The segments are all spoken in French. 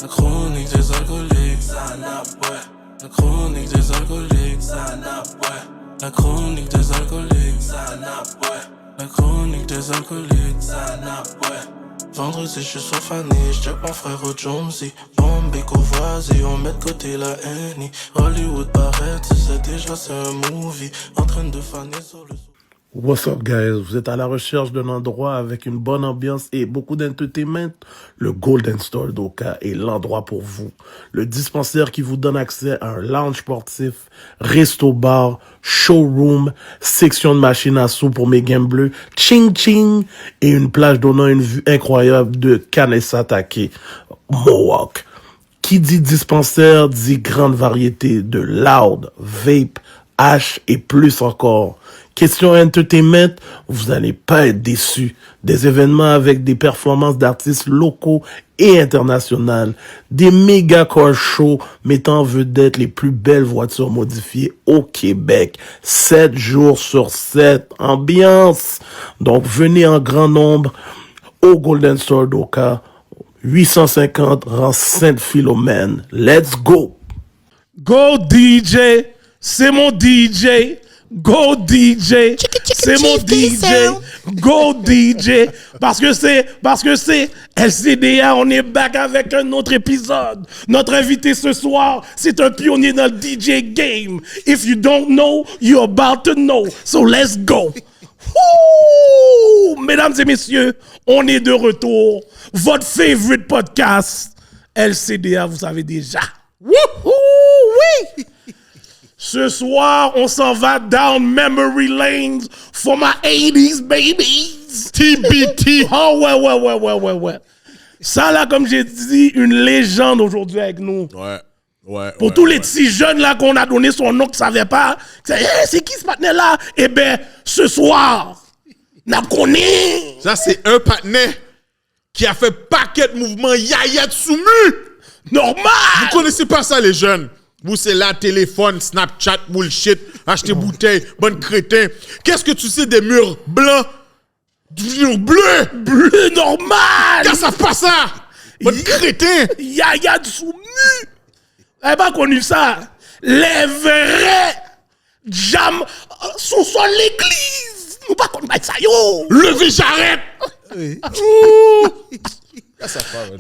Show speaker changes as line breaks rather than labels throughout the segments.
La chronique des alcooliques. La chronique des alcooliques. La chronique des alcooliques. La chronique des alcooliques. Vendredi, je suis sur Fanny, j'check mon frère au Jonesy. Bombay, Courvoisier, on met de côté la Annie. Hollywood paraît, tu sais déjà c'est un movie. En train de faner sur le...
What's up, guys? Vous êtes à la recherche d'un endroit avec une bonne ambiance et beaucoup d'entertainment? Le Golden Store d'Oka est l'endroit pour vous. Le dispensaire qui vous donne accès à un lounge sportif, resto-bar, showroom, section de machines à sous pour mes gamblers, ching-ching, et une plage donnant une vue incroyable de Kanesatake, Mohawk. Qui dit dispensaire dit grande variété de loud, vape, hash et plus encore. Question entertainment, vous n'allez pas être déçus. Des événements avec des performances d'artistes locaux et internationales. Des méga car shows mettant en vedette les plus belles voitures modifiées au Québec. 7 jours sur 7. Ambiance. Donc venez en grand nombre au Golden Store d'Oka. 850 rue Sainte-Philomène. Let's go!
Go DJ! C'est mon DJ! Go DJ, c'est mon DJ. Go DJ, parce que c'est LCDA, on est back avec un autre épisode. Notre invité ce soir, c'est un pionnier dans le DJ game. If you don't know, you're about to know. So let's go. Ouh, mesdames et messieurs, on est de retour. Votre favorite podcast, LCDA, vous savez déjà. Wouhou, oui. Ce soir, on s'en va down memory lanes for my 80s babies. TBT. Oh ouais. Ça là, comme j'ai dit, une légende aujourd'hui avec nous.
Ouais.
Pour tous les petits jeunes là qu'on a donné son nom qui ne savaient pas, c'est qui ce partenaire là? Eh ben, ce soir, n'a connaît.
Ça, c'est un partenaire qui a fait paquet de mouvements Yaya Tsoumu.
Normal.
Vous connaissez pas ça, les jeunes? Vous, c'est là, téléphone, Snapchat, bullshit, acheter bouteille, bonne crétin. Qu'est-ce que tu sais des murs blancs? Du mur bleu?
Bleu normal!
Qu'est-ce que ça passe ça? Bonne crétin!
Yaya Tsoumu! Elle n'a pas connu ça. Les vrais jams sous son l'église. Nous pas connu ça, yo!
Levez, j'arrête!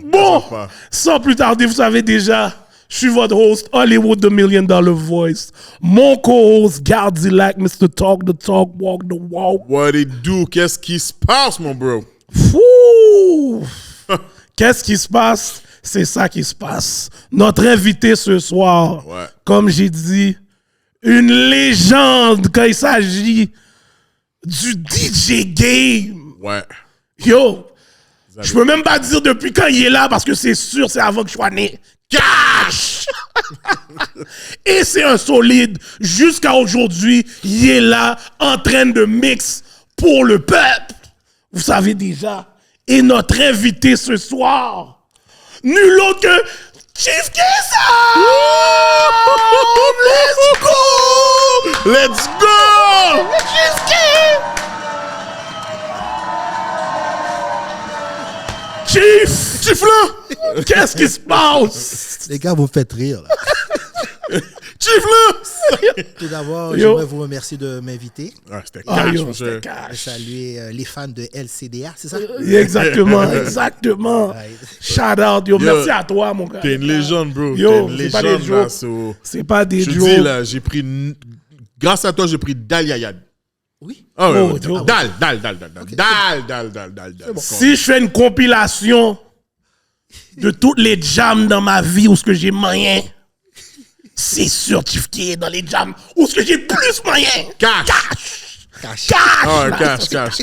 Bon, sans plus tarder, vous savez déjà... Je suis votre host, Hollywood, the $1 Million Voice. Mon co-host, Gardilac, Mr. Talk the Talk, Walk the Walk.
What it do? Qu'est-ce qui se passe, mon bro?
Fou! Qu'est-ce qui se passe? C'est ça qui se passe. Notre invité ce soir, comme j'ai dit, une légende quand il s'agit du DJ game.
Ouais.
Yo, je peux même pas dire depuis quand il est là parce que c'est sûr, c'est avant que je sois né. Cash! Et c'est un solide. Jusqu'à aujourd'hui, il est là en train de mix pour le peuple. Vous savez déjà. Et notre invité ce soir, nul autre que Chief Kissa!
Let's go!
Chief Kissa! Chief là! Qu'est-ce qui se passe?
Les gars, vous me faites rire.
Chief là!
Tout d'abord, j'aimerais vous remercier de m'inviter.
C'était cash, mon cher.
C'était cash.
Saluer les fans de LCDA, c'est ça?
Exactement. Shout out, yo. Merci à toi, mon gars.
T'es une légende, bro.
Yo,
t'es une
c'est pas des
légende,
jokes.
là. So...
C'est pas des
je
jokes.
dis, là, j'ai pris... Grâce à toi, j'ai pris Dalyayad.
Oui.
Ah ouais,
Oh,
ouais.
Dieu.
Dal.
Si je fais une compilation de toutes les jams dans ma vie où ce que j'ai moyen, c'est sûr Chief Kid est dans les jams où ce que j'ai plus moyen.
Cash. Ah ouais, cash.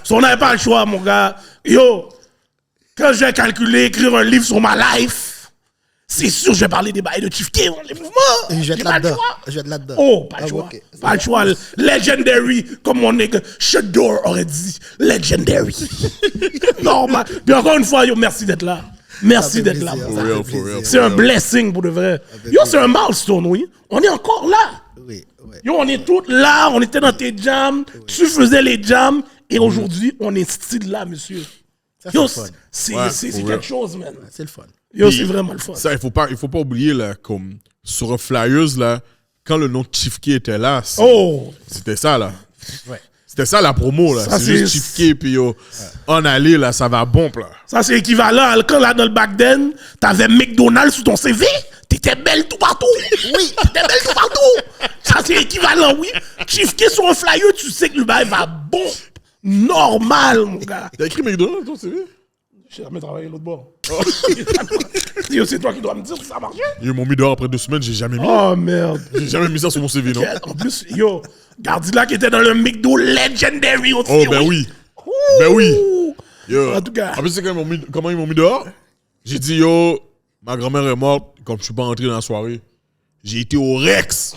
Si on n'avait pas le choix, mon gars, yo, quand je vais calculer, écrire un livre sur ma life, c'est sûr, je vais parler des bails de Chief Kid, les mouvements.
Je vais
J'ai
être
pas le
là-dedans.
choix.
Je vais être là-dedans.
Oh, pas le choix.
Ok.
Pas le choix. Legendary, comme mon nègre Shador aurait dit. Legendary. Normal. Puis encore une fois, yo, merci d'être là. Merci d'être là.
plaisir,
mon
ça
gars.
fait plaisir.
C'est un blessing pour de vrai. Yo, c'est un milestone, oui. On est encore là.
Oui.
Yo, on est tous là. On était dans tes jams. Tu faisais les jams. Et aujourd'hui, on est style là, monsieur.
Ça,
Yo,
c'est le fun.
c'est
for
quelque
real.
chose, man.
C'est le fun.
Yo,
Puis,
c'est vraiment le fun.
Ça, il faut pas oublier, là, comme sur un Flyers, là, quand le nom de Chief K était là,
Oh!
c'était ça, là.
Ouais.
C'était ça la promo, là.
Ça,
C'est juste
c'est-
Chief K, puis yo, en aller, là, ça va bon, là.
Ça, c'est équivalent. Quand là, dans le back then, t'avais McDonald's sur ton CV, t'étais belle tout partout. Oui, t'étais belle tout partout. Ça, c'est équivalent, oui. Chief K sur un flyer, tu sais que le bail va bon. Normal, mon gars.
T'as écrit McDonald's, toi, c'est vrai?
J'ai jamais travaillé l'autre bord. Yo, c'est toi qui dois me dire si ça marchait.
Ils m'ont mis dehors après 2 semaines, j'ai jamais mis.
Oh, merde.
J'ai jamais mis ça sur mon CV, non?
En plus, yo, Gardilac était dans le McDo Legendary aussi.
Oh, ben oui. Ben oui. Yo.
En tout cas.
En plus, c'est comment ils m'ont mis dehors? J'ai dit, yo, ma grand-mère est morte, comme je suis pas rentré dans la soirée. J'ai été au Rex.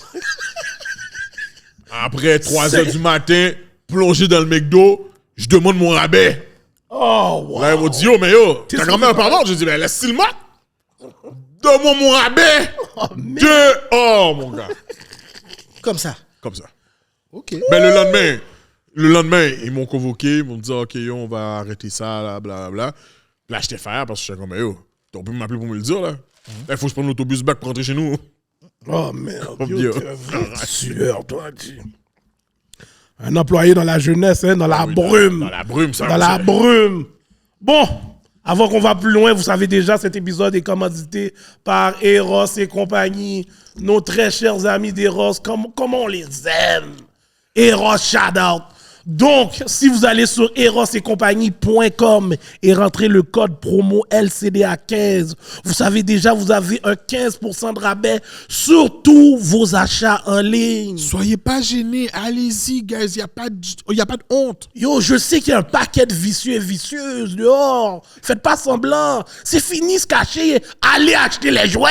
Après 3 heures du matin, plongé dans le McDo, je demande mon rabais.
Oh, wow.
Là, ils m'ont dit, yo, mais yo, ta grand-mère est pas morte. J'ai dit, ben, laisse-t-il le mat. Donne-moi mon rabais. Oh, mon gars.
Comme ça.
Comme ça.
OK.
Ben, le lendemain, ils m'ont convoqué, ils m'ont dit, OK, yo, on va arrêter ça, là, blablabla. Là, j'étais fier parce que j'étais comme, ben, yo, t'aurais pu m'appeler pour me le dire, là. Il faut que je prenne l'autobus back pour rentrer chez nous.
Oh, merde.
Oh,
Yo,
Dieu.
t'es un vrai tueur, toi, tu. Un employé dans la jeunesse, hein, dans la brume.
Dans la brume, ça.
Dans la brume. Bon, avant qu'on va plus loin, vous savez déjà, cet épisode est commandité par Eros et compagnie. Nos très chers amis d'Eros, comment on les aime. Eros, shout out. Donc, si vous allez sur erosetcompagnie.com et rentrez le code promo LCDA15, vous savez déjà, vous avez un 15% de rabais sur tous vos achats en ligne.
Soyez pas gênés, allez-y, guys, il n'y a pas de honte.
Yo, je sais qu'il y a un paquet de vicieux et vicieuses dehors. Faites pas semblant. C'est fini se cacher. Allez acheter les jouets.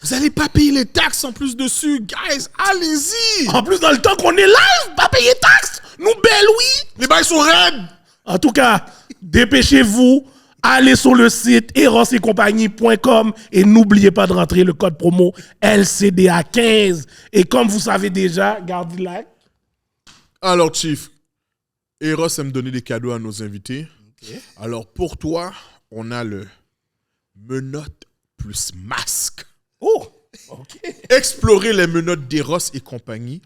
Vous allez pas payer les taxes en plus dessus, guys, allez-y.
En plus, dans le temps qu'on est live, pas payer taxes. Nous belle, oui.
Les bails sont raides.
En tout cas, dépêchez-vous. Allez sur le site erosetcompagnie.com et n'oubliez pas de rentrer le code promo LCDA15. Et comme vous savez déjà, Gardilac.
Alors, Chief, Eros aime donner des cadeaux à nos invités. Okay. Alors, pour toi, on a le menottes plus masque.
Oh, OK.
Explorez les menottes d'Eros et compagnie.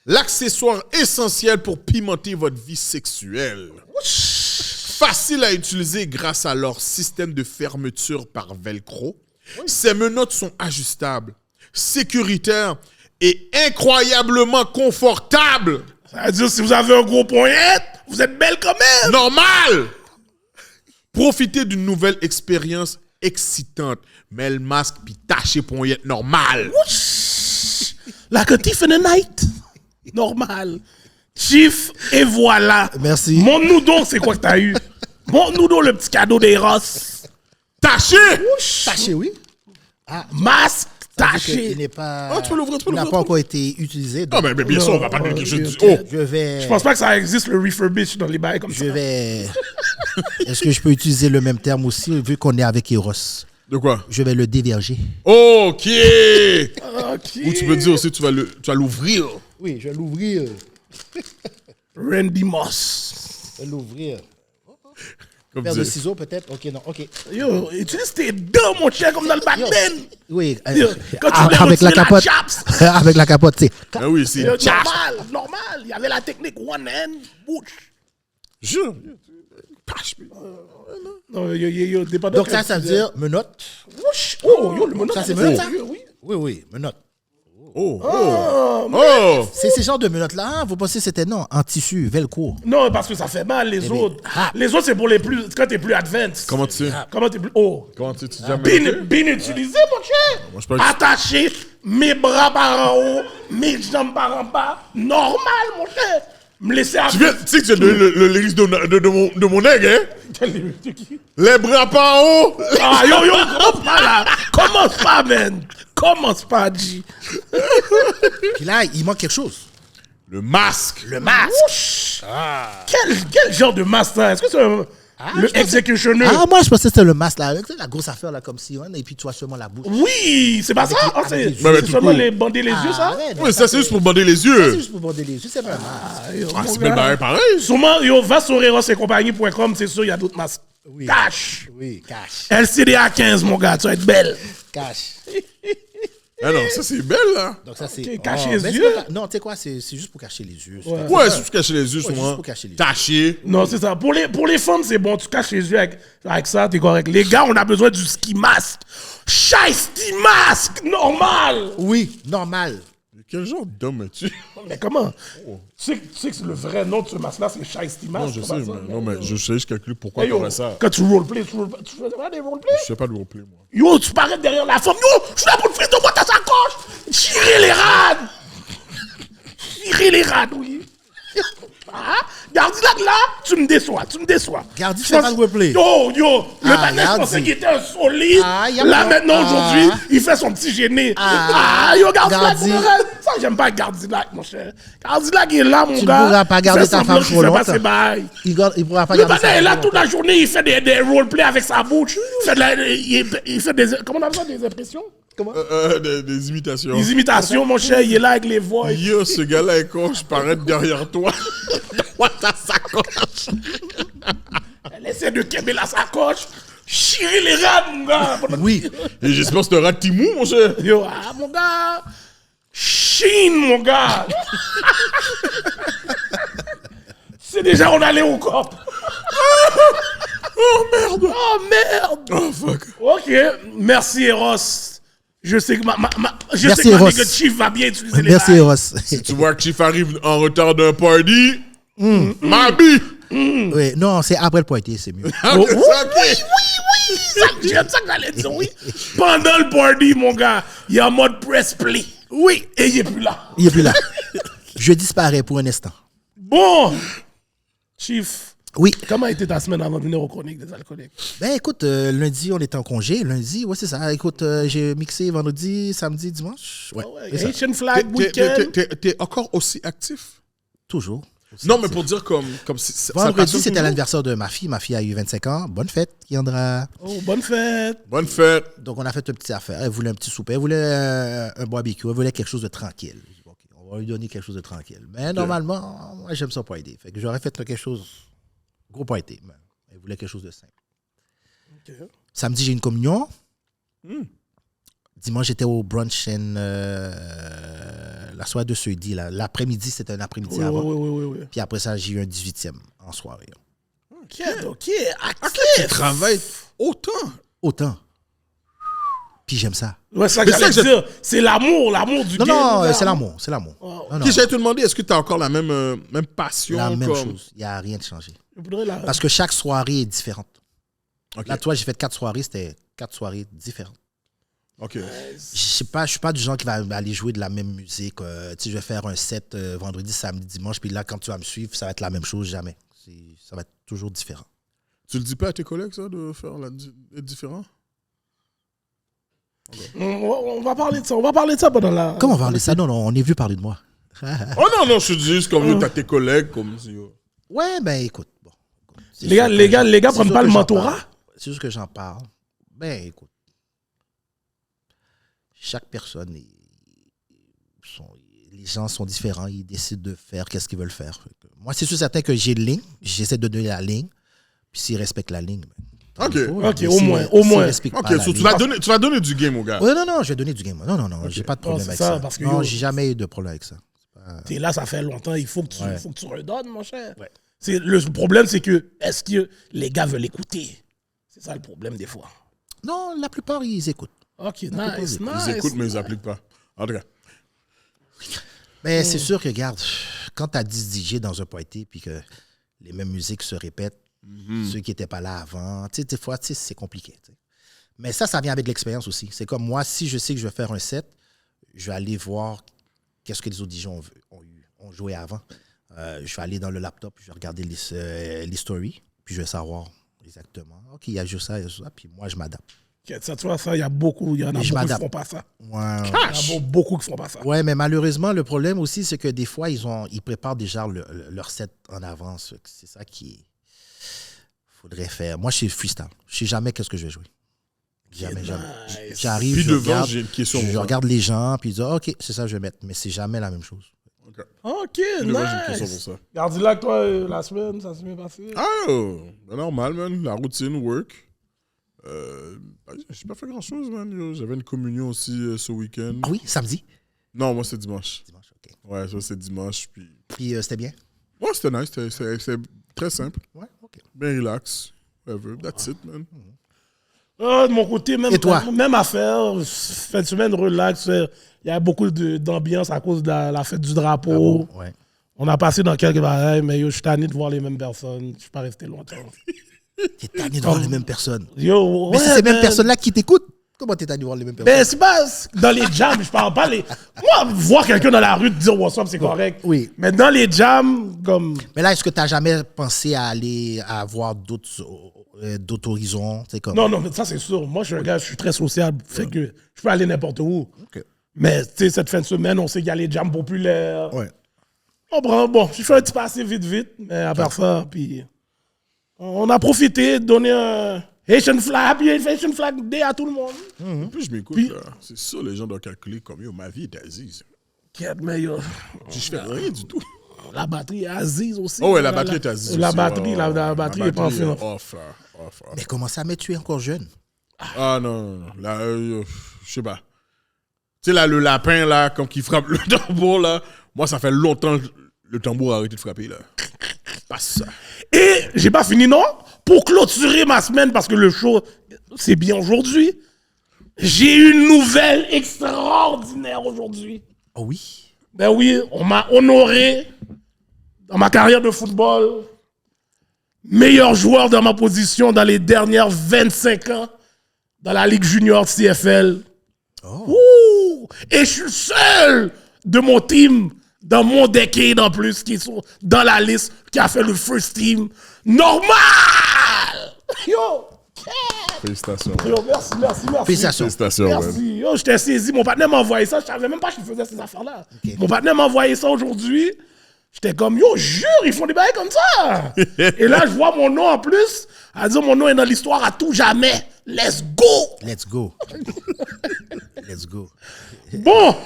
L'accessoire essentiel pour pimenter votre vie sexuelle. Facile à utiliser grâce à leur système de fermeture par velcro. Ces menottes sont ajustables, sécuritaires et incroyablement confortables.
Ça veut dire si vous avez un gros poignette, vous êtes belle quand même.
Normal! Profitez d'une nouvelle expérience excitante. Mets le masque puis tâchez poignette normal.
Like a thief in the night. Normal. Chief, et voilà.
Merci.
Montre-nous donc c'est quoi que t'as eu. Montre-nous donc le petit cadeau d'Eros.
Tâchez!
Taché, oui.
Masque
Il
taché.
n'est pas.
Ah, tu peux l'ouvrir,
Il n'a pas encore été utilisé.
Ah,
Donc
mais bien sûr, on va pas dire quelque chose du...
ok.
Oh!
je vais.
Je pense pas que ça existe le refurbish dans les bails comme ça.
Je vais. Est-ce que je peux utiliser le même terme aussi, vu qu'on est avec Eros?
De quoi?
Je vais le déverger.
OK!
Ok.
Ou tu peux dire aussi, tu vas l'ouvrir.
Oui, je vais l'ouvrir.
Randy Moss.
Je vais l'ouvrir.
Comme
Paire de
dire.
ciseaux, peut-être? OK, non, OK.
Yo, utilise tes dents, mon cher, comme dans le back then.
Oui,
Yo, quand tu voulais
avec la
retirer
capote.
chaps.
Avec la capote, tu sais.
Ah oui, c'est...
Yo, normal. Il y avait la technique one hand, bouche.
Jure. Tâche.
Non, yo, dépendant.
Donc, ça veut dire menottes.
Oh, yo, le menotte.
Ça, c'est menottes, ça?
Oui.
Oui, menottes.
Oh!
C'est ces genres de menottes-là. Hein, vous pensez que c'était non, en tissu, velcro.
Non, parce que ça fait mal, les autres. Les autres, c'est pour les plus. Quand t'es plus advanced.
Comment tu sais?
Comment t'es plus. Oh.
Comment tu sais? Tu jamais...
Bien utilisé, mon cher.
Moi, je pense que-
Attaché, mes bras par en haut, mes jambes par en bas. Normal, mon cher. Me laisser
Tu sais que tu as donné le lyrics de mon aigle, hein? Les bras pas en haut!
Ah, yo, commence pas là. Commence pas, man. Commence pas, G.
Puis là, il manque quelque chose.
Le masque!
Le masque.
Quel genre de masque, ça? Est-ce que c'est Le executioner.
Ah, moi, je pensais que c'était le masque, là. La grosse affaire, là, comme si, hein, et puis tu vois seulement la bouche.
Oui, c'est pas ça. Ah, c'est
avec les
c'est
yeux.
seulement
tout
les bander les yeux, ça.
ouais,
Oui, ça, c'est juste pour bander les
C'est
yeux.
juste pour bander les yeux, c'est pas un masque.
Ah, c'est bien pareil.
Sûrement, yo, va sur erosetcompagnie.com, c'est sûr, il y a d'autres masques.
Oui.
Cash.
Oui, cash.
LCDA 15, mon gars, tu vas être belle.
Cash.
Ah non, ça, c'est belle, là.
Donc, ça, c'est.
Ok, cacher les
mais c'est
yeux.
pas- Non, tu sais quoi, c'est juste pour cacher les yeux.
Ouais, c'est juste cacher les yeux,
juste
souvent.
pour cacher les yeux.
Taché.
Non, c'est ça. Pour les femmes, c'est bon, tu caches les yeux avec ça, t'es correct. Les gars, on a besoin du ski mask. Shiesty mask, normal.
Oui, normal.
Quel genre d'homme es-tu?
Mais comment? Tu sais que le vrai nom de ce masque-là, c'est Shiesty mask.
Non, je sais,
comment ça?
mais, non, mais je sais, je calcule pourquoi
Hey, yo,
t'aurais ça.
quand tu roleplay, tu fais pas des roleplays?
Je sais pas de roleplay, moi.
Yo, tu parais derrière la femme. Yo, je suis là pour te faire de moi ta sacoche. Chirer les rades. Chirer les rades, oui. Ah, Gardilac, là, tu me déçois.
Gardi,
Je
tu fais
pense-
pas de roleplay.
Yo, le
Ah,
matin, je
Gardi.
pensais qu'il était un solide.
Ah, y a
Là,
pas-
maintenant,
Ah.
aujourd'hui, il fait son petit gêné. Yo, Gardilac,
Gardi.
ça, j'aime pas Gardilac, mon cher. Gardilac, il est là, mon
Tu ne
gars.
pourras pas
Il
garder
fait
ta
semblant
femme
qu'il
trop
fait pas
longtemps.
ses bails.
Il pourra pas
Le
garder
matin,
ça.
il est là toute la journée, il fait des roleplays avec sa bouche. Il fait des. Comment on appelle ça, des impressions? Comment?
Des imitations.
Des imitations, mon cher, il est là avec les voix.
Yo, ce gars-là est con, je parais derrière toi. What ta sacoche?
Elle essaie de québer la sacoche. Chirer les rats, mon gars.
Oui.
Et j'espère que c'est un rat Timou, mon cher.
Yo, ah, mon gars. Chine, mon gars. C'est déjà, on allait au cop.
Oh merde.
Oh, merde.
Oh fuck.
Ok, merci, Eros. Je sais que
Merci,
ma
Eros.
nigga Chief va bien utiliser les
Merci,
bails.
Eros.
Tu vois que Chief arrive en retard d'un party. Mabi.
Oui, non, c'est après le pointé, c'est mieux.
Ah,
Oh,
c'est
oui,
ça, ok.
J'aime ça que j'allais dire, oui. Pendant le party, mon gars, il est en mode press play. Oui, et il est plus là.
Il est plus là. Je disparais pour un instant.
Bon, Chief,
Oui.
comment a été ta semaine avant de venir aux chroniques des alcooliques?
Ben écoute, lundi, on était en congé. Lundi, ouais, c'est ça. Écoute, j'ai mixé vendredi, samedi, dimanche. Ouais, c'est ça.
Haitian Flag Weekend.
T'es encore aussi actif?
Toujours.
Non, mais pour dire comme ça
Vendredi,
passionne
c'était
toujours?
l'anniversaire de ma fille. Ma fille a eu 25 ans. Bonne fête, Yandra.
Oh, bonne fête.
Bonne fête.
Donc, on a fait une petite affaire. Elle voulait un petit souper. Elle voulait un barbecue. Elle voulait quelque chose de tranquille. J'ai dit, OK, on va lui donner quelque chose de tranquille. Mais normalement, moi, j'aime ça pas aider. Fait que j'aurais fait quelque chose gros pas été. Mais elle voulait quelque chose de simple.
Ok.
Samedi, j'ai une communion. Dimanche, j'étais au brunch la soirée de jeudi. L'après-midi, c'était un après-midi
Oui,
avant.
oui.
Puis après ça, j'ai eu un 18e en soirée.
Ok,
Tu
actif.
travailles autant.
Autant. Puis j'aime ça.
Ouais, c'est ça
Mais
que
ça,
j'allais dire. C'est l'amour du
Non,
game.
non,
là.
c'est l'amour. C'est l'amour.
Oh.
Non, non,
Puis j'allais te demander, est-ce que tu as encore la même passion?
la même
comme...
chose. Il n'y a rien de changé.
Je voudrais la-
Parce que chaque soirée est différente.
Ok.
Là, toi, j'ai fait 4 soirées, c'était 4 soirées différentes.
Ok.
Je suis pas du genre qui va aller jouer de la même musique. Tu sais, je vais faire un set vendredi, samedi, dimanche, puis là, quand tu vas me suivre, ça va être la même chose, jamais. Ça va être toujours différent.
Tu le dis pas à tes collègues, ça, de faire être différent?
On va parler de ça. On va parler de ça pendant la.
Comment on va parler de ça? Non, non, on est venu parler de moi.
Oh non, je te dis juste comme t'as tes collègues, comme si...
Ouais, ben écoute. Bon, c'est
Les
sûr que
gars
c'est
prennent
sûr
pas
que
le
j'en
mentorat?
parle. C'est juste que j'en parle. Ben écoute. Chaque personne, les gens sont différents, ils décident de faire qu'est-ce qu'ils veulent faire. Moi, c'est sûr certain que j'ai une ligne, j'essaie de donner la ligne, puis s'ils respectent la ligne. Ben,
Ok.
Ok, au moins.
Respectent
Ok,
pas la
so
ligne.
tu vas donner du game au gars.
Ouais, non, je vais donner du game. Non, j'ai pas de problème
c'est
avec
ça,
ça.
parce que
Non,
yo-
j'ai jamais eu de problème avec ça.
T'es là, ça fait longtemps. Il faut que
Ouais.
tu redonnes, mon cher.
Ouais.
Le problème, c'est que est-ce que les gars veulent écouter? C'est ça le problème des fois.
Non, la plupart, ils écoutent.
Ok,
plupart,
nice,
ils
nice.
Ils écoutent, mais ils appliquent pas. En tout cas.
Mais c'est sûr que, regarde, quand tu as 10 DJ dans un party puis que les mêmes musiques se répètent, ceux qui n'étaient pas là avant, tu sais, des fois, tu sais, c'est compliqué. Tu sais. Mais ça vient avec l'expérience aussi. C'est comme moi, si je sais que je vais faire un set, je vais aller voir qu'est-ce que les autres DJ ont joué avant. Je vais aller dans le laptop, je vais regarder les stories, puis je vais savoir exactement. OK, il y a juste ça, puis moi, je m'adapte.
Ok, ça, tu vois, ça, il y en a beaucoup qui
m'adapte.
font pas ça.
Ouais.
Il y en a beaucoup qui font pas ça.
Ouais, mais malheureusement, le problème aussi, c'est que des fois, ils préparent déjà leur set en avance. C'est ça qui est. faudrait faire. Moi, je suis freestyle. Je sais jamais qu'est-ce que je vais jouer. Jamais. J'arrive,
Puis
je
devant,
regarde,
j'ai une question.
je regarde les gens, puis je dis, OK, c'est ça que je vais mettre. Mais c'est jamais la même chose.
OK,
Puis devant, j'ai une question
nice.
pour ça.
Gardilac, toi, la semaine, ça s'est bien passé?
Ah, normal, man. La routine, work. J'ai pas fait grand-chose, man. Yo. J'avais une communion aussi ce week-end.
Ah oui, samedi?
Non, moi, c'est dimanche.
Dimanche, OK.
Ouais, ça, c'est dimanche. Puis...
Puis c'était bien?
Ouais, c'était nice. C'était très simple.
Ouais, OK.
Bien relax. Whatever. That's it, man.
Ah, de mon côté, même,
Et toi?
même affaire. Fin de semaine, relax. Il y a beaucoup d'ambiance à cause de la fête du drapeau.
Ah bon? Ouais.
On a passé dans quelques bagailles, mais yo, je suis tanné de voir les mêmes personnes. Je suis pas resté longtemps.
T'es tanné de voir les mêmes personnes.
Yo,
Mais
ouais,
c'est ces mêmes
man.
personnes-là qui t'écoutent. Comment t'es tanné de voir les mêmes personnes?
Ben, c'est pas dans les jams, je parle pas les. Moi, voir quelqu'un dans la rue te dire what's up, c'est correct.
Oui.
Mais dans les jams, comme.
Mais là, est-ce que t'as jamais pensé à aller à voir d'autres horizons? Comme...
Non, mais ça, c'est sûr. Moi, je suis un gars, je suis très sociable. Fait que je peux aller n'importe où.
OK.
Mais, tu sais, cette fin de semaine, on sait qu'il y a les jams populaires.
Ouais.
Bon, j'ai fait un petit passé vite, mais à part ça, puis. On a profité de donner un Haitian Flag, Haitian Flag Day à tout le monde.
Puis je m'écoute,
Puis-
là. C'est sûr, les gens doivent calculer comme yo, ma vie est Aziz.
Quête, mais yo,
Je fais rien du tout.
la batterie est Aziz aussi.
Oh, ouais, la batterie est Aziz.
La
aussi.
batterie,
Ouais,
la batterie est pas en
batterie
fin.
est off, là. Off.
Mais comment ça, mais tu es encore jeune?
Ah non. Là, je sais pas. Tu sais, là, le lapin, là, comme qui frappe le tambour, là, moi, ça fait longtemps que le tambour a arrêté de frapper, là. Pas ça.
Et j'ai pas fini, non? Pour clôturer ma semaine, parce que le show, c'est bien aujourd'hui, j'ai une nouvelle extraordinaire aujourd'hui.
Oh oui?
Ben oui, on m'a honoré dans ma carrière de football, meilleur joueur dans ma position dans les dernières 25 ans dans la Ligue junior CFL. Ouh! Et je suis le seul de mon team, dans mon decade en plus, qui sont dans la liste, qui a fait le first team normal! Yo!
Félicitations.
Yo, merci.
Félicitations.
Félicitations, man.
Merci. Yo, j'étais saisi. Mon partenaire m'a envoyé ça. Je savais même pas qu'il faisait ces affaires-là.
Ok.
Mon partenaire m'a envoyé ça aujourd'hui. J'étais comme, yo, jure, ils font des bails comme ça. Et là, je vois mon nom en plus. Elle dit, mon nom est dans l'histoire à tout jamais. Let's go.
Let's go. Let's go.
Bon.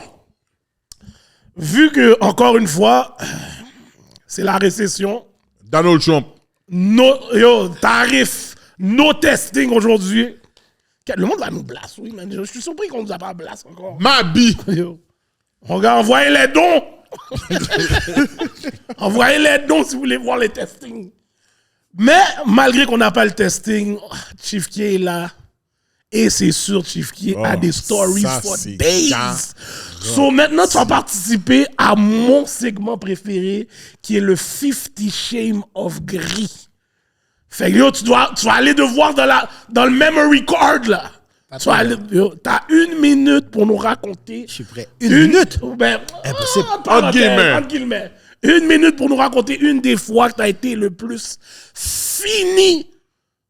Vu que, encore une fois, c'est la récession.
Donald Trump.
Yo, tarif. No testing aujourd'hui. Le monde va nous blast, oui, man. Je suis surpris qu'on nous a pas blast encore.
Mabi.
Yo. On va envoyer les dons. Envoyez les dons si vous voulez voir les testings. Mais malgré qu'on n'a pas le testing, Chief Key est là. Et c'est sûr, Chief Key a des stories
ça,
for
c'est
days. So maintenant, tu vas participer à mon segment préféré qui est le 50 Shame of Gris. Fait que yo, tu vas aller devoir dans le memory card là. Tu vas aller, yo, t'as 1 minute pour nous raconter.
Je suis prêt. Une minute?
Ben,
Impossible.
entre
guillemets.
guillemets. 1 minute pour nous raconter une des fois que t'as été le plus fini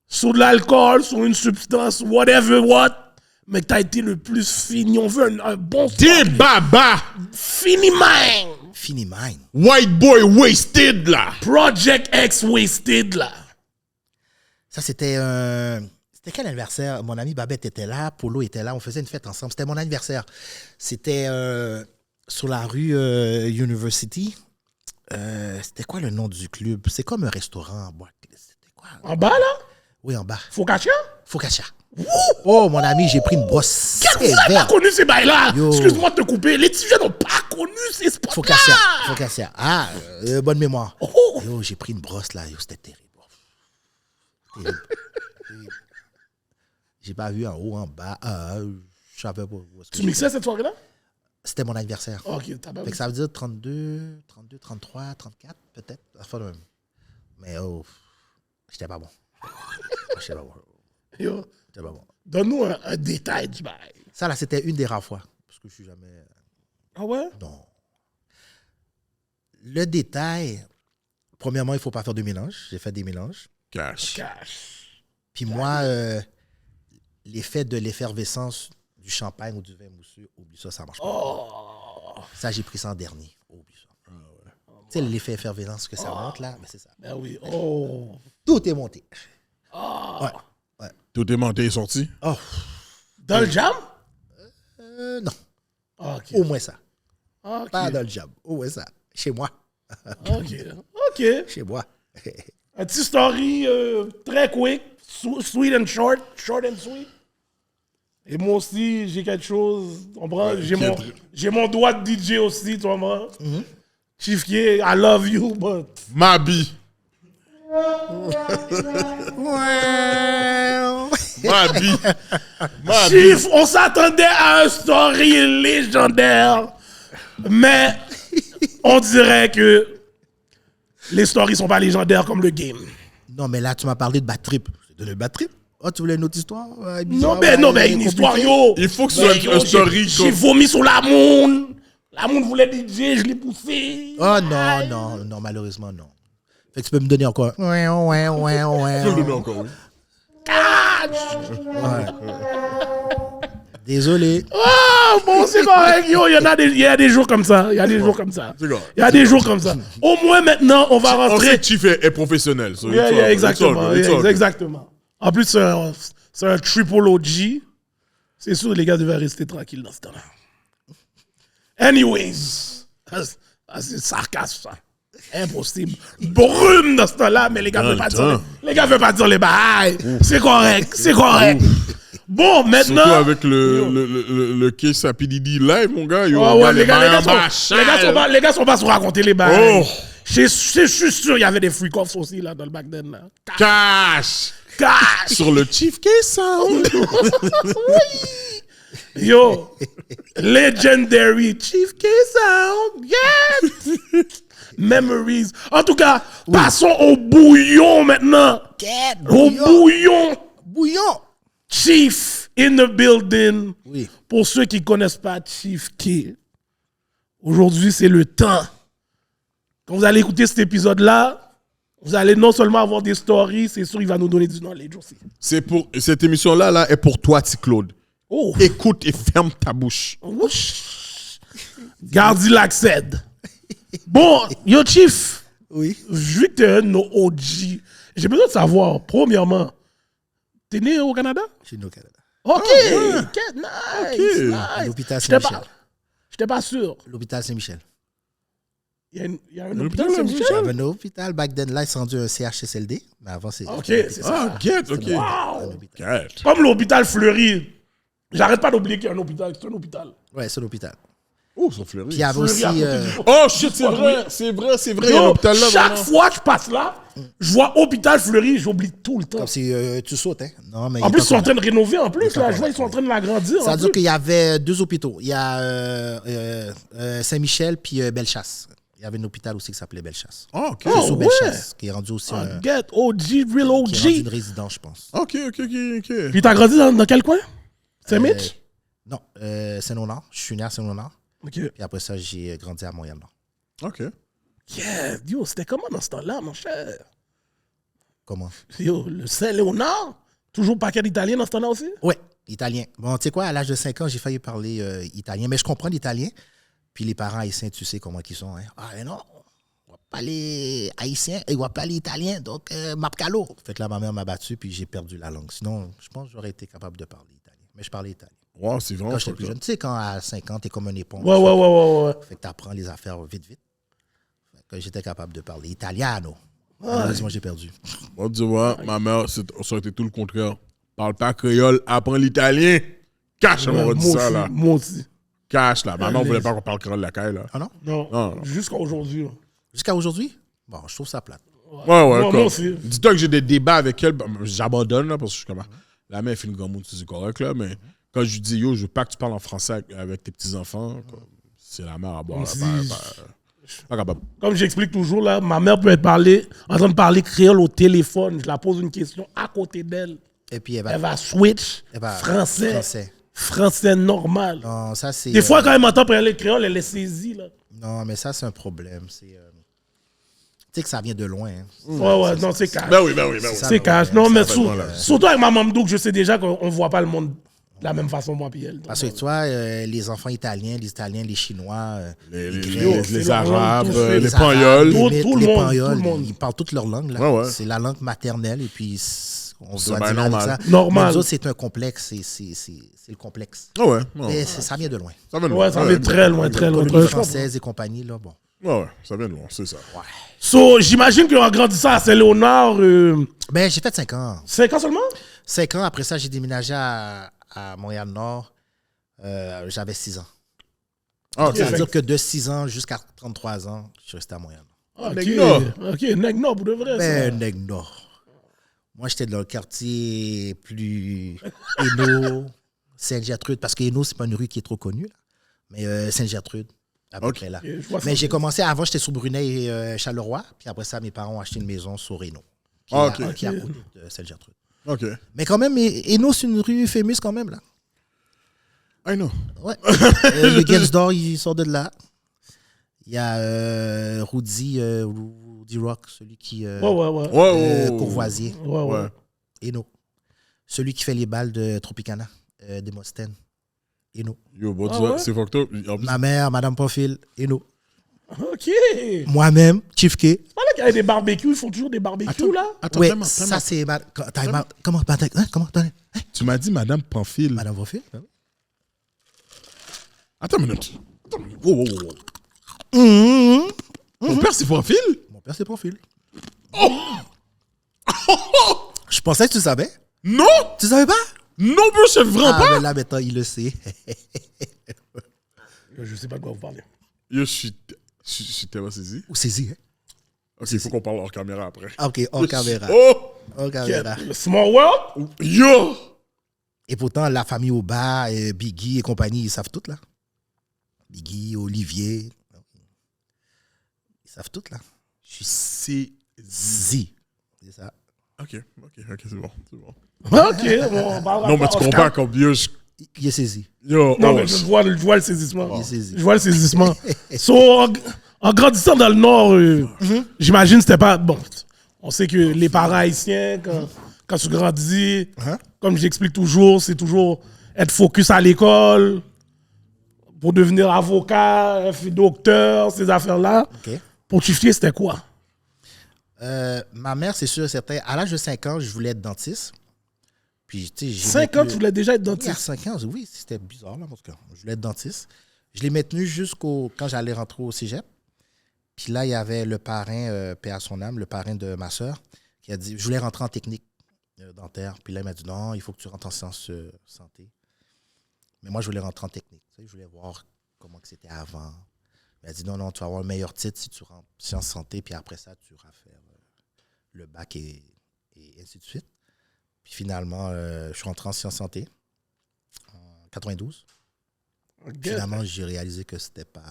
sous de l'alcool, sous une substance, whatever what, mais que t'as été le plus fini. On veut un bon
T'es baba.
fini man.
Fini mine.
White boy wasted, là.
Project X Wasted là.
Ça, c'était C'était quel anniversaire? Mon ami Babette était là, Polo était là, on faisait une fête ensemble. C'était mon anniversaire. C'était sur la rue University. C'était quoi le nom du club? C'est comme un restaurant. C'était quoi?
En bas là?
Oui, en bas.
Focaccia?
Focaccia. Oh, mon ami, j'ai pris une brosse
Vous n'avez pas
sévère.
connu ces bails-là?
Yo.
Excuse-moi de te couper. Les petits jeunes n'ont pas connu ces spots-là.
Focaccia. Focaccia. Ah, bonne mémoire.
Oh.
Yo, j'ai pris une brosse là. Yo, c'était terrible. Terrible. Terrible. J'ai pas vu en haut, en bas. Je savais pas où est-ce que
Tu mixais cette soirée-là?
C'était mon anniversaire.
Ok, t'as pas
Fait que ça veut dire 32, 33, 34, peut-être. Enfin, même. Mais oh, j'étais pas bon. J'étais pas bon.
Yo,
J'étais pas bon.
donne-nous un détail du bail.
Ça, là, c'était une des rares fois. Parce que je suis jamais.
Ah ouais?
Non. Le détail, premièrement, il ne faut pas faire de mélange. J'ai fait des mélanges.
Cash.
Cash.
Puis moi, l'effet de l'effervescence du champagne ou du vin mousseux, oublie ça, ça marche pas.
Oh.
Ça, j'ai pris ça en dernier. Oublie ça. Tu sais, l'effet effervescence que ça monte là, mais c'est ça.
Ben oui. Oh.
Tout est monté.
Tout est monté et sorti.
Oh,
Dans le jam?
non.
Ah, OK.
Au moins ça.
OK.
Pas dans le job. Au moins ça. Chez moi.
OK.
Chez moi.
Un petit story très quick, sweet and short and sweet. Et moi aussi, j'ai quelque chose. On prend, j'ai mon doigt de DJ aussi, tu vois. Chief K, I love you, but.
Mabi. Mabi. Mabi.
Chief, on s'attendait à un story légendaire, mais on dirait que les stories sont pas légendaires comme le game.
Non, mais là, tu m'as parlé de Bad Trip. Je t'ai donné le Bad Trip. Oh, tu voulais une autre histoire?
Non, mais une histoire, yo.
Il faut que ce soit un story.
J'ai vomi sur la moon. La moon voulait DJ, je l'ai poussé.
Oh, non, malheureusement, non. Fait que tu peux me donner encore. Ouais.
Je le donne encore, oui.
Désolé.
Oh, bon, c'est correct, yo. Il y a des jours comme ça. Il y a des jours comme ça.
C'est correct.
Il y a des jours comme ça. Au moins, maintenant, on va
On sait
rentrer.
que Chief est professionnel. So
Yeah,
it's all good, it's all good.
exactement. En plus, c'est un triple OG. C'est sûr, les gars devaient rester tranquilles dans ce temps-là. Anyways, c'est sarcasme, ça. Impossible. Brume dans ce temps-là, mais les gars veulent pas dire. Les gars veulent pas dire les bails. C'est correct, c'est correct. Bon, maintenant.
Surtout avec le case à PDD live, mon gars. Yo,
Oh, ouais, les gars sont pas sur raconter les bails.
Oh.
Je suis sûr, il y avait des freak-offs aussi là, dans le back then. Là.
Cash. Sur le Chief K Sound.
Yo, legendary Chief K Sound, yes! Memories. En tout cas, passons au bouillon maintenant. Au bouillon.
Bouillon.
Chief in the building.
Oui.
Pour ceux qui ne connaissent pas Chief K, aujourd'hui, c'est le temps. Quand vous allez écouter cet épisode-là, vous allez non seulement avoir des stories, c'est sûr, il va nous donner du knowledge aussi.
Cette émission-là est pour toi, T-Claude.
Oh.
Écoute et ferme ta bouche.
Gardi l'accède. Bon, yo, Chief.
Oui.
Vu que t'es un de nos OG, j'ai besoin de savoir, premièrement, t'es né au Canada?
Je suis né au Canada.
OK. Nice.
À l'hôpital
J'étais
Saint-Michel.
J'étais pas sûr.
L'hôpital Saint-Michel.
Il y a un hôpital Saint-Michel?
J'avais un hôpital back then. Là, ils sont rendus un CHSLD. Mais avant, c'est.
OK, c'est ça.
Ah, get, ok.
Wow.
Get.
Comme l'hôpital Fleury. J'arrête pas d'oublier qu'il y a un hôpital. C'est un hôpital.
Ouais, c'est l'hôpital.
Oh, ils sont fleuris.
Puis il y avait aussi.
Fleury à côté du-
Oh, shit, c'est vrai. Il y a
Yo,
l'hôpital là.
chaque
vraiment.
fois que je passe là, je vois hôpital Fleury, j'oublie tout le temps.
Comme si tu sautes, hein. Non, mais
En
il
plus,
est
ils sont en
encore
train de rénover en plus.
Il est
Là,
encore
je vois, ils sont en train de l'agrandir.
Ça
en
veut dire
plus.
qu'il y avait deux hôpitaux. Il y a Saint-Michel puis Bellechasse. Il y avait un hôpital aussi qui s'appelait Bellechasse.
Ah, ok.
Oh,
Sous
ouais.
Bellechasse, qui est rendu aussi
Get OG, real
qui est rendu une
OG.
résidence, je pense.
Ok.
Puis t'as grandi dans quel coin? Saint-Mitch?
Non, Saint-Léonard. Je suis né à Saint-Léonard.
OK.
Puis après ça, j'ai grandi à Montréal-Nord.
Ok.
Yeah, yo, c'était comment dans ce temps-là, mon cher?
Comment?
Yo, le Saint-Léonard? Toujours paquet d'italien dans ce temps-là aussi?
Ouais, italien. Bon, tu sais quoi, à l'âge de 5 ans, j'ai failli parler italien, mais je comprends l'italien. Puis les parents haïtiens, tu sais comment ils sont. Hein? Ah, mais non, on va parler haïtien et on va parler italien, donc mapcalo. Fait que là, ma mère m'a battu, puis j'ai perdu la langue. Sinon, je pense que j'aurais été capable de parler italien. Mais je parlais italien.
Wow, c'est vraiment
Quand j'étais
fucked
plus
up.
jeune, tu sais, quand à 5 ans, t'es comme un éponge.
Ouais.
Fait que t'apprends les affaires vite. Fait que j'étais capable de parler italiano. Malheureusement, j'ai perdu.
Moi, tu vois, ma mère, ça aurait été tout le contraire. Parle pas créole, apprends l'italien. Cache, on va dire ça, là.
Moi aussi.
Cache, là. Maman voulait pas qu'on parle créole la caille, là.
Ah non?
Non, jusqu'à aujourd'hui. là.
Jusqu'à aujourd'hui? Bon, je trouve ça plate.
Ouais,
Moi
comme.
aussi.
Dis-toi que j'ai des débats avec elle, j'abandonne, là, parce que je suis comme. La mère fait une grande moue, c'est correct, là, mais quand je lui dis, yo, je veux pas que tu parles en français avec tes petits-enfants, c'est la mère à boire. Pas capable.
Comme j'explique toujours, là, ma mère peut être en train de parler créole au téléphone. Je la pose une question à côté d'elle.
Et puis,
Elle va switch français normal.
Non, ça, c'est.
Des fois, quand elle m'entend parler créole, elle est saisie. Là.
Non, mais ça, c'est un problème. C'est. Tu sais que ça vient de loin. Hein.
Ouais, non, c'est cash.
Ben oui.
C'est cash. Non, mais
là.
surtout avec ma maman, je sais déjà qu'on ne voit pas le monde de la même façon, moi et elle.
Parce que tu vois, les enfants italiens, les Chinois,
Les
c'est
Arabes,
tout fait.
les
Les
Pagnols.
Tout le
les
monde,
Pagnols,
tout le monde.
ils parlent toute leur langue. Là.
Ouais.
C'est la langue maternelle. Et puis, On
C'est
doit
bien
dire avec
normal.
ça.
Normal.
Mais nous autres, c'est un complexe. C'est le complexe.
Ah ouais.
Mais ça vient de loin.
Ça vient de
Ouais, ça vient très loin, très loin.
Colonie
Très loin.
française et compagnie, là, bon.
Ouais, ça vient de loin, c'est ça.
So, j'imagine qu'en grandissant à Saint-Léonard,
Ben, j'ai fait 5 ans.
5 ans seulement?
5 ans, après ça, j'ai déménagé à Montréal-Nord. J'avais 6 ans.
Ah,
Donc, ça veut
fait
dire que de 6 ans jusqu'à 33 ans, je suis resté à Montréal.
Ok,
Nègre-Nord.
ok, Nègre-Nord pour de vrai.
Ben,
ça.
Nègre-Nord. Moi, j'étais dans le quartier plus Hainaut, Sainte-Gertrude, parce que Hainaut, c'est pas une rue qui est trop connue, là. Mais Sainte-Gertrude, à peu
Ok.
près là.
Ok, je vois ça.
Mais j'ai commencé, avant, j'étais sur Brunet et Charleroi, puis après ça, mes parents ont acheté une maison sur Hainaut, qui,
Ah,
est,
ok.
qui est à côté de Sainte-Gertrude.
Ok.
Mais quand même, Hainaut, c'est une rue famous quand même, là.
I know.
Ouais. Le Gainsbourg, il sort de là. Il y a Rudy Rock, celui qui...
Ouais, ouais, ouais.
Ouais, ouais.
Courvoisier,
Ouais, ouais.
Ouais.
Hainaut. Celui qui fait les balles de Tropicana, Demosthène, Hainaut.
Yo, bon,
Ah
tu vois,
ouais?
c'est fucked up. En plus,
Ma mère, Madame Profil, Hainaut.
Ok.
Moi-même, Chief K.
C'est pas là qu'il y a des barbecues, ils font toujours des barbecues là?
attends,
Oui,
time out, time
ça
out.
c'est... Comment? Comment?
Tu m'as dit Madame Pamphile.
Madame Profil?
Attends une minute. Attends une minute. Wow, wow, wow.
Mhm.
Mon père, c'est Pamphile?
Mon père, c'est Profil. Je pensais que tu savais.
Non!
Tu savais pas?
Non, bro, je sais vraiment
Ah,
pas!
mais là, maintenant, il le sait.
Je sais pas de quoi vous parlez.
Yo, je suis tellement saisi.
Ou saisi, hein?
Ok, il faut qu'on parle hors caméra après.
Ah, ok, hors caméra.
Oh!
Hors caméra.
Le Small World?
Yo!
Et pourtant, la famille au bas, Biggie et compagnie, ils savent tout, là. Biggie, Olivier. Ils savent tout, là. Je suis
C'est...
Z. C'est ça.
Ok, c'est bon, c'est bon.
Ok, bon, on parlera
Non, mais
pas
tu
Oscar.
comprends comme yo,
Il est saisi.
yo,
Non,
oh,
mais je vois le saisissement.
Il est saisi.
Je vois le saisissement. So, en grandissant dans le Nord, j'imagine que c'était pas... Bon, on sait que les parents haïtiens, quand tu grandis, comme j'explique toujours, c'est toujours être focus à l'école pour devenir avocat, docteur, ces affaires-là.
OK.
Pour Chieftier, c'était quoi?
Ma mère, c'est sûr et certain, à l'âge de 5 ans, je voulais être dentiste. Puis, tu sais, j'ai
5 ans, tu voulais déjà être
Oui, à
dentiste?
5 ans, oui, c'était bizarre, là, en tout cas. Je voulais être dentiste. Je l'ai maintenu quand j'allais rentrer au cégep. Puis là, il y avait le parrain, paix à son âme, le parrain de ma soeur, qui a dit, je voulais rentrer en technique dentaire. Puis là, il m'a dit, non, il faut que tu rentres en sciences santé. Mais moi, je voulais rentrer en technique. Tu sais, je voulais voir comment que c'était avant. Il a dit, non, tu vas avoir un meilleur titre si tu rentres en sciences santé. Puis après ça, tu vas faire le bac et ainsi de suite. Puis finalement, je suis rentré en sciences santé en 92. Finalement, j'ai réalisé que c'était pas...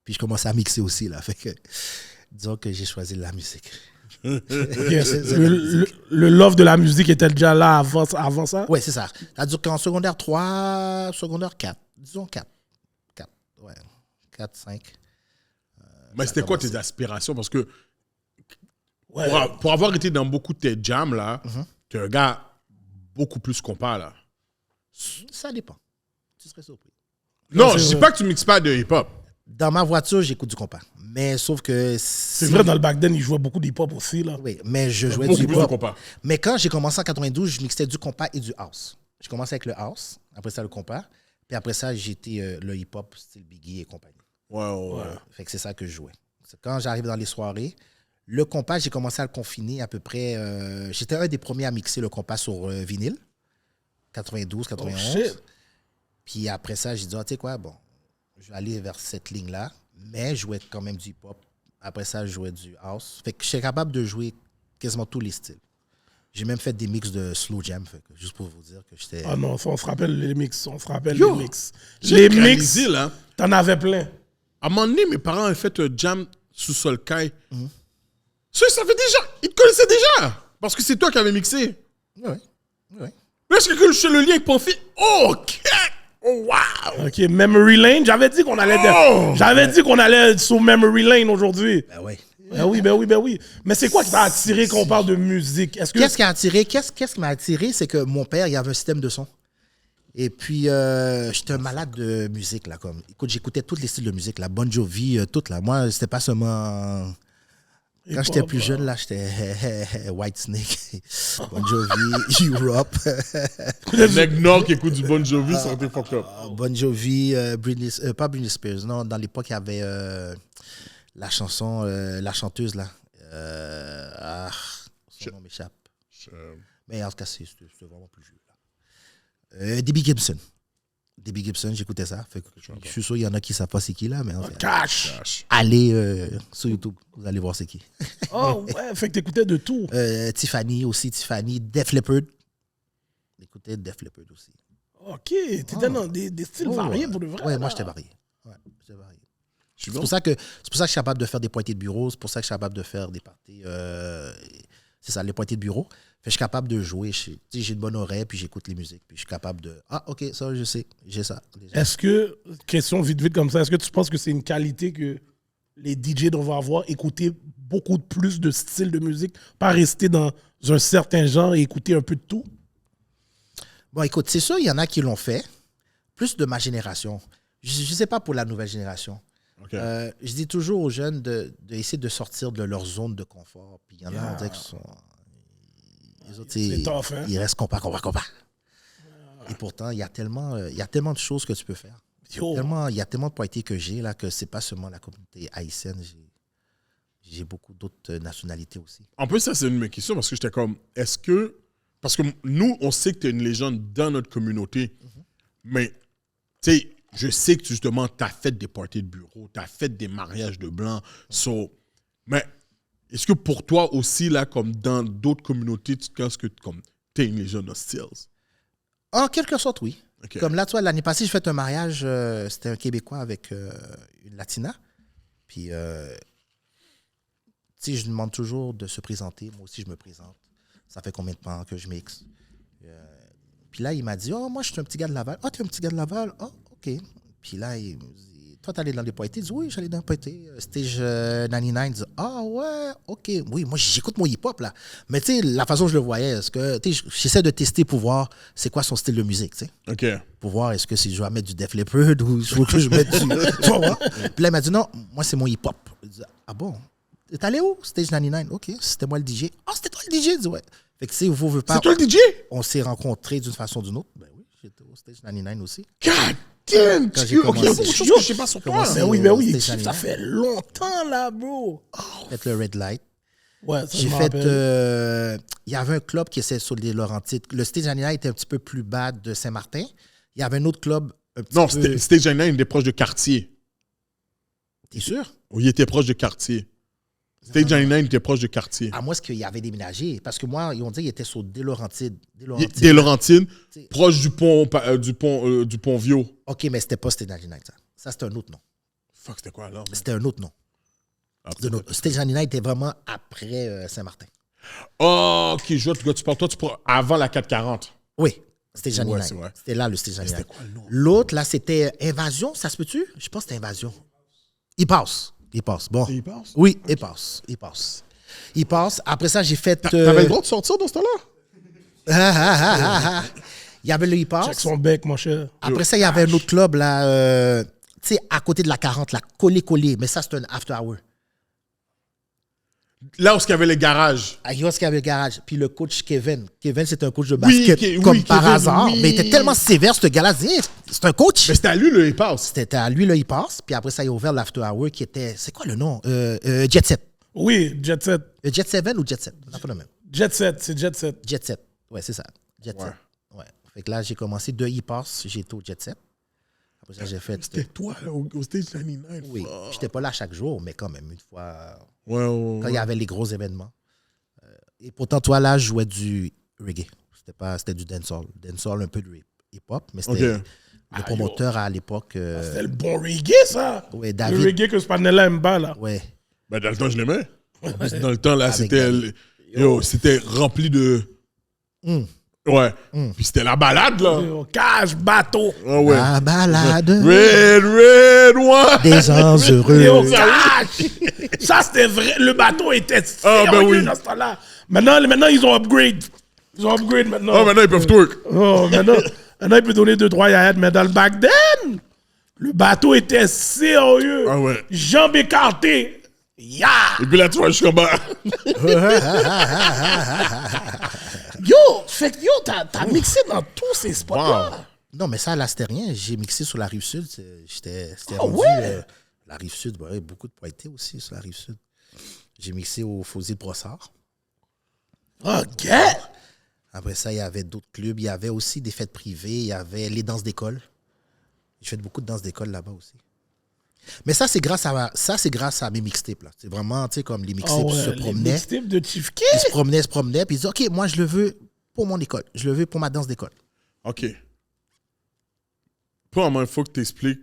Puis je commençais à mixer aussi, là. Fait que, disons que j'ai choisi la musique.
Ok, le love de la musique était déjà là avant ça?
Oui, c'est ça. Ça dure qu'en secondaire 3, secondaire 4. Disons 4. 4, ouais. 4, 5.
mais c'était quoi tes aspirations? Parce que
Ouais.
pour avoir été dans beaucoup de tes jams, là, t'es un gars beaucoup plus compas, là.
Ça dépend. Tu serais surpris.
Non,
c'est
je dis
vrai.
pas que tu mixes pas de hip-hop.
Dans ma voiture, j'écoute du compas. Mais sauf que...
C'est vrai, dans le back then, il jouait beaucoup d'hip-hop aussi, là.
Oui, mais je jouais
Beaucoup
du
plus de
hip-hop.
compas.
Mais quand j'ai commencé en 92, je mixais du compas et du house. J'ai commencé avec le house, après ça le compas, puis après ça, j'étais le hip-hop, style Biggie et compagnie.
Ouais.
Fait que c'est ça que je jouais. Quand j'arrive dans les soirées, le compas, j'ai commencé à le confiner à peu près... j'étais un des premiers à mixer le compas sur vinyle, 92, 91.
Oh, shit.
Puis après ça, j'ai dit, tu sais quoi, bon, je vais aller vers cette ligne-là, mais je jouais quand même du hip-hop. Après ça, je jouais du house. Fait que j'étais capable de jouer quasiment tous les styles. J'ai même fait des mix de slow jam, fait que, juste pour vous dire que j'étais...
Ah non, ça, on se rappelle les mix. On se rappelle
Yo,
les mix.
j'ai
Les mix,
réalisé, là.
t'en avais plein.
À un moment donné, mes parents ont fait un jam sous Solkai. Ça fait déjà. Ils te connaissaient déjà. Parce que c'est toi qui avais mixé.
Oui.
Là, est-ce que je fais le lien avec Pamphile? Oh, ok. Oh, wow.
OK, Memory Lane. J'avais dit qu'on allait sur Memory Lane aujourd'hui.
Ben oui.
Ben oui. Mais c'est quoi qui t'a attiré qu'on parle de musique? Est-ce que
Qu'est-ce qui a attiré? Qu'est-ce qui m'a attiré? C'est que mon père, il avait un système de son. Et puis, j'étais un malade de musique, là. Écoute, j'écoutais tous les styles de musique, la Bon Jovi, tout, là. Moi, c'était pas seulement Quand j'étais plus jeune, là, j'étais White Snake, Bon Jovi, Europe.
Le mec nord qui écoute du Bon Jovi, ça été fucked up.
Bon Jovi, pas Britney Spears, non. Dans l'époque, il y avait la chanson, la chanteuse, là. Son nom m'échappe. Mais en tout cas, c'est vraiment plus vieux. Debbie Gibson. Debbie Gibson, j'écoutais ça. Fait que je suis sûr qu'il y en a qui ne savent pas c'est qui, là. Mais
Cash.
allez sur YouTube, vous allez voir c'est qui.
Oh, ouais, fait que t'écoutais de tout.
Tiffany, Def Leppard. J'écoutais Def Leppard aussi.
OK, t'étais dans des styles variés pour le vrai.
Ouais,
là.
moi, j'étais varié. C'est pour ça que je suis capable de faire des pointées de bureau. C'est pour ça que je suis capable de faire des parties. C'est ça, les pointées de bureau. Fait, je suis capable de jouer. J'ai une bonne oreille, puis j'écoute les musiques. Puis je suis capable de... Ah, OK, ça, je sais. J'ai ça. Déjà.
Est-ce que, question vite comme ça, est-ce que tu penses que c'est une qualité que les DJ doivent avoir, écouter beaucoup plus de styles de musique, pas rester dans un certain genre et écouter un peu de tout?
Bon, écoute, c'est sûr, il y en a qui l'ont fait. Plus de ma génération. Je ne sais pas pour la nouvelle génération.
Okay.
Je dis toujours aux jeunes d'essayer de sortir de leur zone de confort. Puis il y en a, on dirait qu'ils sont... Les autres,
c'est tough, hein?
Ils restent compas. Et pourtant, il y a tellement de choses que tu peux faire. Il y a tellement de pointés que j'ai là que c'est pas seulement la communauté haïtienne. J'ai beaucoup d'autres nationalités aussi.
En plus, ça, c'est une de mes questions parce que j'étais comme, est-ce que... Parce que nous, on sait que tu es une légende dans notre communauté, mais, tu sais, je sais que justement, tu as fait des parties de bureau, tu as fait des mariages de blancs. Mais est-ce que pour toi aussi, là, comme dans d'autres communautés, tu penses que tu es une légende de styles?
En quelque sorte, oui.
Okay.
Comme là, toi, l'année passée, j'ai fait un mariage, c'était un Québécois avec une Latina. Puis, tu sais, je demande toujours de se présenter. Moi aussi, je me présente. Ça fait combien de temps que je mixe? Puis là, il m'a dit, « Oh, moi, je suis un petit gars de Laval. »« Ah, tu es un petit gars de Laval? Oh, OK. » Puis là, il me dit, « Toi, t'es allé dans les pointés? » Il dit, « Oui, j'allais dans les pointés. Stage 99. » Il dit, « Ah, ouais, OK. » Oui, moi, j'écoute mon hip-hop, là. Mais tu sais, la façon dont je le voyais, est-ce que, j'essaie de tester pour voir c'est quoi son style de musique, tu sais.
OK.
Pour voir est-ce que si je dois mettre du Def Leppard ou je veux que je mette du... Tu vois? Puis là, il m'a dit, « Non, moi, c'est mon hip-hop. » Il dit, « Ah bon? T'es allé où? Stage 99. OK, c'était moi le DJ. Ah, c'était toi le DJ? Il dit, ouais. Fait que si vous voulez pas.
C'est toi le DJ?
On s'est rencontrés d'une façon ou d'une autre. Ben oui, j'étais au Stage 99 aussi.
God damn!
Quand j'ai
OK,
commencé-
beaucoup de choses que je sais pas sur toi.
commencé
Ben oui.
au Stage
Ça
99.
fait longtemps, là, bro.
J'ai fait le Red Light.
Ouais, ça, je
J'ai
m'en
fait.
rappelle.
Il y avait un club qui était sur les Laurentides. Le Stage 99 était un petit peu plus bas de Saint-Martin. Il y avait un autre club un petit
Non,
peu.
Stage 99, il était proche de Cartier.
T'es sûr?
Oui, il était proche de Cartier. Stage 99, il était proche de Cartier.
À moins qu'il avait déménagé. Parce que moi, ils ont dit qu'il était sur des Laurentides.
Des Laurentines, proche du pont Vieux.
OK, mais c'était pas Stage 99, ça. Ça, c'était un autre nom.
Fuck, c'était quoi alors?
C'était un autre nom. Stage 99 était vraiment après Saint-Martin.
Oh, OK, je vois de quoi tu parles. Toi, tu parles avant la 440.
Oui, Stage 99.
Ouais, c'est vrai.
C'était là, le Stage 99.
C'était quoi le nom?
L'autre, là, c'était Invasion, ça se peut-tu? Je pense que c'était Invasion. Il passe. Bon.
Il passe?
Oui, il passe. Après ça, j'ai fait...
T'avais le droit de sortir dans ce temps-là?
Il y avait le hip-hop.
Check son bec, mon cher.
Après ça, il y avait un autre club, là, tu sais, à côté de la 40, là, collé. Mais ça, c'était un after hour.
Là où il y avait les garages.
À Hios, il y avait le garage. Puis le coach Kevin. Kevin, c'était un coach de basket, comme par
Kevin,
hasard.
oui.
Mais il était tellement sévère, ce gars-là. C'est un coach.
Mais c'était à lui le hip-house.
C'était à lui, là, il passe. Puis après ça, il a ouvert l'after hour qui était... C'est quoi le nom? Jet Set.
Oui, Jet Set.
Jet 7 ou Jet Set? On a pas le même.
Jet Set, c'est Jet Set.
Jet Set. Ouais, c'est ça. Jet Set. Ouais. Fait que là, j'ai commencé de e-pass. J'ai été au Jet Set. Après ça, j'ai fait...
C'était toi, là, au Stage 99.
Oui. J'étais pas là chaque jour, mais quand même, une fois...
Ouais.
Quand il y avait les gros événements. Et pourtant, toi, là, je jouais du reggae. C'était du dancehall. Dancehall, un peu de hip-hop, mais c'était le promoteur à l'époque.
C'était le bon reggae, ça.
Ouais, David.
Le reggae que Spanella aime pas, là.
Ouais.
Ben, dans le temps, je l'aimais. Dans le temps, là,
Avec
c'était...
David.
C'était rempli de... Ouais. Puis c'était la balade, là.
Cash, bateau.
Ah ouais.
La balade
Red one.
des gens heureux.
Yo, cash. Ça, c'était vrai. Le bateau était sérieux dans ce temps-là. Maintenant, ils ont upgrade. Maintenant.
Oh, maintenant, ils peuvent twerk.
Oh, maintenant, il peut donner 2-3 yachts. Mais dans le back then, le bateau était sérieux.
Ah ouais.
Jambes écartées. Ya!
Et puis là, tu vois, je suis comme bah.
Yo, t'as mixé dans tous ces spots-là.
Non, mais ça, là, c'était rien. J'ai mixé sur la Rive-Sud. C'était rendu...
ouais?
La Rive-Sud, beaucoup de pointés aussi sur la Rive-Sud. J'ai mixé au Fosy de Brossard.
OK.
Après ça, il y avait d'autres clubs. Il y avait aussi des fêtes privées. Il y avait les danses d'école. J'ai fait beaucoup de danses d'école là-bas aussi. Mais ça, c'est grâce à mes mixtapes. Là. C'est vraiment, tu sais, comme les mixtapes se promenaient.
Les mixtapes de Chief Keef.
Ils se promenaient, puis ils disaient, OK, moi, je le veux pour mon école. Je le veux pour ma danse d'école.
OK. Premièrement, il faut que tu expliques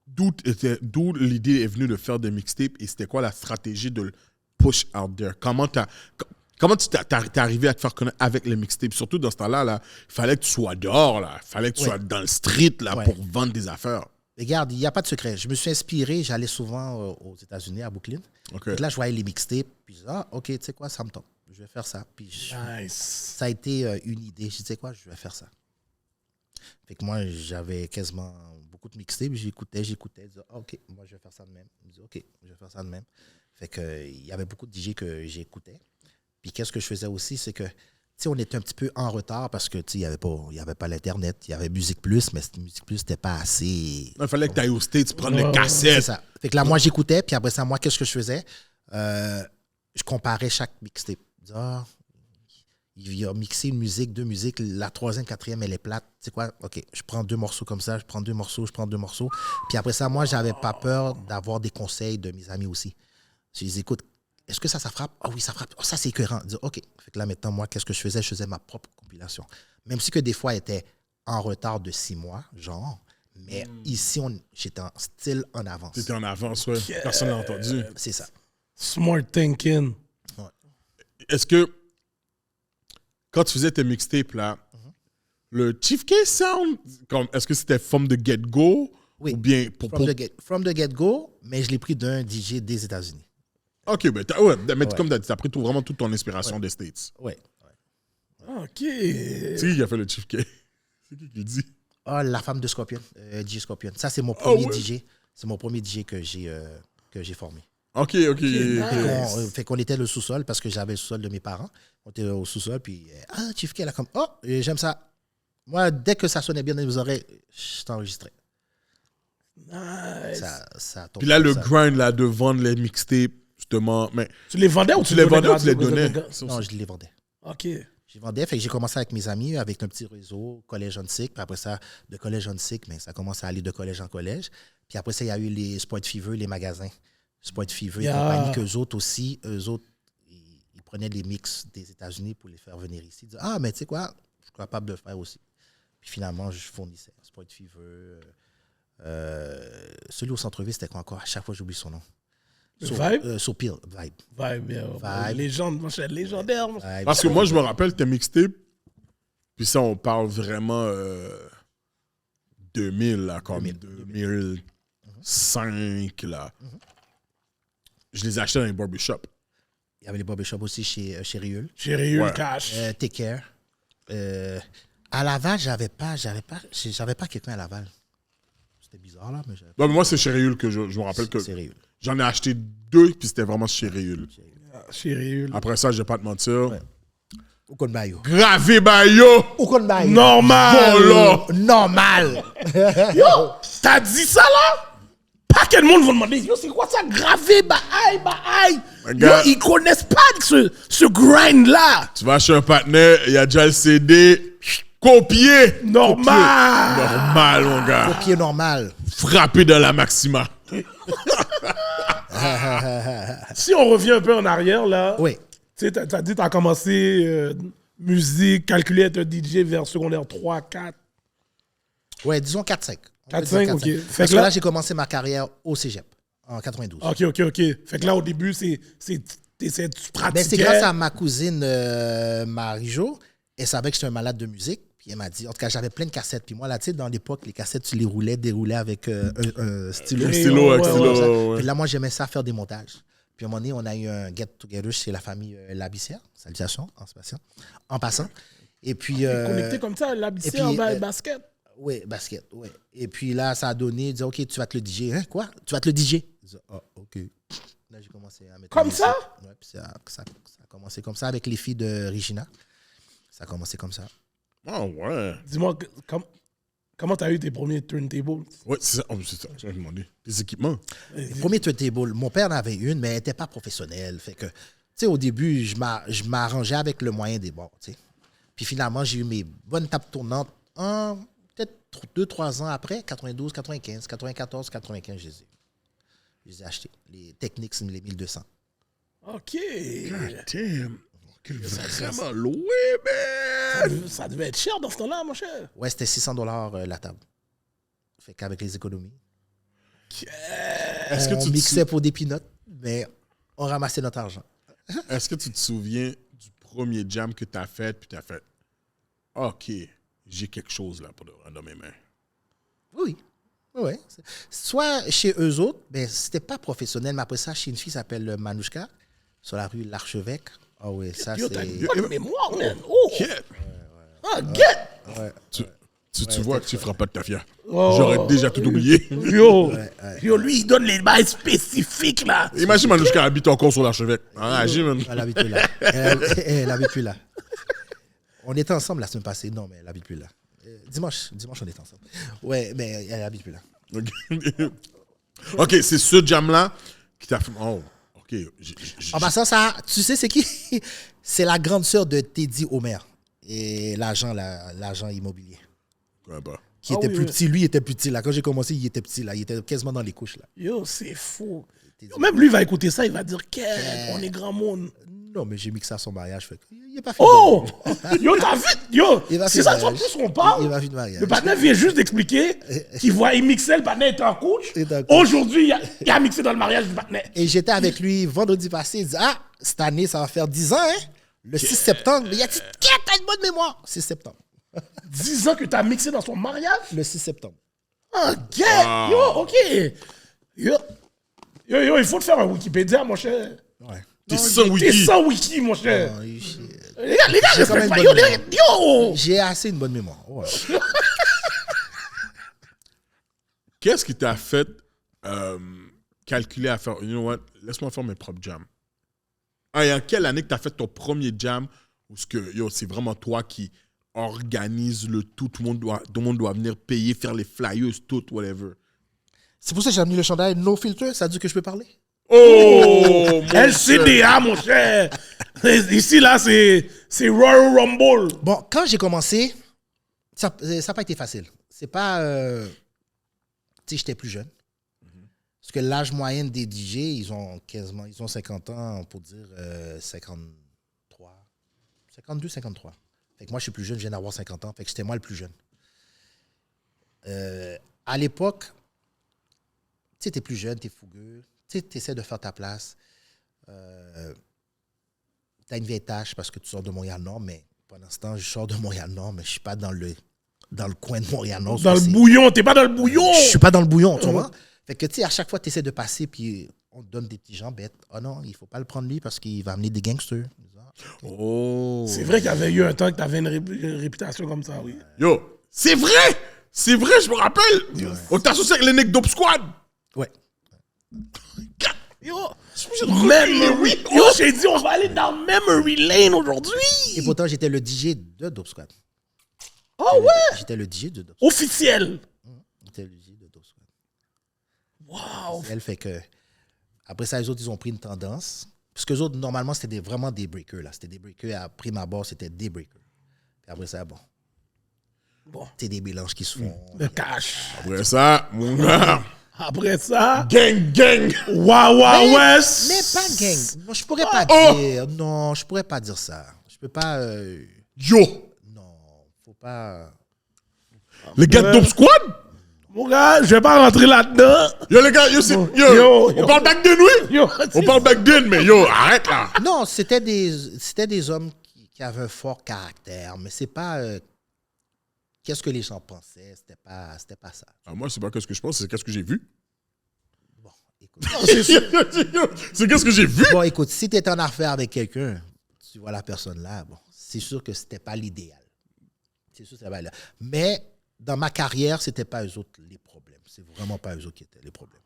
d'où l'idée est venue de faire des mixtapes et c'était quoi la stratégie de le push out there. Comment tu t'es arrivé à te faire connaître avec les mixtapes? Surtout dans ce temps-là, là, il fallait que tu sois dehors, là. Il fallait que tu sois dans le street là, pour vendre des affaires.
Regarde, il n'y a pas de secret. Je me suis inspiré, j'allais souvent aux États-Unis, à Brooklyn.
OK.
Donc là, je voyais les mixtapes, puis je disais, OK, tu sais quoi, ça me tente. Je vais faire ça. Puis ça a été une idée. Je disais quoi, je vais faire ça. Fait que moi, j'avais quasiment beaucoup de mixtapes. J'écoutais. Je disais, OK, moi, je vais faire ça de même. Je disais, OK, je vais faire ça de même. Fait que il y avait beaucoup de DJ que j'écoutais. Puis qu'est-ce que je faisais aussi, c'est que, tu sais, on était un petit peu en retard parce que, tu sais, il n'y avait pas l'Internet. Il y avait Musique Plus, mais Musique Plus, c'était pas assez...
Il fallait que tu ailles aux States prendre les
C'est
cassettes.
ça. Fait que là, moi, j'écoutais. Puis après ça, moi, qu'est-ce que je faisais? Je comparais chaque mixtape. Je disais, il a mixé une musique, deux musiques. La troisième, quatrième, elle est plate. Tu sais quoi? OK, je prends 2 morceaux comme ça. Je prends 2 morceaux. Puis après ça, moi, j'avais pas peur d'avoir des conseils de mes amis aussi. Je les écoute. Est-ce que ça frappe? Ah oui, ça frappe. Oh, ça, c'est écœurant. Je dis, OK. Fait que là, maintenant, moi, qu'est-ce que je faisais? Je faisais ma propre compilation. Même si que des fois, elle était en retard de 6 mois, genre. Mais ici, j'étais en style en avance.
T'étais en avance, ouais. Personne n'a entendu.
C'est ça.
Smart thinking.
Est-ce que, quand tu faisais tes mixtapes, là, le Chief Keef sound, est-ce que c'était from the get-go?
Oui.
Ou bien
From the get-go, mais je l'ai pris d'un DJ des États-Unis.
OK, mais comme tu as pris vraiment toute ton inspiration des States.
Oui.
OK.
C'est qui a fait le Chief Keef? C'est qui le dit?
Ah, la femme de Scorpion, DJ Scorpion. Ça, c'est mon premier
ouais?
DJ. C'est mon premier DJ que j'ai formé.
OK.
Fait qu'on était le sous-sol parce que j'avais le sous-sol de mes parents. On était au sous-sol, puis Chief Keef, elle a comme, j'aime ça. Moi, dès que ça sonnait bien dans mes oreilles, je t'enregistrais.
Nice.
Ça
Puis là, le grind là, de vendre les mixtapes, justement. Mais
Tu les vendais ou
tu les vendais ou tu les donnais?
Non, je les vendais.
OK.
Je vendais, fait que j'ai commencé avec mes amis, avec un petit réseau, collège on sick. Puis après ça, de collège on sick, mais ça commence à aller de collège en collège. Puis après ça, il y a eu les Sport Fever, les magasins. Sport Fever et compagnie, qu'eux autres aussi, ils prenaient les mix des États-Unis pour les faire venir ici. Ils disaient, mais tu sais quoi, je suis capable de le faire aussi. Puis finalement, je fournissais Sport Fever. Celui au centre-ville, c'était quoi encore? À chaque fois, j'oublie son nom.
Vibe?
Sopil, Vibe.
Vibe. Légende, mon cher, légendaire.
Vibe.
parce que moi, je me rappelle tes mixtapes, puis ça, on parle vraiment 2000, là, comme 2005, là. Je les achetais dans les barbershops.
Il y avait les barbershops aussi chez Riul.
Chez Riul Cash.
Take Care. À Laval, j'avais pas quelqu'un à Laval. C'était bizarre, là, mais j'avais
Non, mais moi, c'est chez Réul que je me rappelle que
c'est Riul.
j'en ai acheté 2, puis c'était vraiment chez Réul.
Chez Riul.
Après ça, je vais pas te mentir.
Ouais. Ou kon bayo.
Gravé Bayo!
Ou kon bayo.
Normal.
Bon, là!
Normal.
Yo, t'as dit ça là? Pas quel monde va demander, yo, c'est quoi ça? Gravé, aïe. Yo,
Regarde.
ils connaissent pas ce grind là.
Tu vas chez un partenaire, il y a déjà le CD. Copié!
Normal.
Normal, mon gars.
Pied normal.
Frappé dans la maxima.
Si on revient un peu en arrière là,
Oui.
tu sais, t'as dit t'as commencé musique, calculé être un DJ vers secondaire 3, 4.
Ouais, disons 4-5.
4-5, ok. Fait
Parce
que
que
là-
là, j'ai commencé ma carrière au cégep, en 92.
Ok. Fait que là, au début, tu pratiquais.
Ben, c'est grâce à ma cousine Marie-Jo. Elle savait que j'étais un malade de musique. Puis elle m'a dit, en tout cas, j'avais plein de cassettes. Puis moi, là, tu sais, dans l'époque, les cassettes, tu les déroulais avec un stylo.
Un stylo,
ouais,
avec
ouais,
stylo,
Ouais.
ouais.
Puis là, moi, j'aimais ça faire des montages. Puis à un moment donné, on a eu un get-together chez la famille Labissière. Salutations, en passant. Et puis...
Connecté comme ça, l'habitude
et puis,
en basket.
Oui, basket, oui. Et puis là, ça a donné, dit, OK, tu vas te le DJ. Hein, quoi? Tu vas te le DJ? Je dis, OK. Là, j'ai commencé à mettre
Comme
la musique.
ça?
Ouais, puis ça a commencé comme ça avec les filles de Regina. Ça a commencé comme ça.
Ah ouais.
Dis-moi, comment t'as eu tes premiers turntables?
Ouais, c'est ça. Oh, c'est ça. J'ai demandé. Des équipements.
Les premiers turntables, mon père en avait une, mais elle n'était pas professionnelle. Fait que, tu sais, au début, je m'arrangeais avec le moyen des bords, tu sais. Puis finalement, j'ai eu mes bonnes tables tournantes peut-être 2-3 ans après, 92, 95, 94, 95, je les ai achetés. Les Technics, les 1200.
OK.
Damn. Vraiment loué, man.
Ça devait être cher dans ce temps-là, mon cher.
Ouais, c'était $600 la table. Fait qu'avec les économies.
Est-ce que
On
tu te
mixait pour des peanuts, mais on ramassait notre argent.
Est-ce que tu te souviens du premier jam que tu as fait, puis tu as fait OK, j'ai quelque chose là pour dans mes mains?
Oui. Ouais. Soit chez eux autres, ben, c'était pas professionnel, mais après ça, chez une fille qui s'appelle Manouchka, sur la rue L'Archevêque. Ah oui, ça,
Yo,
c'est.
t'as une bonne mémoire, man. Oh!
Get.
Ah, get!
Ouais.
Tu vois que tu feras pas de ta fière.
Oh.
J'aurais déjà tout oublié.
Yo, lui, il donne les bails spécifiques, là.
Imagine Manouchka habite encore sur l'archevêque. Ah, man.
Elle habite plus là. Elle habite plus là. On était ensemble la semaine passée. Non, mais elle habite plus là. Dimanche, on était ensemble. Ouais, mais elle habite plus là.
OK, c'est ce jam-là qui t'a fait. Oh, OK.
En passant, ça, tu sais, c'est qui? C'est la grande sœur de Teddy Homer. Et l'agent immobilier.
Ouais, bah.
Qui était
oui,
plus
oui.
petit. Lui, il était plus petit là. Quand j'ai commencé, il était petit là. Il était quasiment dans les couches là.
Yo, c'est fou. Yo, même lui va écouter ça, il va dire on est grand monde.
Non, mais j'ai mis que ça à son mariage. Fait il est pas fait.
Oh! Yo, t'as vu? Yo,
Il va
c'est
faire
ça, en
mariage.
plus, on parle.
Il va faire de mariage.
Le partenaire vient juste d'expliquer qu'il voit mixer, le partenaire était en couche.
Il est en couche.
Aujourd'hui, il a mixé dans le mariage du partenaire.
Et j'étais avec lui vendredi passé. Il dit cette année, ça va faire 10 ans, hein? Le 6 septembre. Il a dit t'as une bonne mémoire. 6 septembre.
10 ans que t'as mixé dans son mariage?
Le 6 septembre.
Ah, get! Yo, OK. Yo, il faut te faire un Wikipédia, mon cher.
Ouais.
T'es sans
T'es
wiki.
sans wiki, mon cher.
Non,
Les gars,
J'ai quand même
respectent pas.
une
Yo,
bonne mémoire.
yo!
J'ai assez une bonne mémoire. Ouais.
Qu'est-ce qui t'a fait calculer à faire, you know what, laisse-moi faire mes propres jams. Et en quelle année que t'as fait ton premier jam où c'est vraiment toi qui organise le tout, tout le monde doit venir payer, faire les flyers, tout, whatever.
C'est pour ça que j'ai amené le chandail No Filter. Ça dit que je peux parler?
Oh! mon
LCDA, mon cher. Ici, là, c'est Royal Rumble.
Bon, quand j'ai commencé, ça n'a pas été facile. C'est pas... tu sais, j'étais plus jeune. Parce que l'âge moyen des DJ, ils ont 50 ans, pour dire 53. 52, 53. Fait que moi, je suis plus jeune, je viens d'avoir 50 ans. Fait que c'était moi le plus jeune. À l'époque, tu sais, t'es plus jeune, t'es fougueux. Tu sais, t'essaies de faire ta place. T'as une vieille tâche parce que tu sors de Montréal-Nord, mais pendant ce temps, je sors de Montréal-Nord, mais je suis pas dans le coin de Montréal-Nord.
Dans le bouillon, t'es pas dans le bouillon.
Je suis pas dans le bouillon, tu vois. Fait que, tu sais, à chaque fois, tu essaies de passer, puis on te donne des petits gens bêtes. Oh non, il faut pas le prendre lui parce qu'il va amener des gangsters.
Oh!
C'est vrai qu'il y avait eu un temps que t'avais une réputation comme ça, oui.
Yo, c'est vrai! C'est vrai, je me rappelle! On t'a associé avec les Nick Dope Squad!
Ouais.
Yo, memory. Yo, j'ai dit, on va aller dans Memory Lane aujourd'hui.
Et pourtant, j'étais le DJ de Dope Squad.
Oh ouais,
J'étais le DJ de Dope Squad.
officiel.
J'étais le DJ de Dope Squad.
Wow.
Elle fait que, après ça, les autres, ils ont pris une tendance. Parce que les autres, normalement, c'était vraiment des breakers, là. C'était des breakers. À prime abord, c'était des breakers. Puis après ça, bon.
Bon,
C'est des mélanges qui se font.
le cash.
Après ça, mon gars,
Après ça,
gang!
Wawa West.
Mais pas gang. Non, je pourrais pas dire. Non, je pourrais pas dire ça. Je peux pas.
Yo!
Non, faut pas.
Les gars de Dope Squad?
Mon gars, je vais pas rentrer là-dedans.
Yo, les gars, on parle back then, oui?
Yo,
On parle back then, mais yo, arrête là!
Non, c'était des hommes qui avaient un fort caractère, mais c'est pas. Qu'est-ce que les gens pensaient? C'était pas ça.
Ah, moi, c'est pas qu'est-ce que je pense, c'est qu'est-ce que j'ai vu.
Bon, écoute.
C'est qu'est-ce que j'ai vu?
Bon, écoute, si tu es en affaire avec quelqu'un, tu vois la personne là, bon, c'est sûr que c'était pas l'idéal. C'est sûr que c'était pas l'idéal. Mais dans ma carrière, c'était pas eux autres les problèmes. C'est vraiment pas eux autres qui étaient les problèmes.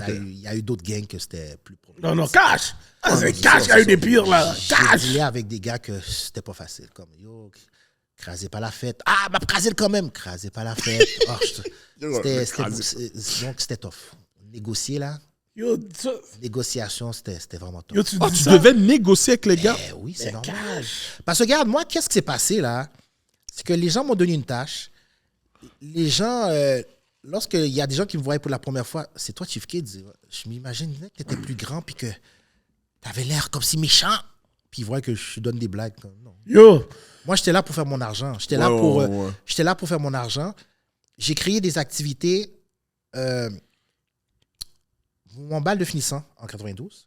Il y a eu d'autres gangs que c'était plus
Non, non, Cash. Ah, c'est Cash qui a eu des pires, là.
J'ai
Cash.
dealé avec des gars que c'était pas facile. Comme, yo, crasez pas la fête. Ah, m'a crasé quand même. Crasez pas la fête. Oh, donc, c'était tough. Négocier, là.
Yo,
Négociation, c'était vraiment tough.
yo, tu
Ah,
dis
tu
ça?
devais négocier avec les gars.
Oui, c'est normal.
Cash.
Parce que regarde, moi, qu'est-ce qui s'est passé, là? C'est que les gens m'ont donné une tâche. Les gens, lorsqu'il y a des gens qui me voyaient pour la première fois, c'est toi, Chief Kid. Je m'imagine que tu étais plus grand puis que tu avais l'air comme si méchant. Puis ils voient que je donne des blagues. Non.
Yo,
Moi, j'étais là pour faire mon argent. J'étais là pour faire mon argent. J'ai créé des activités. Mon bal de finissant en 92.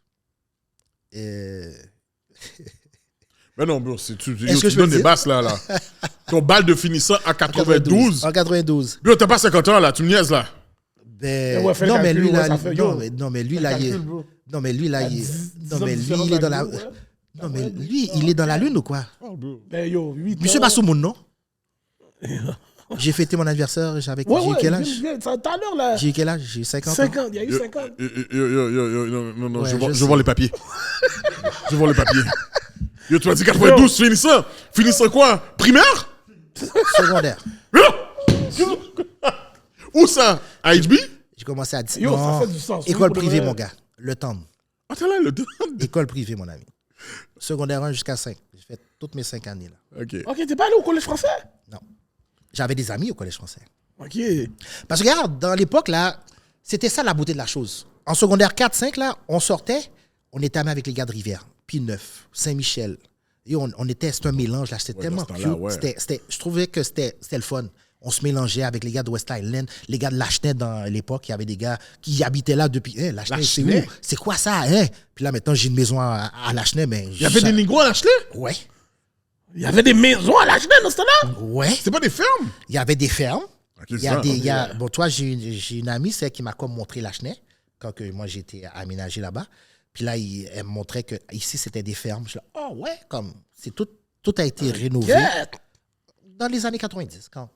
Mais non, bro, tu
Est-ce que
tu
je peux
donnes
le
des
dire?
basses là. Ton bal de finissant à 92.
En 92.
Bro, t'as pas 50 ans là, tu me niaises là.
Ben,
Ouais, fais le
non, mais
calcul,
lui,
ouais,
là,
ça fait-
non, mais lui, là, il est.
calcul, bro.
Non, mais lui, là, il est. Non, mais lui,
différence
il est dans
avec
la.
nous, ouais.
Non, mais lui, il est dans la lune ou quoi?
Ben yo, 8
Monsieur Bassoumoun, non? J'ai fêté mon anniversaire, j'avais
Ouais,
j'ai eu
ouais,
quel âge?
tout à l'heure, là.
J'ai eu quel âge? J'ai 50 ans.
50, il y a eu 50.
Non,
Ouais,
je
je
vends
sais.
les papiers. Je vends les papiers. Yo, tu m'as dit 92, finissant. Finissant quoi? Primaire?
Secondaire.
Où ça? À HB?
J'ai commencé à 10
Yo, ça
non,
fait du sens. Oui,
école
pour de
privée,
vrai.
mon gars. Le temps.
Attends là, le temps.
École privée, mon ami. Secondaire 1 jusqu'à 5. J'ai fait toutes mes 5 années, là.
Ok.
Ok, t'es pas allé au collège français?
Non. J'avais des amis au collège français.
Ok.
Parce que regarde, dans l'époque, là, c'était ça la beauté de la chose. En secondaire 4-5, là, on sortait, on était amis avec les gars de Rivière, P9, Saint-Michel. Et c'était un mélange, là. C'était tellement
dans ce
cute.
temps-là, ouais.
Je trouvais que c'était le fun. On se mélangeait avec les gars de West Island, les gars de Lachenay dans l'époque. Il y avait des gars qui habitaient là depuis. Lachenay, c'est
Lachenay?
où? C'est quoi ça? Hein? Puis là, maintenant, j'ai une maison à Lachenay. Mais
Il y avait des négros à Lachenay?
Ouais.
Il y avait des maisons à l'âge dans ce temps-là?
Ouais.
C'est pas des fermes?
Il y avait des fermes.
Ok,
Il y a des, il y a, bon, toi, j'ai une amie, c'est elle qui m'a comme montré Lachenay, quand que moi j'étais aménagé là-bas. Puis là, elle me montrait que ici c'était des fermes. Je suis là, oh ouais, comme, c'est tout a été rénové
Yeah.
dans les années 90, quand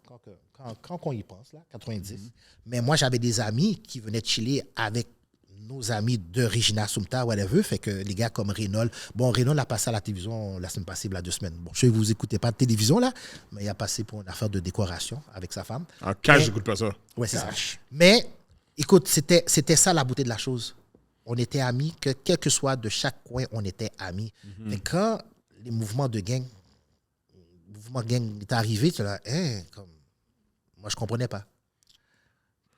on y pense, là, 90. Mais moi, j'avais des amis qui venaient chiller avec nos amis de Regina Sumta, whatever, fait que les gars comme Reynolds, bon, Reynolds a passé à la télévision la semaine passée, il y a 2 semaines. Bon, je sais que vous écoutez pas de télévision, là, mais il a passé pour une affaire de décoration avec sa femme.
En cash,
Mais-
j'écoute pas ça.
Ouais, c'est ça. Mais, écoute, c'était ça la beauté de la chose. On était amis, que quel que soit de chaque coin, on était amis. Mais quand les mouvements de gang, le mouvement de gang est arrivé, tu es là, hein, comme, moi, je comprenais pas.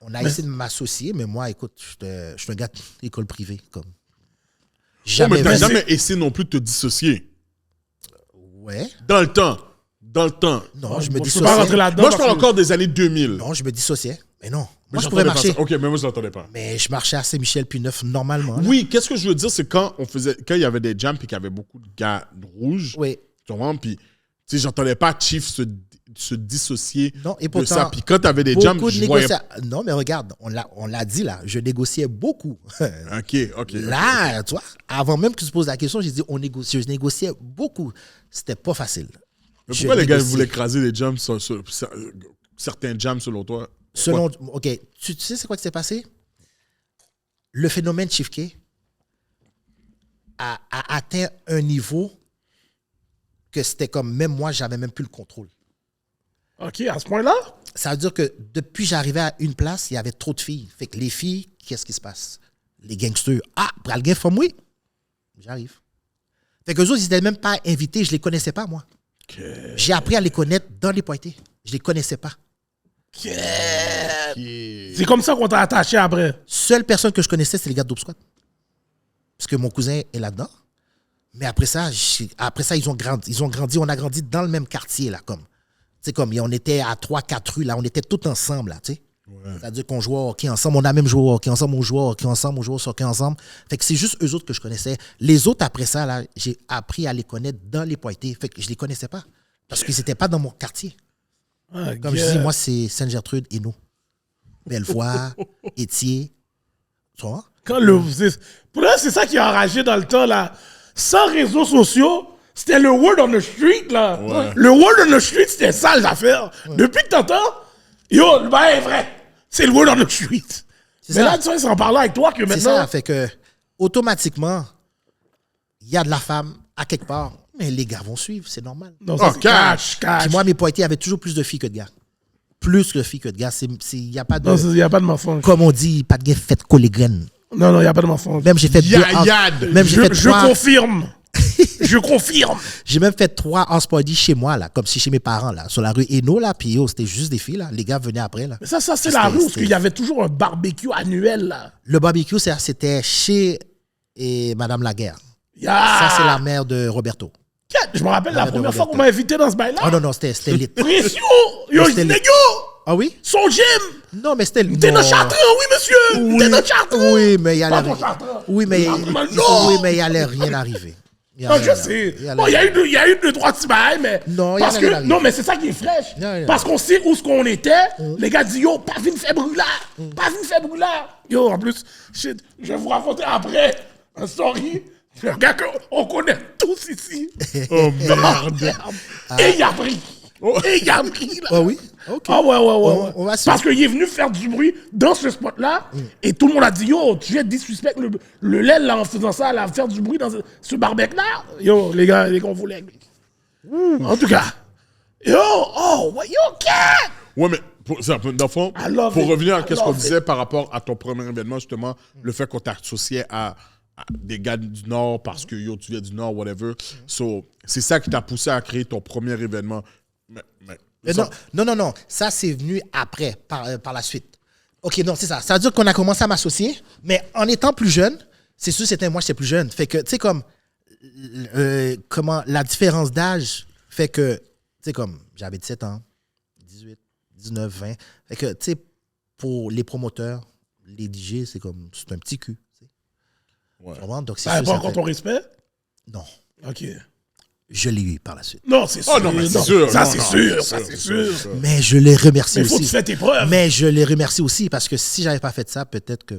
On a essayé de m'associer, mais moi, écoute, je suis un gars d'école privée, comme.
Oh,
Jamais.
mais t'as
vu-
jamais essayé non plus de te dissocier.
Ouais.
Dans le temps.
Non, je me
Je peux pas
dissociais.
rentrer là-dedans.
Moi, je parle
parce que-
encore des années 2000.
Non, je me dissociais. Mais non.
Mais
Moi, je pouvais
j'entendais pas
marcher.
ça. Ok, mais moi, je l'entendais pas.
Mais je marchais à Saint-Michel puis Neuf normalement. là.
Oui, qu'est-ce que je veux dire, c'est quand il y avait des jams et qu'il y avait beaucoup de gars rouges,
Oui.
tu comprends, puis tu sais, j'entendais pas Chief se dissocier
Non, et
de
pourtant,
ça. Puis quand t'avais des jams,
beaucoup de
je voyais.
négociations. Non, mais regarde, on l'a dit là, je négociais beaucoup.
Ok.
Là, tu vois, avant même que tu te poses la question, j'ai dit, je négociais beaucoup. C'était pas facile.
Mais
Je
pourquoi les gars
négociais.
voulaient écraser les jams, certains jams selon toi?
Selon, OK, tu sais c'est quoi qui s'est passé? Le phénomène Chief K a atteint un niveau que c'était comme, même moi, j'avais même plus le contrôle.
Ok, à ce point-là?
Ça veut dire que depuis que j'arrivais à une place, il y avait trop de filles. Fait que les filles, qu'est-ce qui se passe? Les gangsters, pral gain femme, oui. J'arrive. Fait que eux autres, ils n'étaient même pas invités, je les connaissais pas, moi. J'ai appris à les connaître dans les pointés. Je les connaissais pas.
C'est comme ça qu'on t'a attaché après.
Seule personne que je connaissais, c'est les gars de Dope Squad. Parce que mon cousin est là-dedans. Mais après ça, ils ont grandi. On a grandi dans le même quartier, là, comme. Tu sais, comme, on était à 3-4 rues, là. On était tous ensemble, là, tu sais. C'est-à-dire qu'on jouait au hockey ensemble. On a même joué au hockey ensemble. On jouait au hockey ensemble. On jouait au hockey ensemble. Fait que c'est juste eux autres que je connaissais. Les autres, après ça, là, j'ai appris à les connaître dans les pointés. Fait que je les connaissais pas. Parce qu'ils n'étaient pas dans mon quartier. Comme je dis, moi, c'est Sainte-Gertrude et nous. Bellevoie, Étier. Tu vois?
Pour là, c'est ça qui a enragé dans le temps, là. Sans réseaux sociaux, c'était le word on the street, là.
Ouais.
Le word on the street, c'était ça, les affaires. Depuis que t'entends, yo, le bail est vrai. C'est le word on the street. Mais là, tu vois, c'est en parlant avec toi que
C'est
maintenant.
ça, fait que automatiquement, il y a de la femme à quelque part, mais les gars vont suivre, c'est normal.
Non, ça,
Oh,
c'est
cash.
Puis moi, mes pointés avaient toujours plus de filles que de gars. Plus de filles que de gars. Il n'y a pas de.
Non, il n'y a pas de mensonge.
Comme on dit, pas de gars fait coller graines.
Non, il n'y a pas de mensonge.
Même j'ai fait deux.
Yad.
Même j'ai fait
Je
trois.
confirme. Je confirme.
J'ai même fait 3 house party chez moi, là, comme si chez mes parents, là, sur la rue Hainaut, là, puis c'était juste des filles, là. Les gars venaient après, là.
Mais ça c'est la rue, parce qu'il y avait toujours un barbecue annuel, là.
Le barbecue, c'était chez Madame Laguerre.
Yeah.
Ça, c'est la mère de Roberto.
Je me rappelle la
de
première fois
Roberto.
qu'on m'a invité dans ce bail-là.
Oh non, c'était lit.
Pression! Yo,
C'était
je dis,
lit.
yo!
Ah oui?
Son gym!
Non, mais c'était
T'es dans Chartrand, oui, monsieur! T'es dans Chartrand!
Oui, mais il y
Pas
allait
dans
rien.
Chartrand.
Oui, mais
Non.
oui, mais il allait rien arriver. Il y
Non,
allait
je
rien-
sais.
il allait
Bon, il y a
rien.
eu 2-3 petits bails, mais.
Non, il y en
parce
a
que,
rien.
non, mais c'est ça qui est fraîche.
Il y en a rien.
Parce qu'on sait où ce qu'on était. Les gars disent, yo, pas vine faire brûlard. Pas vine faire brûlard. Yo, en plus, shit, je vais vous raconter après un story. Un gars qu'on connaît tous ici.
Oh merde.
Et il a pris. Et il a pris, là.
Ah oui? OK.
Ah ouais.
On va
Parce qu'il est venu faire du bruit dans ce spot-là et tout le monde a dit, yo, tu viens de disrespect le lait là en faisant ça, là, faire du bruit dans ce barbecue-là. Yo, les gars, on voulait. En tout cas. Yo,
Ouais, mais dans le fond,
I love
pour
it.
revenir à
I
ce qu'on
love
disait par rapport à ton premier événement, justement, le fait qu'on t'associait à des gars du Nord parce que yo, tu viens du Nord, whatever. So, c'est ça qui t'a poussé à créer ton premier événement. Mais
Non. Ça, c'est venu après, par la suite. OK, non, c'est ça. Ça veut dire qu'on a commencé à m'associer, mais en étant plus jeune, c'est sûr, moi, j'étais plus jeune. Fait que, tu sais, comme, comment la différence d'âge fait que, tu sais, comme, j'avais 17 ans, 18, 19, 20. Fait que, tu sais, pour les promoteurs, les DJ, c'est un petit cul. Tu sais.
Ouais.
Tu comprends? Donc, c'est
Ça
sûr,
pas
ça
encore
fait-
ton respect?
Non,
Ok.
je l'ai eu par la suite.
Non, c'est sûr.
Oh non, mais c'est sûr.
Ça,
Non,
c'est
non,
sûr.
c'est
Ça, c'est sûr.
Mais je les remercie
Mais il faut que
aussi.
tu fasses tes preuves.
Mais je les remercie aussi parce que si j'avais pas fait ça, peut-être que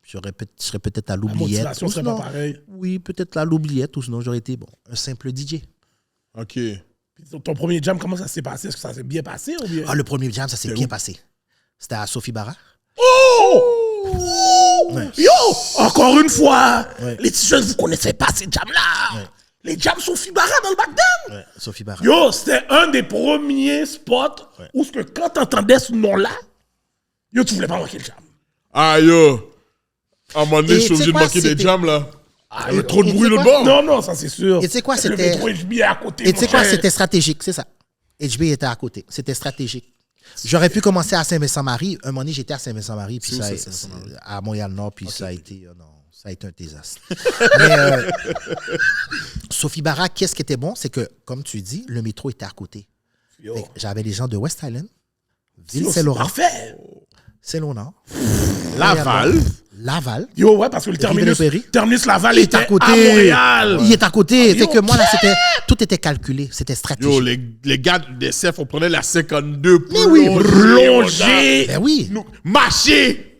je serais peut-être à
La
l'oubliette.
motivation
ou
serait
sinon-
pas pareille.
Oui, peut-être à l'oubliette ou sinon j'aurais été un simple DJ.
OK.
Puis ton premier jam, comment ça s'est passé? Est-ce que ça s'est bien passé ou bien?
Ah, le premier jam, ça s'est bien passé. C'était à Sophie Barra. Ouais.
Yo! Encore une fois,
Ouais.
les petits jeunes, vous connaissez pas ces jams-là. Les jams Sophie Barra dans le backdown.
Ouais, Sophie Barra.
Yo, c'était un des premiers spots où ce que quand t'entendais ce nom-là, yo, tu voulais pas manquer le jam.
Ah, yo. À un moment donné,
Et
je suis
tu sais
obligé de
quoi,
manquer des
c'était-
jams, là.
Ah,
Il y avait trop de
et
bruit
tu sais
le
quoi?
bord.
Non, ça c'est sûr.
Et tu sais quoi,
Le
c'était-
métro HB est à côté.
Et tu sais
mon
quoi,
frère.
c'était stratégique, c'est ça. HB était à côté. C'était stratégique. J'aurais pu commencer à Saint-Vincent-Marie. Un moment donné, j'étais à Saint-Vincent-Marie, puis
C'est où,
ça,
ça, Saint-Vincent-Marie?
à Montréal-Nord, puis ça a été un désastre. Mais Sophie Barra, qu'est-ce qui était bon? C'est que, comme tu dis, le métro était à côté.
Yo.
Fait que j'avais les gens de West Island,
Yo, c'est
Ville-Saint-Laurent,
parfait.
Saint-Laurent,
Laval.
Laval.
Yo, ouais, parce que le terminus,
Rivière-des-Prairies.
terminus Laval
Il est
était
à côté.
à Montréal.
Il est à côté.
Yo,
Fait que moi, là, tout était calculé. C'était stratégique.
Yo, les gars des CF, on prenait la 52 pour
Mais oui,
Plongé.
Ben oui.
Nous, marcher.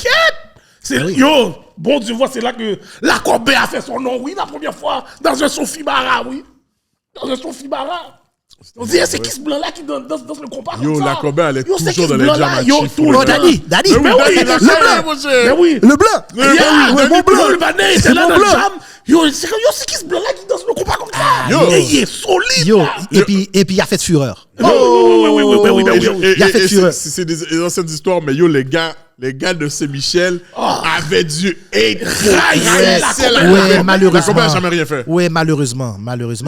C'est,
oui.
Yo, bon Dieu, c'est là que la Corbet a fait son nom, oui, la première fois, dans un Sophie Barra, oui. Dans un Sophie Barra. On dit, c'est qui ce blanc-là qui danse le compas
Yo,
comme ça?
la Corbet, elle est
Yo, c'est
toujours
qui ce
dans les
blanc-là?
jams à
Yo,
chiffres.
tout le
Oh,
temps.
Danny.
Mais oui,
Danny,
Danny,
la Corbet,
mais oui.
Le blanc.
Yeah,
le bon blanc.
Le Libanais était là
Le
dans le
blanc.
jam. Yo, c'est qui ce blanc-là qui danse le compas comme ça?
Yo.
Et il est solide,
Yo,
là.
et puis il a fait de fureur.
Oui.
Il a fait de fureur.
C'est des anciennes histoires, mais yo, les gars de Saint-Michel avaient dû hate pour
Ouais,
c'est
la
la
Ouais,
Corbet.
malheureusement.
La Corbet n'a jamais rien fait.
Ouais, malheureusement.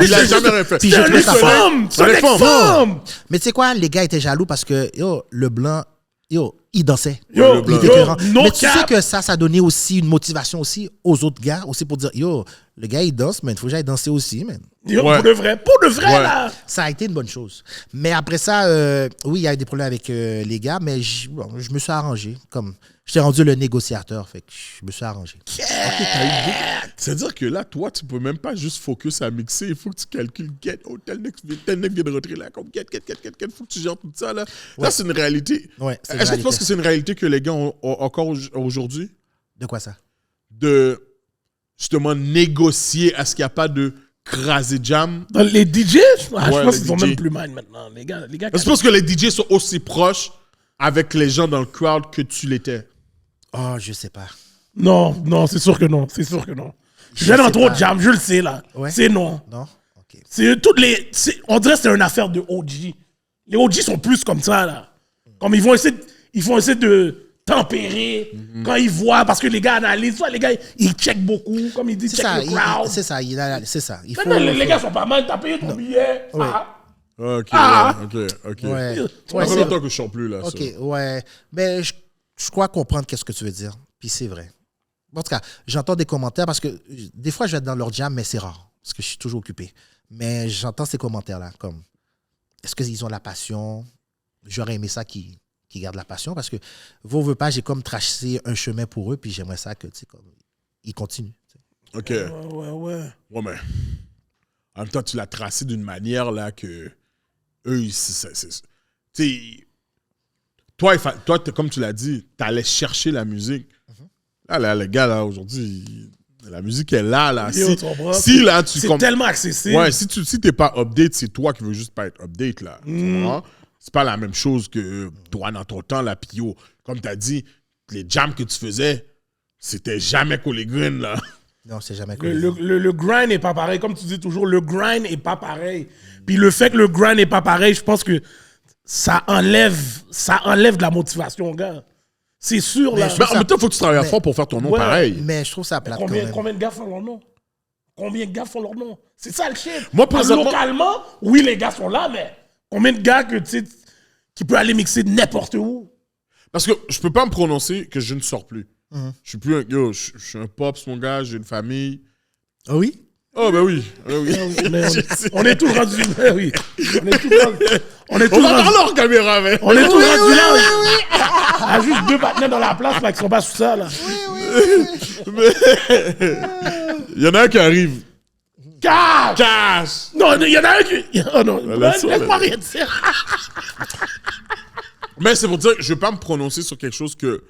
Il a jamais rien fait.
Puis
C'est
je
un
trouve ça fort.
ex-femme. C'est un
Les femmes.
ex-femme.
Mais tu sais quoi, les gars étaient jaloux parce que, yo, le blanc, yo, il dansait.
Yo,
le blanc.
Il était cohérent.
no
Mais tu sais
cap.
que ça donnait aussi une motivation aussi aux autres gars, aussi pour dire, yo, le gars, il danse, mais il faut que j'aille danser aussi, man.
Yo,
Ouais.
pour de vrai,
Ouais.
là.
Ça a été une bonne chose. Mais après ça, oui, il y a eu des problèmes avec les gars, mais je me suis arrangé. Comme, j'étais rendu le négociateur, fait que je me suis arrangé.
C'est-à-dire que là, toi, tu peux même pas juste focus à mixer. Il faut que tu calcules, tel mec vient de rentrer là, comme get. Il faut que tu gères tout ça, là. Là, c'est une réalité.
Ouais, c'est une
Est-ce que tu penses
réalité.
que c'est une réalité que les gars ont encore aujourd'hui?
De quoi ça?
De, justement, négocier à ce qu'il n'y a pas de crasé jam?
Dans les DJ, je
Ouais,
pense
les
qu'ils sont
DJ.
même plus mal maintenant. Les gars.
Est-ce que tu penses que les DJ sont aussi proches avec les gens dans le crowd que tu l'étais?
Oh, je sais pas.
Non, c'est sûr que non. Je viens dans trop de jam, je le sais, là.
Ouais.
C'est non.
Non? OK.
On dirait que c'est une affaire de OG. Les OG sont plus comme ça, là. Comme ils vont essayer de tempérer quand ils voient, parce que les gars analysent, soit les gars, ils checkent beaucoup, comme ils disent,
C'est
check
ça,
le crowd.
c'est ça. Il faut,
Maintenant, les gars sont pas mal, t'as payé ton billet.
Ouais.
Ok,
Ah.
ok.
Ouais.
Ça
Ouais,
fait
c'est-
longtemps que je chante plus, là.
OK,
ça.
ouais. Mais je crois comprendre qu'est-ce que tu veux dire. Puis c'est vrai. En tout cas, j'entends des commentaires parce que des fois, je vais être dans leur jam, mais c'est rare parce que je suis toujours occupé. Mais j'entends ces commentaires-là comme est-ce qu'ils ont la passion? J'aurais aimé ça qu'ils gardent la passion parce que, veut pas, j'ai comme tracé un chemin pour eux, puis j'aimerais ça que, tu sais, comme, ils continuent. Tu sais.
Ok.
Ouais.
Ouais, mais en même temps, tu l'as tracé d'une manière là que eux, tu sais, toi, comme tu l'as dit, tu allais chercher la musique. Là, les gars, là, aujourd'hui, la musique est là.
Yo, tu comprends?
Si là, tu
C'est tellement accessible.
Ouais, si t'es pas update, c'est toi qui veux juste pas être update, là. Tu comprends? C'est pas la même chose que toi, dans ton temps, là, pis yo, comme t'as dit, les jams que tu faisais, c'était jamais Collé Green, là.
Non, c'est jamais
Le grind n'est pas pareil. Comme tu dis toujours, le grind n'est pas pareil. Puis le fait que le grind n'est pas pareil, je pense que ça enlève de la motivation, gars. C'est sûr, là.
je
Mais
trouve
en même temps, il faut que tu travailles fort pour faire ton nom
Ouais.
pareil.
Mais je trouve ça plate quand même.
Combien de gars font leur nom? C'est ça le shit.
Moi, présentement-
Localement, oui, les gars sont là, mais combien de gars que, tu sais, qui peut aller mixer n'importe où?
Parce que je peux pas me prononcer que je ne sors plus. Je suis plus un... Yo, je suis un pops, mon gars, j'ai une famille.
Ah oui?
Oh, ben oui. Oui.
Mais on est tous rendus. Oui. On est tous
On va
rendus.
parler hors caméra, mais...
On est tous rendus là. Il y a juste deux partenaires dans la place là, qui sont pas sous ça. Là.
Il y en a un qui arrive.
Cash!
Cash!
Non, il y en a un qui. Oh non,
laisse-moi,
laisse-moi
là.
rien dire.
Mais c'est pour dire que je vais pas me prononcer sur quelque chose que...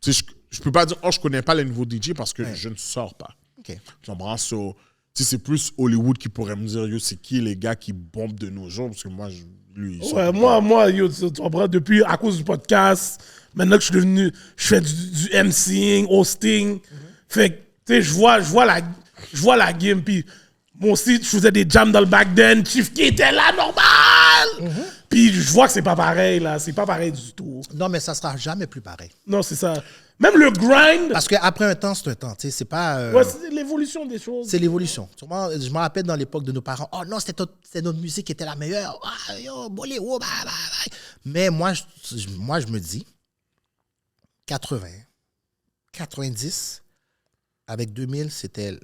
Tu sais, je peux pas dire, oh, je connais pas les nouveaux DJ parce que je ne sors pas.
OK.
Tu comprends? So, tu sais, c'est plus Hollywood qui pourrait me dire, yo, c'est qui les gars qui bombent de nos jours? Parce que moi, lui, il sort
Ouais,
pas.
moi, yo, tu comprends, depuis, à cause du podcast, maintenant que je fais du MCing, hosting, fait que, tu sais, je vois la game, puis moi aussi, je faisais des jams dans le back then, Chief qui était là, normal! Puis je vois que c'est pas pareil, là, c'est pas pareil du tout.
Non, mais ça sera jamais plus pareil.
Non, c'est ça. Même le grind,
Parce qu'après un temps, c'est un temps. Tu sais, c'est pas...
ouais, c'est l'évolution des choses.
C'est l'évolution. Sûrement, je me rappelle dans l'époque de nos parents, oh non, c'était notre musique qui était la meilleure. Ah, yo, bolé, oh, bah. Mais moi, je me dis, 80, 90, avec 2000, c'était...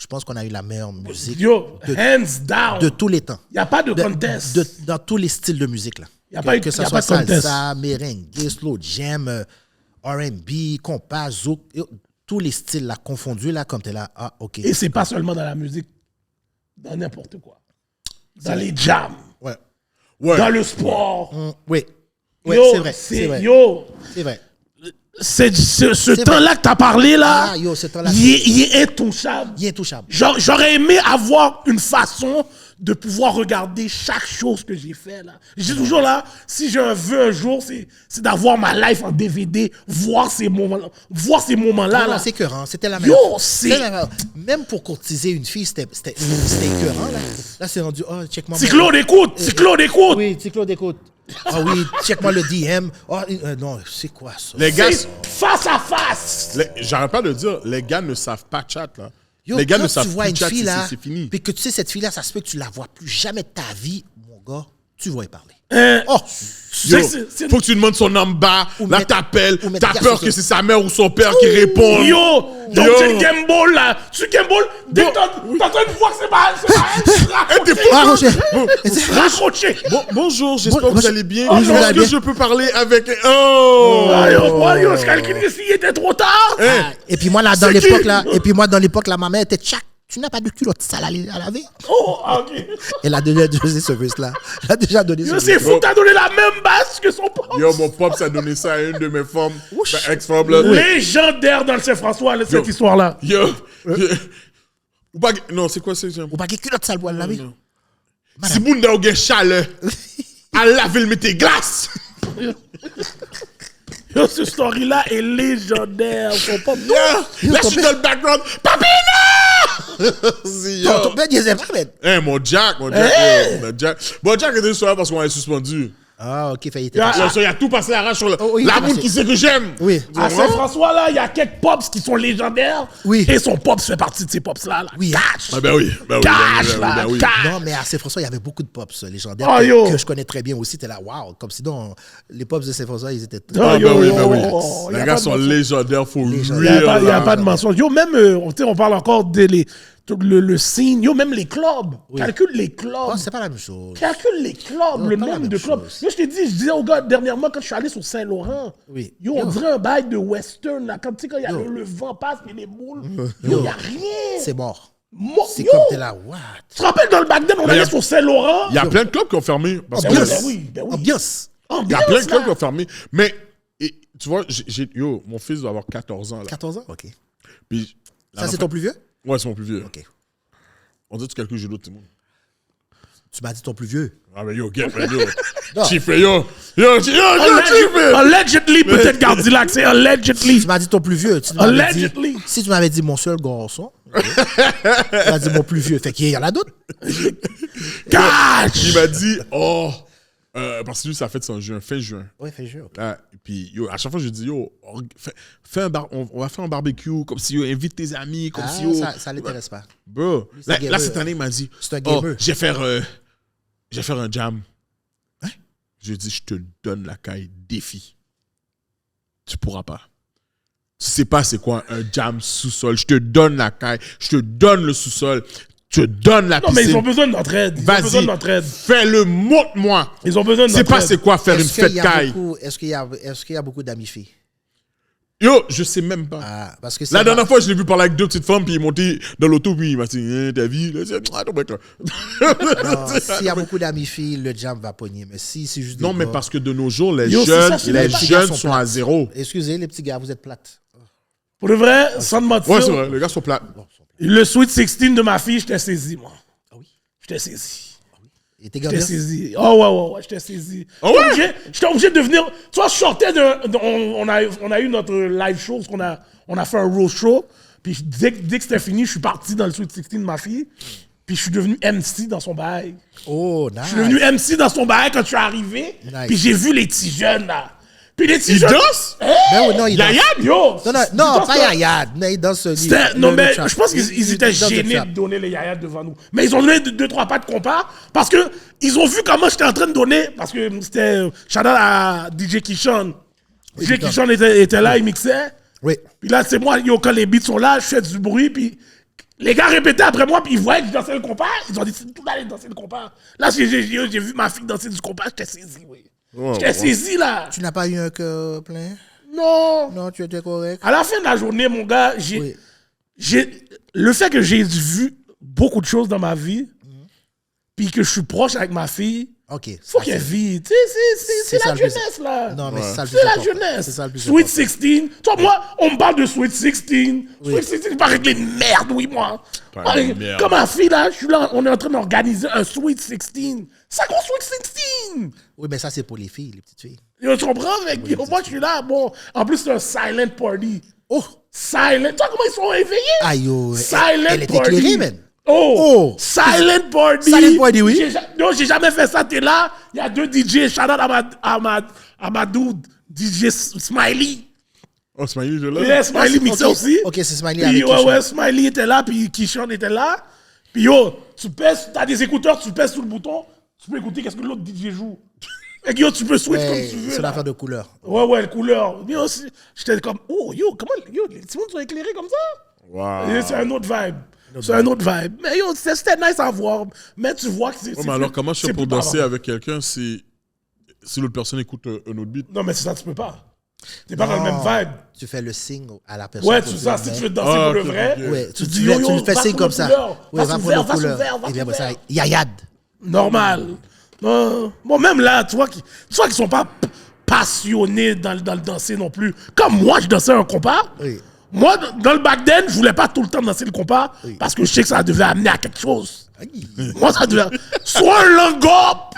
Je pense qu'on a eu la meilleure musique
Yo,
de-
hands down.
de tous les temps.
Il n'y a pas de contest.
Dans tous les styles de musique. Là.
Y a pas eu-
que ça
y a
soit
pas de contest.
salsa, merengue, slow jam, R&B, compas, zouk, tous les styles là, confondus, là, comme t'es là. Ah, OK.
Et c'est pas seulement dans la musique, dans n'importe quoi. Dans les jams,
Ouais.
Ouais.
dans le sport.
Oui. Oui,
Yo,
c'est vrai. C'est vrai.
Yo,
C'est vrai.
ce
vrai.
temps-là que t'as parlé là,
Ah, yo, ce temps-là,
il est intouchable.
il est intouchable.
J'aurais aimé avoir une façon de pouvoir regarder chaque chose que j'ai fait là. Je dis toujours là, si j'ai un vœu un jour, c'est d'avoir ma life en DVD, voir ces moments-là.
Non,
Là.
c'est écœurant. C'était la
Yo,
meilleure.
c'est-
C'était la meilleure. Même pour courtiser une fille, c'était écœurant. Là, c'est rendu, oh, check-moi.
Cyclone écoute, Cyclone écoute.
Oui, Cyclone écoute. Ah oui, check-moi le DM. Oh, non, c'est quoi ça?
Les gars,
C'est face à face.
j'arrête pas de dire, les gars ne savent pas chat, là.
Yo,
les gars
quand
ne savent
tu vois
plus
une
chat,
fille là,
c'est fini.
puis que tu sais cette fille là, ça se peut que tu la vois plus jamais de ta vie, mon gars, tu vas y parler.
Oh,
Yo,
c'est-
faut que tu demandes son number,
Ou
là
mettre-
t'appelles,
ou mettre
t'as
gars
peur
sur
que
ça.
c'est sa mère ou son père qui répond.
Yo, donc
Yo.
c'est une Game Ball là. Tu Game Ball, dès que t'es en train de voir que c'est pas elle,
t'es fou.
Ah, Roger!
raccroché.
Bonjour, j'espère que vous allez bien.
Oui, je vais
Est-ce que
bien.
je peux parler avec... Oh!
Ah, yo, je calcule que s'il était trop tard.
Hein?
Et puis moi, là, dans
C'est
l'époque,
qui?
là, ma mère était tchac. Tu n'as pas de culotte sale à laver?
Oh, ok.
Elle a déjà donné ce verse-là. Elle a déjà donné ce
Yo,
verse.
c'est fou, t'as donné la même base que son pote.
Yo, mon pop, a donné ça à une de mes femmes, ma ex-femme, là.
Légendaire dans le Saint-François, là, cette
Yo.
histoire-là.
Yo. Ou pas... Non, c'est quoi, c'est...
Ou pas de culotte sale pour la laver?
Si moun da ou gen chaleur, à laver le mette glace.
Yo, Yo, ce story-là est légendaire. Son pop.
Là, je suis dans le background. Papina!
Ton père disait pas, mais.
Mon Jack. Mon Jack était sur là parce qu'on est suspendu.
Ah, ok, fait, il était.
Il a tout passé à l'arrache sur le.
Oh, oui,
la
il
boule
passé.
qui sait que j'aime.
Oui.
À Saint-François, là, il y a quelques pops qui sont légendaires.
Oui.
Et son pop fait partie de ces pops-là. Là.
Oui.
Cash!
Ah, ben oui.
Cash, là!
oui.
Cash!
Non, mais à Saint-François, il y avait beaucoup de pops légendaires
Oh, yo.
que je connais très bien aussi. T'es là, waouh. Comme sinon, les pops de Saint-François, ils étaient.
Ah,
Ben oui.
y a
Les gars
pas
sont
de-
légendaires, faut
Il
Légendaires.
n'y a,
real.
pas de mensonge. Yo, même, on parle encore de le scene. Yo, même les clubs. Calcule les clubs.
Oh, c'est pas la même chose.
Calcule les clubs,
Non,
le
pas la
nombre
même
de clubs.
chose.
Yo, je t'ai dit, je disais aux gars dernièrement quand je suis allé sur Saint-Laurent.
Oui.
Yo, on
Yo.
dirait un bail de western. Là, quand tu sais, quand il y a
Yo.
le vent passe et les boules. Yo, il n'y a rien.
C'est mort. C'est
Yo.
comme t'es là, what?
Tu te rappelles dans le Bagdad, on allait sur Saint-Laurent.
Il y a plein de clubs qui ont fermé. Parce
Ben
que
oui, ben oui, ben oui.
Ambiance.
il y a plein de clubs
là.
qui ont fermé. Mais, tu vois, mon fils doit avoir 14 ans. Là.
14 ans? Ok.
Puis,
Ça, c'est ton plus vieux?
Ouais, c'est mon plus vieux.
Ok.
On dit que tu calcules judo, tout le monde.
Tu m'as dit ton plus vieux.
Ah, mais yo, get, man, yo.
Non.
Chief, Chief.
Allegedly, peut-être Gardilac, c'est allegedly.
Tu m'as dit ton plus vieux. Tu m'avais dit,
Allegedly.
si tu m'avais dit mon seul garçon, ok. Tu m'as dit mon plus vieux. Fait qu'il y en a d'autres.
Cash!
Il m'a dit, parce que lui, ça fait son juin, fin juin.
Oui, fais jeu. ok.
Ah, et puis, yo, à chaque fois, je dis, yo, on va faire un barbecue, comme si, yo, invite tes amis, comme si, yo.
Ça l'intéresse pas.
Bro,
c'est un
là,
gamer.
cette année, il m'a dit,
C'est un gamer.
je vais faire un jam. Hein? Je dis, je te donne la caille défi. Tu pourras pas. Tu sais pas c'est quoi un jam sous-sol. Je te donne la caille, je te donne le sous-sol, je te donne la
Non,
piscine.
mais ils ont besoin de notre aide. Ils ont besoin de notre aide.
Fais-le, montre-moi.
Ils ont besoin de
C'est
notre
pas
aide.
c'est quoi faire une
Est-ce qu'il
fête
y a
caille.
beaucoup- Est-ce qu'il y a beaucoup d'amis filles?
Yo, je sais même pas.
Ah, parce que
La dernière fois, je l'ai vu parler avec deux petites femmes, puis il est monté dans l'auto, puis il m'a dit, ta vie, là, c'est ton mec, là.
Non, s'il y a beaucoup d'amis filles, le jam va pogner. Mais si c'est juste des
Non, mais
gars-
parce que de nos jours, les
Yo, c'est ça, c'est
jeunes
les
gars sont
sont à
plates.
zéro.
Excusez, les petits gars, vous êtes plates.
Pour de vrai, sans te mentir,
Ouais, c'est vrai, les gars sont plats.
le Sweet 16 de ma fille, je t'ai saisi, moi.
Ah oui?
Je t'ai saisi.
Et tes
Je
gars,
t'ai
bien?
saisi. Oh, ouais, je t'ai saisi.
Oh, ouais?
J'étais obligé de venir. Tu vois, je sortais on a eu notre live show, parce qu'on a fait un roast show. Puis dès que c'était fini, je suis parti dans le Sweet 16 de ma fille. Puis je suis devenu MC dans son bail.
Oh, nice.
Je suis devenu MC dans son bail quand je suis arrivé.
Nice.
Puis j'ai vu les petits jeunes, là. Puis les petits
Ils
jeunes.
dansent?
Ben oui, non, il danse.
Yayad, yo!
Non, pas Yayad, mais il danse.
Non, mais
trap.
je pense qu'ils étaient
Il danse le
gênés
trap.
de donner les yayas devant nous. Mais ils ont donné 2-3 pas de compas parce que ils ont vu comment j'étais en train de donner. Parce que c'était shout-out à DJ Kishon. DJ Kishon était là, il mixait.
Oui.
Puis là, c'est moi, yo, quand les beats sont là, je fais du bruit. Puis les gars répétaient après moi, puis ils voyaient que je dansais le compas. Ils ont dit, c'est tout d'aller danser le compas. Là, j'ai vu ma fille danser du compas, j'étais saisi, oui. J'étais saisi, là.
Tu n'as pas eu un cœur plein?
Non.
Non, tu étais correct.
À la fin de la journée, mon gars,
Oui.
le fait que j'ai vu beaucoup de choses dans ma vie, puis que je suis proche avec ma fille,
Ok.
faut
ça,
qu'elle
c'est-
vive. Tu sais, c'est
ça
la
le plus-
jeunesse, là.
Non, mais c'est ça le plus
C'est la
important.
jeunesse.
C'est ça le plus
Sweet
important.
16. Toi, moi, on me parle de Sweet 16. Sweet 16, c'est pas régler de merde, oui, moi.
Pas régler de merde.
Comme ma fille, là, je suis là, on est en train d'organiser un Sweet 16. Ça compte Sweet 16.
Oui, mais ça, c'est pour les filles, les petites filles.
Yo, tu comprends? Mec? Yo, moi, je suis là, bon. En plus, c'est un silent party.
Oh!
Silent. Tu vois comment ils sont éveillés?
Aïe, yo.
Silent
Elle est
party.
éclairée, man.
Oh!
Oh.
Silent party.
Silent party, oui.
Non, j'ai jamais fait ça. T'es là, il y a 2 DJ. Shout out à ma dude, DJ Smiley.
Oh, Smiley, je l'ai.
Yeah, Smiley mixait
Ok.
aussi.
Ok, c'est Smiley
Puis,
avec
ouais,
Kishon.
ouais, Smiley était là, puis Kishon était là. Puis yo, tu pèses, t'as des écouteurs, tu pèses sur le bouton, tu peux écouter qu'est-ce que l'autre DJ joue. Et yo, tu peux switch comme tu veux.
C'est une
là.
affaire de couleur.
Ouais, le couleur. Yo, j'étais comme, oh, yo, comment, yo, les petits mondes sont éclairés comme ça?
Wow.
Et c'est un autre vibe. C'est un autre vibe. Mais yo, c'était nice à voir. Mais tu vois que c'est.
Ouais, mais alors, comment je fais
c'est
pour
plus
danser
barbare.
avec quelqu'un si l'autre personne écoute un autre beat?
Non, mais c'est ça, tu peux pas. T'es pas dans le même vibe.
Tu fais le signe à la personne.
Ouais,
pour
tu
dire,
sais, si
mais-
tu veux danser
Ah,
pour le
ok,
vrai,
ok.
Ouais, tu
dis,
lui fais
va
signe
sous
comme
le
ça.
couleur,
Ouais,
va sous
pour
vert,
le
va sous
couleur.
vert, va
Et bien,
sous
ça,
vert.
Yayad.
Normal. Non. Bon, même là, tu vois qu'ils sont pas passionnés dans le danser non plus. Comme moi, je dansais un compas.
Oui.
Moi, dans le back then, je voulais pas tout le temps danser le compas parce que je sais que ça devait amener à quelque chose. Moi, ça devait. soit un langop.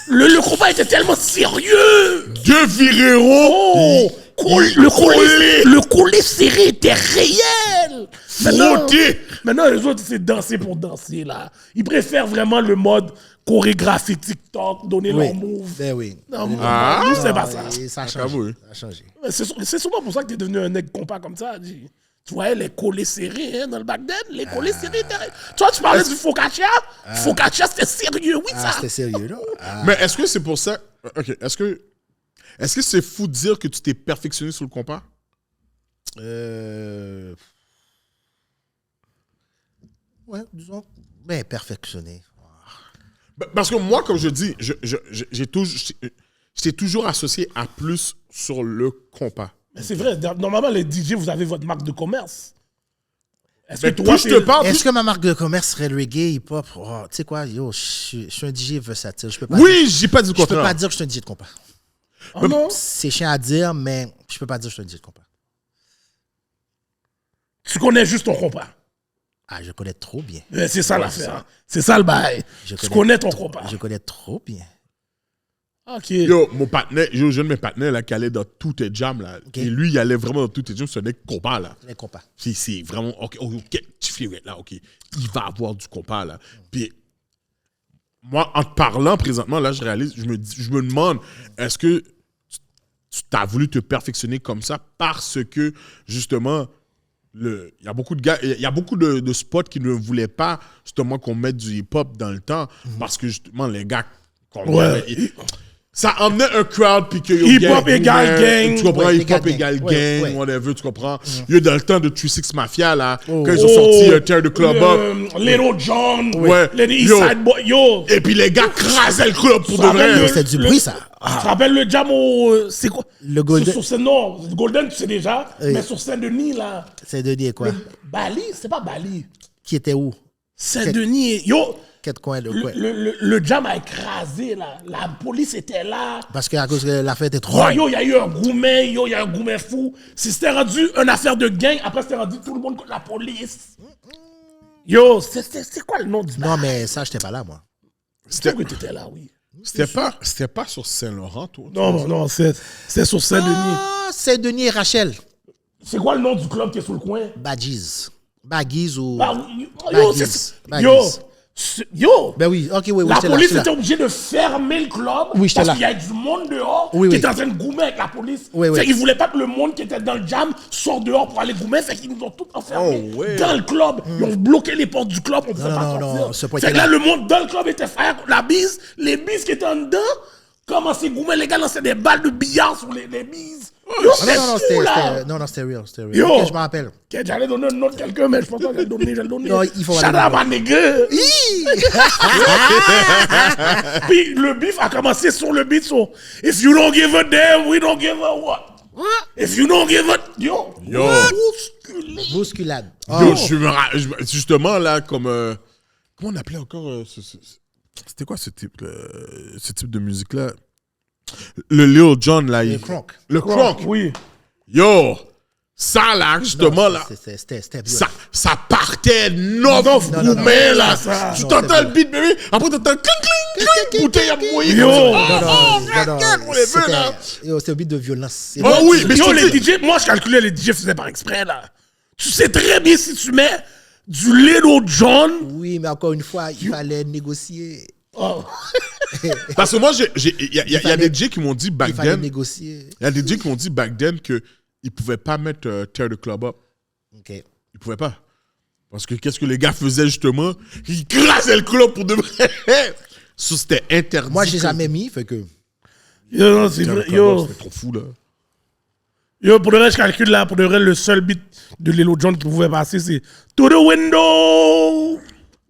Le combat était tellement sérieux.
Deux vireros.
Le collet serré était réel.
Frotté.
Maintenant, les autres, c'est danser pour danser, là. Ils préfèrent vraiment le mode chorégraphie TikTok, donner leur move.
Ben oui.
Non, nous, c'est pas ça.
Ça a
Ah,
changé.
oui.
Ça a changé.
C'est souvent pour ça que t'es devenu un nègre compas comme ça. Tu voyais les collets serrés hein, dans le Bagdad, les collets serrés. Toi, tu parlais du focaccia. Focaccia, c'était sérieux, oui, ça.
C'était sérieux, là.
Mais est-ce que c'est pour ça... OK, est-ce que c'est fou de dire que tu t'es perfectionné sur le compas?
Ouais, disons. Ben, perfectionné.
Parce que moi, comme je dis, j'étais toujours associé à plus sur le compas.
Mais c'est vrai, normalement, les DJ, vous avez votre marque de commerce. Est-ce
Mais
que toi,
plus je te parle,
Est-ce que ma marque de commerce serait le reggae, hip-hop? Oh, tu sais quoi, yo, je suis un DJ versatile. Je peux pas
Oui, j'ai pas dit le
je peux
contraire.
pas dire que je suis un DJ de compas.
Oh non?
C'est chiant à dire, mais je peux pas dire que je suis un DJ de compas.
Tu connais juste ton compas.
Ah, je connais trop bien.
C'est ça l'affaire. C'est ça le bail. Tu connais ton compas.
Je connais trop bien.
Ok.
Yo, mon partenaire, je de mes partenaires là, qui allait dans tous tes jams là.
Ok.
Et lui, il allait vraiment dans tous tes jams, c'est un compas là.
Les compas.
C'est vraiment, ok, tu fais là, ok. Il va avoir du compas là. Puis, moi, en te parlant présentement, là, je réalise, je me demande, est-ce que tu as voulu te perfectionner comme ça parce que, justement, il y a beaucoup de gars, il y a beaucoup de spots qui ne voulaient pas, justement, qu'on mette du hip-hop dans le temps parce que, justement, les gars, ça emmenait un crowd puis que
Hip-hop égale gang.
Tu comprends?
Ouais,
Hip-hop
égale
égale
gang. Ouais,
gang,
ouais.
whatever, tu comprends? Il y a dans le temps de 36 Mafia, là, quand ils ont sorti Tear the Club Up.
Little John.
Ouais.
Les East
Yo.
Side Boys. Yo.
Et puis les gars crasaient le club pour de
Ça rappelle
vrai.
C'est du bruit, ça.
Tu te rappelles le jam au... C'est quoi?
Le Golden-
Sur scène, non. Golden, tu sais déjà.
Oui.
Mais sur Saint-Denis, là.
C'est de dire quoi?
Bali, c'est pas Bali.
Qui était où?
Saint-Denis. Yo.
Quel coin de quoi?
Le jam a écrasé, là. La police était là.
Parce qu'à cause que la fête est trop.
Oh, yo, il y a eu un goumet, yo, il y a un goumet fou. Si c'était rendu une affaire de gang, après c'était rendu tout le monde contre la police. Yo, c'est quoi le nom du bar?
Non, mais ça, j'étais pas là, moi.
C'était que t'étais là, oui.
C'était pas sur Saint-Laurent, toi?
Non, c'est sur Saint-Denis.
Ah, c'est Denis et Rachel.
C'est quoi le nom du club qui est sur le coin?
Badgies. Baggies ou.
Ah, yo, yo!
Ben oui, ok, oui,
La
j'étais là,
police
j'étais
était
là.
obligée de fermer le club
Oui, j'étais
parce
là.
qu'il y a du monde dehors
Oui,
qui
oui.
était en train de goumer avec la police.
Oui, oui.
Fait qu'ils voulaient pas que le monde qui était dans le jam sorte dehors pour aller goumer. Fait qu'ils nous ont tous enfermés
Oh, ouais.
dans le club. Ils ont bloqué les portes du club. On pouvait pas
non,
sortir.
non, ce point
Fait que
était
là,
là.
le monde dans le club était frère contre la bise. Les bises qui étaient en dedans commençaient à goumer. Les gars lançaient des balles de billard sur les bises. Yo,
Ah, non,
fou, là.
non, c'était real, c'était real.
Yo.
Ok, je me rappelle.
Ok, j'allais donner un nom de quelqu'un, mais je pense pas que j'allais donner.
Non, il faut
Shout
aller
out, my nigga. Puis le beef a commencé sur le beat. So, if you don't give a damn, we don't give a what? If you don't give a... Yo. Bousculé.
Bousculade.
Yo, justement, là, comme... comment on appelait encore... c'était quoi ce type de musique-là? Le Lil Jon, là.
Le crunk.
Le crunk.
Oui.
Yo, ça, là, justement, là.
C'était bien.
Ça partait neuf
non,
gourmets,
non,
là.
ça.
Tu
Non,
t'entends
c'est
le beat, bébé. Après, t'entends cling, bouteille à mouiller.
Yo.
C'était un beat de violence.
Oh oui, mais
Yo,
je
les
te dis...
DJ, moi je calculais les DJ faisaient par exprès, là. Tu sais très bien si tu mets du Little John.
Oui, mais encore une fois, il fallait négocier.
Oh.
Parce que moi, il y a des DJ qui m'ont dit back
Il fallait
then...
négocier.
Il y a des DJ qui m'ont dit back then qu'ils ne pouvaient pas mettre Tear the Club Up.
Ok.
Ils ne pouvaient pas. Parce que qu'est-ce que les gars faisaient justement? Ils crassaient le club pour de vrai. Ça, c'était interdit.
Moi, j'ai jamais mis, fait que.
Yo, non, c'est
Tear the
vrai.
Club Up,
Yo.
c'était trop fou, là.
Yo, pour de vrai, je calcule là. Pour de vrai, le seul beat de Lil Jon qui pouvait passer, c'est To the window,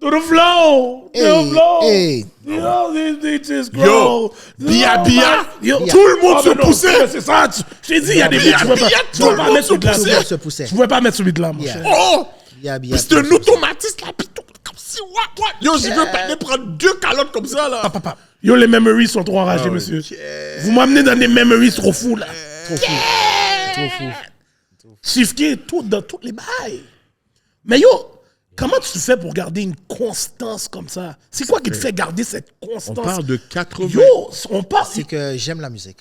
to the floor, to the floor.
Hey.
Yo, this is
Yo,
grow.
Bia,
Yo,
tout le monde
oh,
se
mais non,
poussait.
mais c'est ça. Je t'ai dit, il y a des
Bia,
beats, tu peux pas.
Bia,
Tu
tout
peux
le
pas
monde
mettre
se
ce beat-là.
Tout le monde se poussait.
Tu pouvais pas mettre ce beat-là, mon
Yeah.
cher.
Oh!
Bien,
C'était un automatisme, là. Puis tout, comme si, ouais. Yo, je veux pas aller prendre 2 calottes comme ça, là.
Papa. Yo, les memories sont trop enragés, monsieur. Vous m'amenez dans des memories trop fous, là.
Trop fou. Trop fou.
Chiffqué tout dans toutes les bails. Mais yo, Comment tu fais pour garder une constance comme ça? C'est quoi qui te fait garder cette
On
constance?
parle de 80.
Yo, on parle...
C'est que j'aime la musique.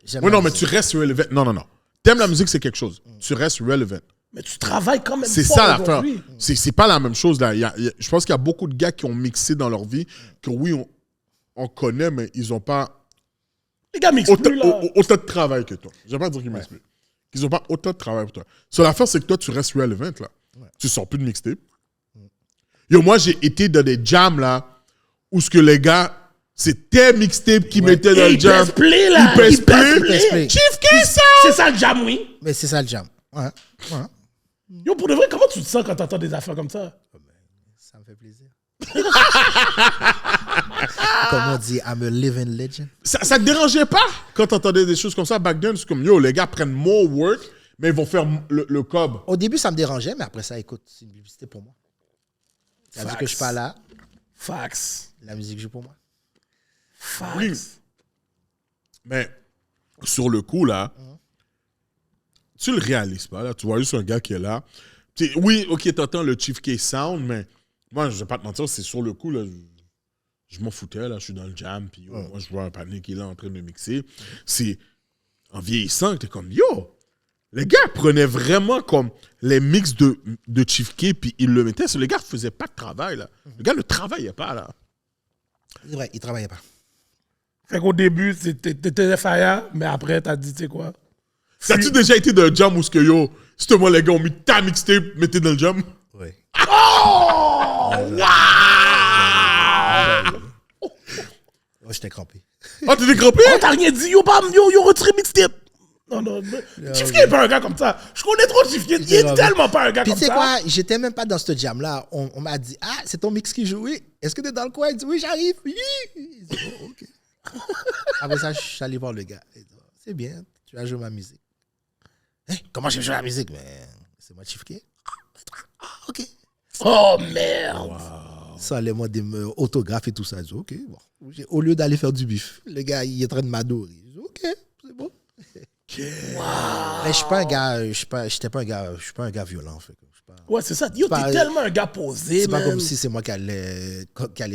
J'aime
Oui,
la
non, mais
musique.
tu restes relevant. Non. T'aimes la musique, c'est quelque chose. Tu restes relevant.
Mais tu travailles quand même
C'est
fort
ça l'affaire.
aujourd'hui.
C'est pas la même chose. Là. Je pense qu'il y a beaucoup de gars qui ont mixé dans leur vie que oui, on connaît, mais ils n'ont pas
Les gars mixent
autant,
plus, là.
autant de travail que toi. Je vais pas dire qu'ils mixent plus. Qu'ils n'ont pas autant de travail que toi. So, l'affaire, c'est que toi, tu restes relevant. Là. Tu sors plus de mixtape. Yo, moi, j'ai été dans des jams là, où ce que les gars, c'était mixtape qui mettaient dans
Et
le jam.
il play, là.
Il press
Il press
play.
play.
Chief K-Sound!
C'est ça le jam, oui.
Mais c'est ça le jam. Ouais.
Yo, pour de vrai, comment tu te sens quand t'entends des affaires comme ça?
Ça me fait plaisir. Comme on dit, I'm a living legend.
Ça te dérangeait pas quand t'entendais des choses comme ça back then? C'est comme, yo, les gars prennent more work, mais ils vont faire le cob.
Au début, ça me dérangeait, mais après ça, écoute, c'est une publicité pour moi. Ça veut dire que je suis pas là,
Fax.
la musique joue pour moi.
Fax.
Oui. Mais sur le coup, là, tu le réalises pas. Là. Tu vois juste un gars qui est là. Oui, OK, t'entends le Chief K-Sound, mais moi, je vais pas te mentir, c'est sur le coup, là, je m'en foutais. Là, je suis dans le jam, puis yo, moi, je vois un panier qui est là en train de mixer. C'est en vieillissant que t'es comme, yo, les gars prenaient vraiment comme les mix de Chief K, puis ils le mettaient. Les gars faisaient pas de travail, là. Les gars ne travaillaient pas, là.
C'est vrai, il travaillait pas.
Fait qu'au début, t'étais fire, mais après, t'as dit, tu sais quoi?
T'as-tu déjà été dans un jam où ce que yo, justement les gars ont mis ta mixtape, mettez dans le jam?
Oui.
Oh!
Oh, j'étais crampé.
Ah, t'es décrampé?
Oh, t'as rien dit, yo, bam, yo, retiré mixtape. Non. Chief K est pas un gars comme ça. Je connais trop Chief K. Il est tellement pas un gars
Puis
comme
tu sais
ça.
quoi, j'étais même pas dans ce jam-là. On m'a dit, ah, c'est ton mix qui joue, oui. Est-ce que t'es dans le coin? Il dit, oui, j'arrive. Oui. Il dit, oh, ok. Après ça, je suis allé voir le gars. Il dit, oh, c'est bien, tu vas jouer ma musique. Hein? Comment je vais jouer la musique? Mais c'est moi Chief K. Ah, ok.
Oh, merde.
Ça allait moi des autographes et tout ça. Je dis, ok, bon. Au lieu d'aller faire du bif, le gars, il est en train de m'adorer. Je dis, ok, c'est bon. Mais je suis pas un gars, je suis pas un gars violent, en fait. Je suis pas-
Ouais, c'est ça. Yo,
pas-
t'es tellement un gars posé,
C'est pas
man.
comme si c'est moi qui allais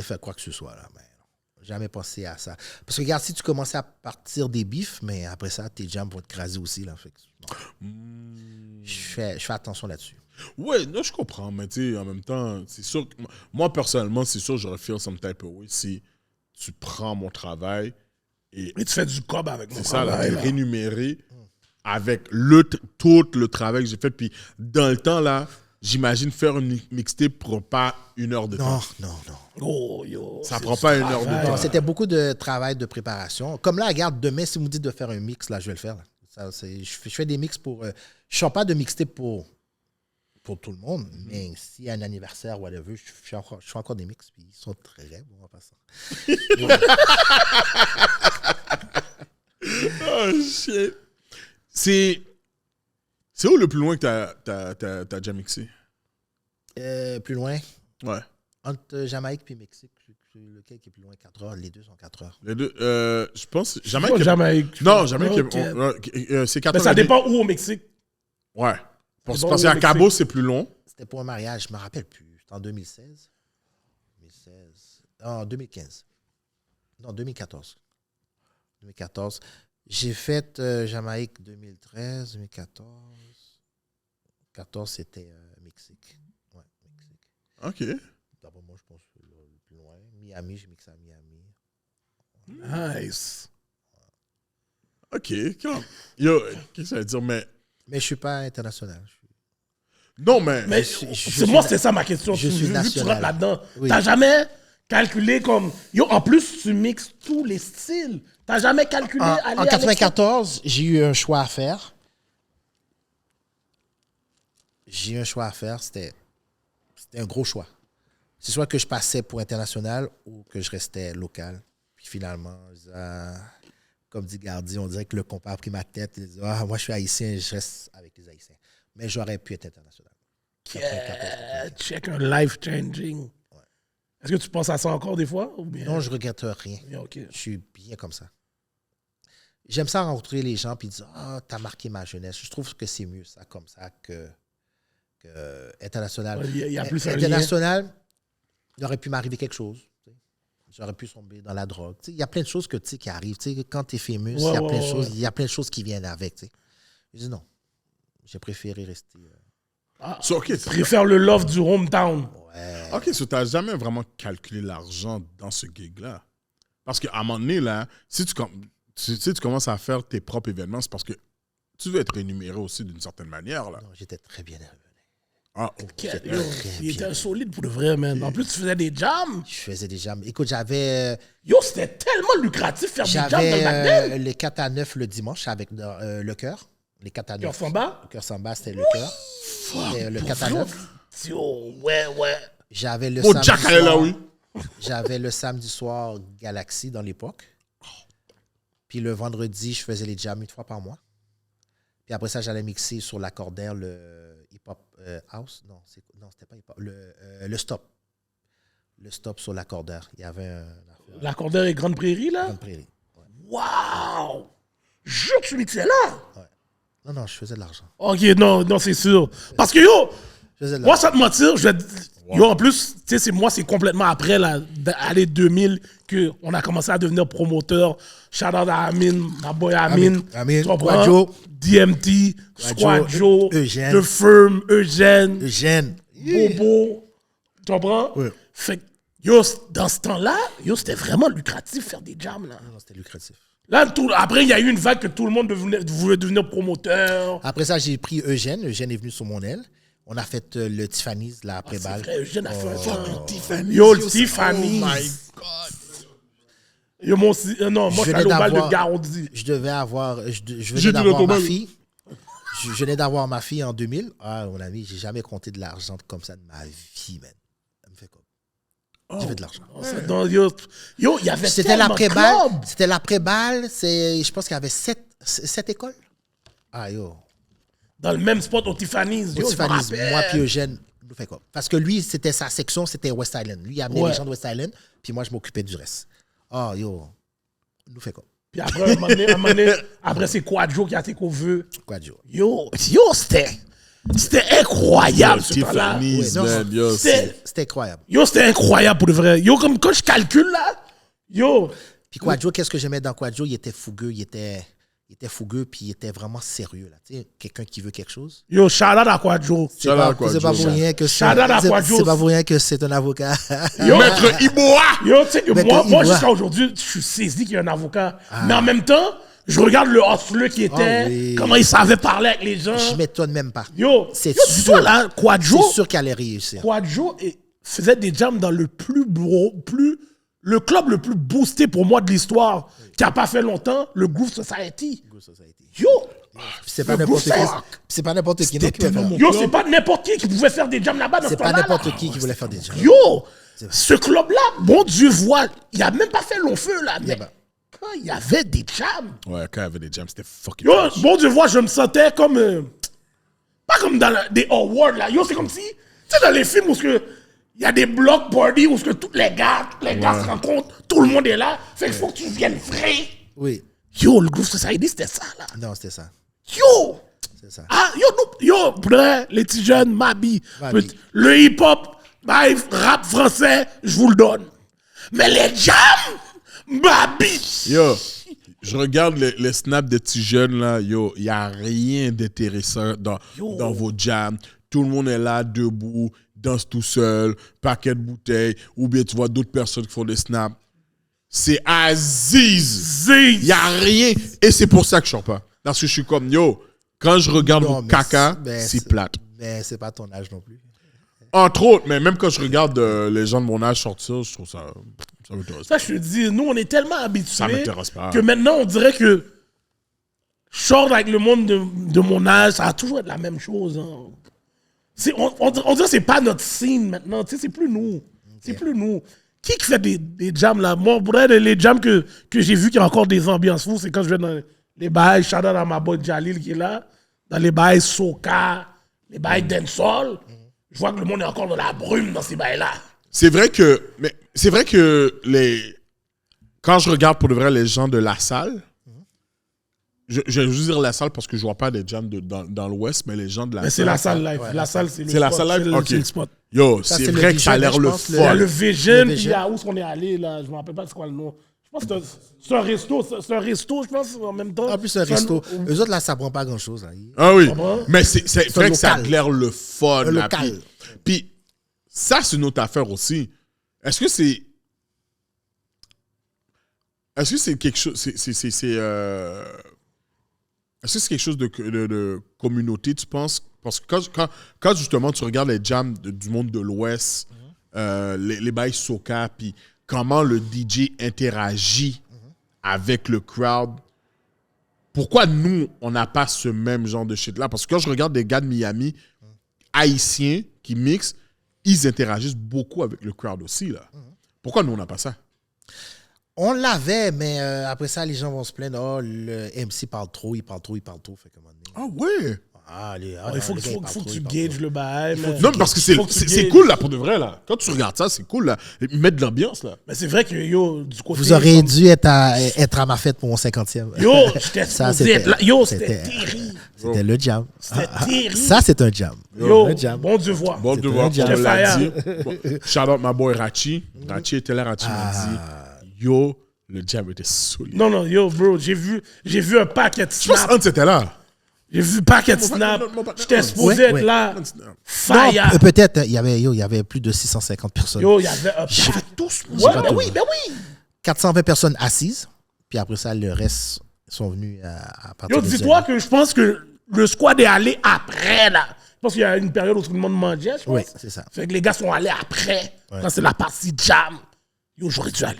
faire quoi que ce soit, là. Mais non, jamais pensé à ça. Parce que regarde, si tu commençais à partir des bifs, mais après ça, tes jams vont te craser aussi, là. Fait que, non. Je fais attention là-dessus.
Ouais, non, je comprends, mais tu sais, en même temps, c'est sûr que moi, personnellement, c'est sûr que j'aurais fait some type of way si tu prends mon travail et
Et tu fais du cob avec mon
c'est ça, là,
travail,
t'es
là.
rémunéré avec tout le travail que j'ai fait. Puis dans le temps, là, j'imagine faire une mixtape prend pas 1 heure de temps.
Non.
Oh, yo.
Ça
c'est
prend
du
pas 1 heure de
travail.
temps.
Non, c'était beaucoup de travail de préparation. Comme là, regarde, demain, si vous me dites de faire un mix, là, je vais le faire. Là. Je fais des mix pour... je ne sors pas de mixtape pour tout le monde, mais s'il y a un anniversaire, whatever, je fais encore des mix, puis ils sont très bons en passant.
Oh, shit. C'est où le plus loin que t'as déjà mixé?
Plus loin,
Ouais.
entre Jamaïque et Mexique, lequel qui est plus loin? 4 heures, les deux sont 4 heures.
Les deux, je pense.
Oh,
Jamaïque.
Jamaïque.
Non, Jamaïque.
Ok.
C'est 4
Mais
heures.
ça dépend où au Mexique.
Ouais. Parce
bon,
qu'à
au
Cabo,
Mexique.
c'est plus long.
C'était pour un mariage, je me rappelle plus. C'était en 2016. En 2015. Non, 2014. 2014. J'ai fait Jamaïque 2013, 2014. 2014, c'était Mexique. Ouais, Mexique.
OK.
D'abord, moi, je pense que le plus loin. Miami, j'ai mixé à Miami.
Nice.
OK. Yo, qu'est-ce que ça veut dire? Mais.
Mais je suis pas international.
Non, mais.
Mais
je
moi,
suis
c'est ça ma question.
je suis
Vu que tu
national.
rentres là-dedans,
Oui.
t'as jamais calculé comme... Yo, en plus, tu mixes tous les styles. T'as jamais calculé aller
En
à
94, j'ai eu un choix à faire. C'était un gros choix. C'est soit que je passais pour international ou que je restais local. Puis finalement, comme dit Gardi, on dirait que le compas a pris ma tête. Il dit, moi, je suis haïtien, je reste avec les haïtiens. Mais j'aurais pu être international. 94.
Check un life-changing. Est-ce que tu penses à ça encore des fois? Ou bien...
Non, je regrette rien.
Yeah, OK.
Je suis bien comme ça. J'aime ça rencontrer les gens et dire, t'as marqué ma jeunesse. Je trouve que c'est mieux ça comme ça que International.
Il y a plus un lien.
International, il aurait pu m'arriver quelque chose. J'aurais pu tomber dans la drogue. Il y a plein de choses qui arrivent. Quand tu es fameux, il y a plein de choses qui viennent avec. Je dis non. J'ai préféré rester.
OK,
Je préfère le love du hometown.
Ouais.
OK, tu n'as jamais vraiment calculé l'argent dans ce gig-là. Parce qu'à un moment donné, là, si tu commences à faire tes propres événements, c'est parce que tu veux être rémunéré aussi d'une certaine manière. Là.
Non, j'étais très bien revenu.
Ah,
Il était solide pour de vrai, man. En plus, tu faisais des jams.
Je faisais des jams. Écoute, j'avais
Yo, c'était tellement lucratif faire des jams dans le Magdalene.
les 4 à 9 le dimanche avec le cœur. Les 4 à 9.
Cœur Samba?
Le cœur Samba, c'était le cœur. C'était le 4 à 9.
Yo, ouais.
J'avais le
oh,
samedi
Jack, elle est là,
soir.
oui.
J'avais le samedi soir Galaxy dans l'époque. Puis le vendredi, je faisais les jams 1 fois par mois. Puis après ça, j'allais mixer sur l'accordaire le hip-hop house. Non, c'était pas hip-hop. Le stop. Le stop sur l'accordaire. Il y avait un...
L'accordaire et Grande Prairie, là?
Grande Prairie. Ouais.
Wow! Je tu mixais là?
Non, je faisais de l'argent.
OK, non, c'est sûr. Parce que, yo,
Je faisais de
moi,
l'argent.
sans te mentir, yo, en plus, tu sais, c'est complètement après l'année 2000 qu'on a commencé à devenir promoteur. Shout out à Amin, ma boy Amin.
Amin,
Tu comprends?
Quadjo.
DMT, Squad Joe,
Eugène.
The Firm, Eugène,
Eugène.
Bobo. Tu comprends?
Oui.
Fait que, yo, dans ce temps-là, yo, c'était vraiment lucratif faire des jams, là.
Non, c'était lucratif.
Là, après, il y a eu une vague que tout le monde voulait devenir promoteur.
Après ça, j'ai pris Eugène. Eugène est venu sur mon aile. On a fait le Tiffany's, là, après
C'est
balle.
vrai, Eugène a fait un temps.
Tiffany.
Yo, le Tiffany.
Oh my God.
Yo, moi, moi, je suis allé au bal de Garondi.
Je devais avoir... Je
J'ai
venais
dit
d'avoir
dans ton
ma
bal.
fille. Je venais d'avoir ma fille en 2000. Ah, mon ami, j'ai jamais compté de l'argent comme ça de ma vie, man. Ça me fait quoi? J'ai fait de l'argent.
Donc, yo, il y avait
C'était
tellement de
l'après-balle.
clubs.
C'était l'après-balle. Je pense qu'il y avait 7 écoles. Ah, yo.
Dans le même spot au Tiffany's.
Au
Yo,
Tiffany's,
je me rappelle.
moi puis Eugène, nous fait quoi? Parce que lui, c'était sa section, c'était West Island. Lui, il amenait
Ouais.
les gens de West Island, puis moi, je m'occupais du reste. Ah, yo. Nous fait quoi?
Puis après, un moment donné, après, c'est Quadjo qui a été couvert.
Quoi, Joe?
Yo, c'était incroyable ce temps-là.
Tiffany's,
Ouais, non,
man. Yo,
C'était incroyable.
Yo, c'était incroyable pour de vrai. Yo, comme quand je calcule là, yo,
Puis Quadjo, qu'est-ce que j'aimais dans Quadjo? Il était fougueux, il était fougueux, puis il était vraiment sérieux. Là. Tu sais, quelqu'un qui veut quelque chose.
shout out à Quadjo.
C'est
Shout
pas,
out Quadjo.
c'est pas pour rien que
Shout out à Quadjo.
c'est pas pour rien que c'est un avocat.
Yo,
Maître Iboa.
Yo, tu sais que
Mais
moi
que il
jusqu'à
voit.
aujourd'hui, je suis saisi qu'il y a un avocat. Mais en même temps, je regarde le hustler qui était,
Ah oui.
comment il savait parler avec les gens.
Je m'étonne même pas.
Yo,
C'est
dis-toi
sûr.
là, Quadjo,
C'est sûr qu'elle allait réussir.
faisait des jams dans le le club le plus boosté pour moi de l'histoire, qui a pas fait longtemps, le Groove Society. Yo,
C'est pas
Le
n'importe qui.
Groove
C'est pas n'importe qui non, qui va faire.
yo, c'est pas n'importe qui pouvait faire des jams là-bas dans ce
C'est pas
temps-là.
n'importe
là.
qui voulait faire des jams.
Yo, ce club-là, bon Dieu voit, il a même pas fait long feu là, mais
ben.
quand il y avait des jams,
Ouais, quand il y avait des jams, c'était fucking.
yo, bon Dieu voit, je me sentais comme, pas comme dans des awards là, yo, c'est comme si, tu sais, dans les films où il y a des block parties où tous les gars se rencontrent, tout le monde est là, fait qu'il faut que tu viennes vrai.
Oui.
Yo, le Groove Society, c'était ça là.
Non, c'était ça.
Yo!
C'est ça.
Ah, yo, bref, les petits jeunes, Mabi.
Mabi.
Le hip-hop, rap français, je vous le donne. Mais les jams, Mabi.
Yo, je regarde les snaps des petits jeunes là. Yo, il n'y a rien d'intéressant dans vos jams. Tout le monde est là, debout, danse tout seul, paquet de bouteilles. Ou bien tu vois d'autres personnes qui font des snaps. C'est Aziz. Il n'y a rien. Et c'est pour ça que je sors pas. Parce que je suis comme, yo, quand je regarde
Non,
vos
mais
caca,
mais
c'est plate.
Mais c'est pas ton âge non plus.
Entre autres, mais même quand je regarde les gens de mon âge sortir, je trouve ça m'intéresse
Ça,
pas.
je te dis, nous, on est tellement
Ça
habitués
m'intéresse pas.
que maintenant, on dirait que je sors avec le monde de mon âge, ça va toujours être la même chose. Hein. On dirait que c'est pas notre scene maintenant. Tu sais, c'est plus nous. C'est plus nous. Qui fait des jams là? Moi, pour elle, les jams que j'ai vu qui ont encore des ambiances fous, c'est quand je vais dans les bails, shout out à ma boy Jalil qui est là, dans les bails Soca, les bails Dancehall. Je vois que le monde est encore dans la brume dans ces bails-là.
C'est vrai que quand je regarde pour de vrai les gens de la salle, je vais juste dire la salle parce que je vois pas des jams dans l'Ouest, mais les gens de la
Mais c'est la salle live. La salle, c'est le
C'est la
spot.
salle live?
C'est
Ok.
le spot.
Yo,
Ça,
c'est
c'est le
vrai que ça a
Vision,
l'air
je
le
pense,
Il y a
fun.
le Vision,
Le
puis il
Vision.
y a où est-ce qu'on est allé, là. Je me rappelle pas c'est quoi le nom. Je pense que c'est un resto. C'est un resto, je pense, en même temps.
En plus, un resto. Eux autres, là, ça prend pas grand-chose. Hein.
Ah oui,
Comprends?
mais c'est vrai que ça a
local.
l'air le fun.
Un
là,
local.
Puis ça, c'est une autre affaire aussi. Est-ce que c'est quelque chose... Est-ce que c'est quelque chose de communauté, tu penses? Parce que quand justement tu regardes les jams du monde de l'Ouest, les bails soca, puis comment le DJ interagit avec le crowd, pourquoi nous, on n'a pas ce même genre de shit-là? Parce que quand je regarde des gars de Miami, haïtiens, qui mixent, ils interagissent beaucoup avec le crowd aussi, là. Pourquoi nous, on n'a pas ça?
On l'avait, mais après ça, les gens vont se plaindre. Oh, le MC parle trop, il parle trop. Fait que,
Ah ouais!
Il faut que tu gages le bail.
Non, mais parce que c'est cool, là, pour de vrai, là. Quand tu regardes ça, c'est cool, là. Ils mettent de l'ambiance, là.
Mais c'est vrai que, yo, du côté...
Vous auriez dû être à ma fête pour mon 50e.
Yo, j'étais
Ça,
supposé être là. Yo, c'était terrible.
C'était le jam.
C'était terrible.
Ça, c'est un jam.
Yo,
Le jam.
bon devoir.
Bon devoir,
un jam.
on l'a dit.
J'étais
Bon, shout out my boy Rachi. Rachi était là, Rachi m'a dit, yo, le jam était solide.
Non, yo, bro, j'ai vu un paquet de
Je pense
snaps.
qu'Hunt était là.
J'ai vu un paquet de snaps. J'étais supposé
Ouais,
être
ouais.
là.
Non,
Fire.
peut-être, il y avait plus de 650 personnes.
Yo, il y avait un paquet.
Tous.
Ouais,
pas
ben
tout.
oui, ben oui.
420 personnes assises. Puis après ça, le reste sont venus à partir
Yo,
de
dis-toi
zéro.
que je pense que le squad est allé après, là. Je pense qu'il y a une période où tout le monde mangeait, je pense.
Oui, c'est ça.
Fait que les gars sont allés après. Quand c'est la partie jam. Yo, j'aurais dû aller.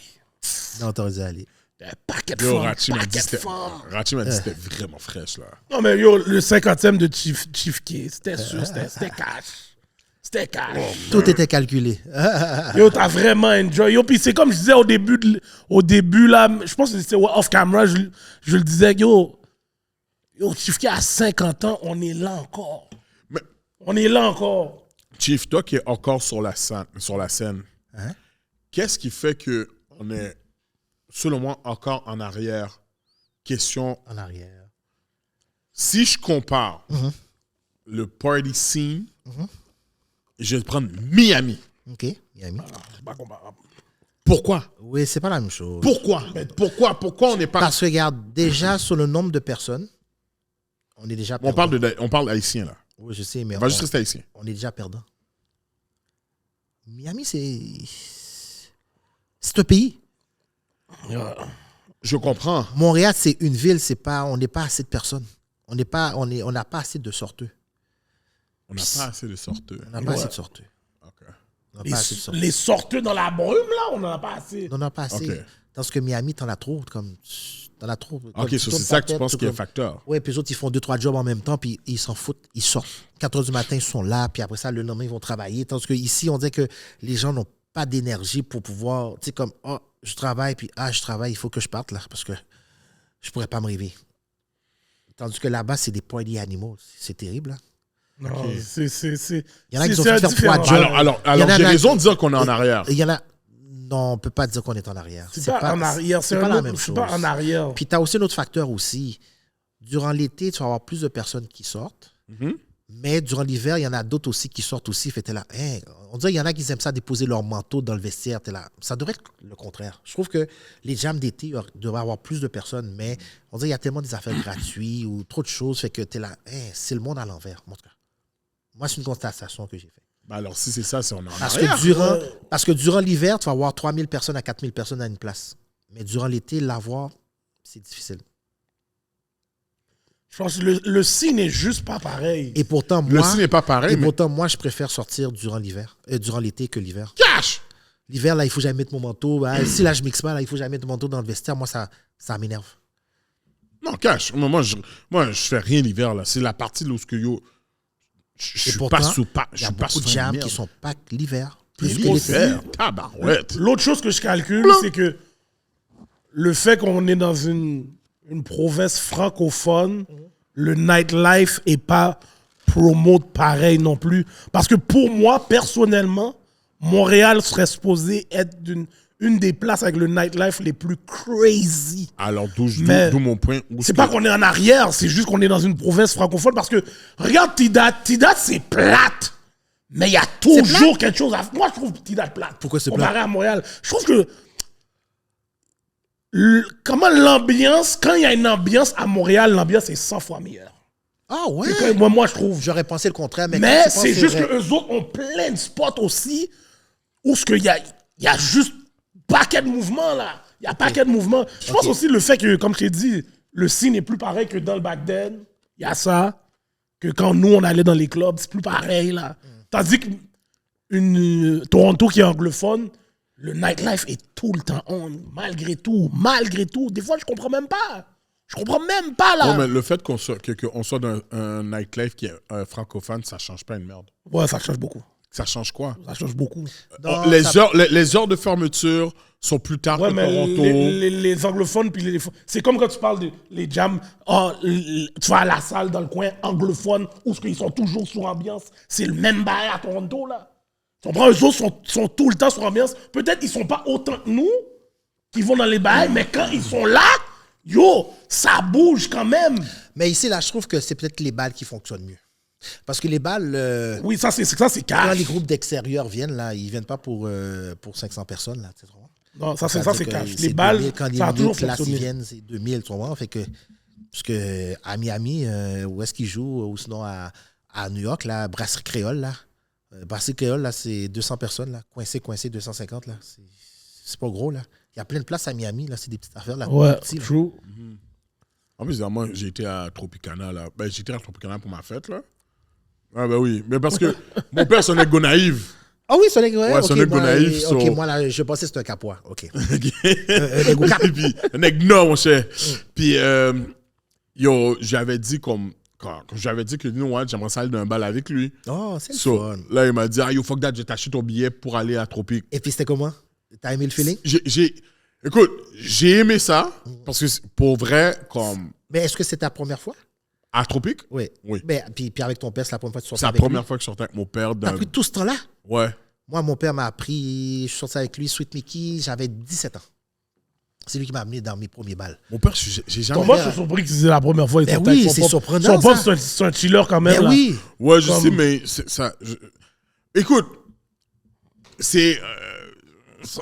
Non, t'aurais dû aller.
Un paquet de
Yo,
femmes.
Rachi m'a dit
Paquet de
c'était
femmes.
Rachi m'a dit c'était vraiment fraîche, là.
Non, mais yo, le 50e de Chief K, c'était sûr, c'était cash. C'était cash.
Tout était calculé.
Yo, t'as vraiment enjoy. Yo, puis c'est comme je disais au début là, je pense que c'était off camera, je le disais, yo, Chief K a 50 ans, on est là encore.
Mais
On est là encore.
Chief, toi qui es encore sur la scène, qu'est-ce qui fait que on est, selon moi, encore en arrière? Question,
En arrière.
si je compare le party scene, je vais prendre Miami.
OK, Miami.
C'est pas comparable.
Pourquoi?
Oui, c'est pas la même chose.
Pourquoi on n'est pas...
Parce que, regarde, déjà, sur le nombre de personnes, on est déjà
On
perdant.
parle haïtien, là.
Oui, je sais, mais
On va juste rester haïtien.
on est déjà perdant. Miami, c'est un pays.
Je comprends.
Montréal, c'est une ville, on n'est pas assez de personnes. On n'a pas assez de sorteux.
On n'a pas assez de sorteux.
On n'a pas assez de sorteux.
OK.
On n'a pas assez de sorteux.
Les sorteux dans la brume, là, on n'en a pas assez.
On n'en a pas assez.
OK.
Tandis que Miami, t'en as trop. T'en as trop.
OK, c'est ça que tu penses qu'il y a un facteur.
Oui, puis les autres, ils font 2-3 jobs en même temps, puis ils s'en foutent. Ils sortent. 4 h du matin, ils sont là, puis après ça, le lendemain, ils vont travailler. Tandis qu'ici, on dirait que les gens n'ont pas d'énergie pour pouvoir, tu sais, comme, oh, je travaille, puis je travaille, il faut que je parte, là, parce que je pourrais pas me réveiller. Tandis que là-bas, c'est des party animaux. C'est terrible, là.
Non, c'est.
Il y en a qui ont
c'est
fait faire
différent.
3 jobs.
Alors
Il y en a
j'ai
là-
raison de dire qu'on est en arrière.
Il y en a. Non, on peut pas dire qu'on est en arrière.
C'est pas en arrière, c'est
pas
un
la
autre-
même
c'est
chose.
pas en arrière.
Puis tu as aussi un autre facteur aussi. Durant l'été, tu vas avoir plus de personnes qui sortent. Mais durant l'hiver, il y en a d'autres aussi qui sortent aussi. Fait, t'es là, hein, on dirait qu'il y en a qui aiment ça déposer leur manteau dans le vestiaire. T'es là. Ça devrait être le contraire. Je trouve que les jams d'été devraient avoir plus de personnes, mais on dirait qu'il y a tellement des affaires gratuites ou trop de choses. Fait que t'es là, hein, c'est le monde à l'envers. En tout cas. Moi, c'est une constatation que j'ai faite.
Ben alors, si c'est ça, c'est on est en
Parce
arrière.
que durant l'hiver, tu vas avoir 3000 personnes à 4000 personnes à une place. Mais durant l'été, l'avoir, c'est difficile.
Je pense que le signe n'est juste pas pareil.
Et pourtant,
Le
moi,
signe n'est pas pareil, mais...
moi, je préfère sortir durant l'été que l'hiver.
Cash!
L'hiver, là, il faut jamais mettre mon manteau. Si là, je mixe pas, là, il faut jamais mettre mon manteau dans le vestiaire. Moi, ça m'énerve.
Non, cash. Moi, je fais rien l'hiver, là. C'est la partie où yo... Je
Et
suis
pourtant,
pas sous pas.
il
Je
y a
suis pas
beaucoup de
sous
jams
merde.
qui sont pas l'hiver.
Plus
que
qu'on
l'été.
fait.
Tabarouette.
L'autre chose que je calcule, c'est que le fait qu'on est dans une province francophone, le nightlife est pas promote pareil non plus. Parce que pour moi, personnellement, Montréal serait supposé être une des places avec le nightlife les plus crazy.
Alors,
Mais
d'où mon point. Où
c'est pas qu'on est en arrière, c'est juste qu'on est dans une province francophone parce que, regarde Tidat, c'est plate. Mais il y a toujours quelque chose à faire. Moi, je trouve Tidat plate.
Pourquoi c'est
comparé
plate?
à Montréal. Je trouve que comment l'ambiance, quand il y a une ambiance à Montréal, l'ambiance est 100 fois meilleure.
Ah ouais?
Moi, je trouve.
J'aurais pensé le contraire, mais,
Mais
quand tu penses,
c'est juste
vrai.
qu'eux autres ont plein de spots aussi où il y a juste paquet de mouvements là. Il y a paquet de mouvements. Je pense aussi le fait que, comme je t'ai dit, le scene n'est plus pareil que dans le back then. Il y a ça. Que quand nous, on allait dans les clubs, c'est plus pareil là. Tandis que Toronto qui est anglophone, le nightlife est tout le temps on, malgré tout. Des fois, je comprends même pas. Là.
Non, mais le fait qu'on soit dans un nightlife qui est francophone, ça change pas une merde.
Ouais, ça change beaucoup.
Ça change quoi?
Ça change beaucoup.
Non,
les heures de fermeture sont plus tard
Ouais,
que
mais
Toronto.
les anglophones, puis c'est comme quand tu parles des jams, tu vas à la salle dans le coin anglophone où ils sont toujours sur ambiance. C'est le même bail à Toronto, là. Tu comprends? Eux autres sont tout le temps sur ambiance. Peut-être qu'ils sont pas autant que nous qui vont dans les bails, mais quand ils sont là, yo, ça bouge quand même.
Mais ici, là, je trouve que c'est peut-être les balles qui fonctionnent mieux. Parce que les balles,
Oui, ça, c'est
quand
cash.
les groupes d'extérieur viennent, là, ils viennent pas pour 500 personnes, là, tu vois.
Non, ça, c'est
C'est-à-dire que
cash.
c'est
Les balles,
2000, quand
ça a
les
toujours
classes, ils
fonctionné.
viennent, c'est 2000, tu vois. Fait que, parce que à Miami, où est-ce qu'ils jouent, ou sinon à New York, là, Brasserie Créole, là. Brasserie Créole, là, c'est 200 personnes, là. Coincé, 250, là. C'est pas gros, là. Il y a plein de places à Miami, là. C'est des petites affaires, là.
Ouais,
Petits, là.
true.
En plus, moi, j'ai été à Tropicana, là. Ben, j'étais à Tropicana pour ma fête, là. Ah, ben oui. Mais parce que mon père, c'est un go naïf.
Ah oui, c'est un nègre,
Ouais, c'est un nègre naïf,
OK,
so-
moi, là, je pensais que c'était un capois. OK.
Et puis, un nègre nord, mon cher. Puis, j'avais dit quand j'avais dit que nous, ouais, j'aimerais ça aller d'un bal avec lui.
Oh, c'est le
So,
fun.
là, il m'a dit, yo, fuck that, je t'achète ton billet pour aller à Tropique.
Et puis, c'était comment? T'as aimé le feeling?
Écoute, j'ai aimé ça, parce que pour vrai, comme,
Mais est-ce que c'est ta première fois?
à Tropique,
Oui.
Oui.
Mais, puis avec ton père, c'est la première fois que tu sortais
c'est la
avec
première
lui?
fois que je sortais avec mon père.
T'as pris tout ce temps-là?
Ouais.
Moi, mon père m'a appris, je suis sorti avec lui, Sweet Mickey, j'avais 17 ans. C'est lui qui m'a amené dans mes premiers balles.
Mon père, j'ai jamais...
Moi, je suis surpris que c'est la première fois.
Ben oui, c'est surprenant,
Son pote,
ça.
c'est un chiller quand même.
Mais
là.
oui!
Ouais, je
Comme-
sais, mais ça... Écoute, c'est...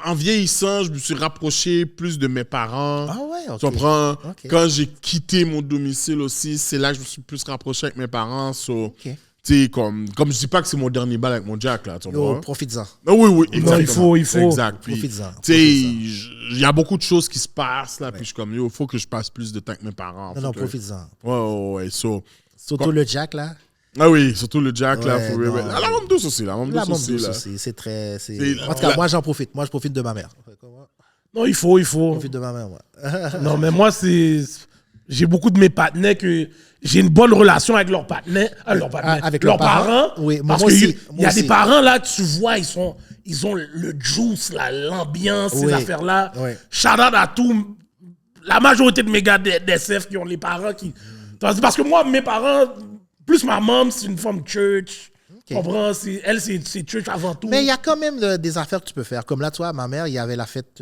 en vieillissant, je me suis rapproché plus de mes parents.
Ah ouais, OK.
Tu comprends?
Ok.
Quand j'ai quitté mon domicile aussi, c'est là que je me suis plus rapproché avec mes parents. So,
OK.
tu sais, comme je dis pas que c'est mon dernier bal avec mon Jack, là, tu
Yo,
comprends?
profites-en.
Ah oui, oui,
Non,
exactement.
il faut.
Exact. Puis,
Profites-en,
tu sais, il y a beaucoup de choses qui se passent, là, puis je suis comme, yo, il faut que je passe plus de temps avec mes parents.
Non,
Faut que-
profites-en.
Ouais. So,
Surtout le Jack, là.
ah oui, surtout le Jack, là.
Ouais,
Faut...
non.
Ah, la Mame Douce aussi, la Mame
La
Douce aussi,
Douce
là.
aussi, c'est très...
C'est-
En tout cas,
la-
moi, j'en profite. Moi, je profite de ma mère.
Non, il faut.
Je profite de ma mère, moi.
Non, mais moi, j'ai beaucoup de mes partenaires que j'ai une bonne relation avec leurs partenaires,
avec
leurs
leurs parents.
parents.
Oui, moi
parce
aussi,
qu'il
moi
y a
aussi.
des parents là, tu vois, ils ont le juice, là, l'ambiance, ces
Oui,
affaires-là.
oui.
Shout out à tout, la majorité de mes gars d'SF qui ont les parents qui. Parce que moi, mes parents, plus ma maman, c'est une femme church. Tu comprends? Elle, c'est church avant tout.
Mais il y a quand même des affaires que tu peux faire. Comme là, toi, ma mère, il y avait la fête,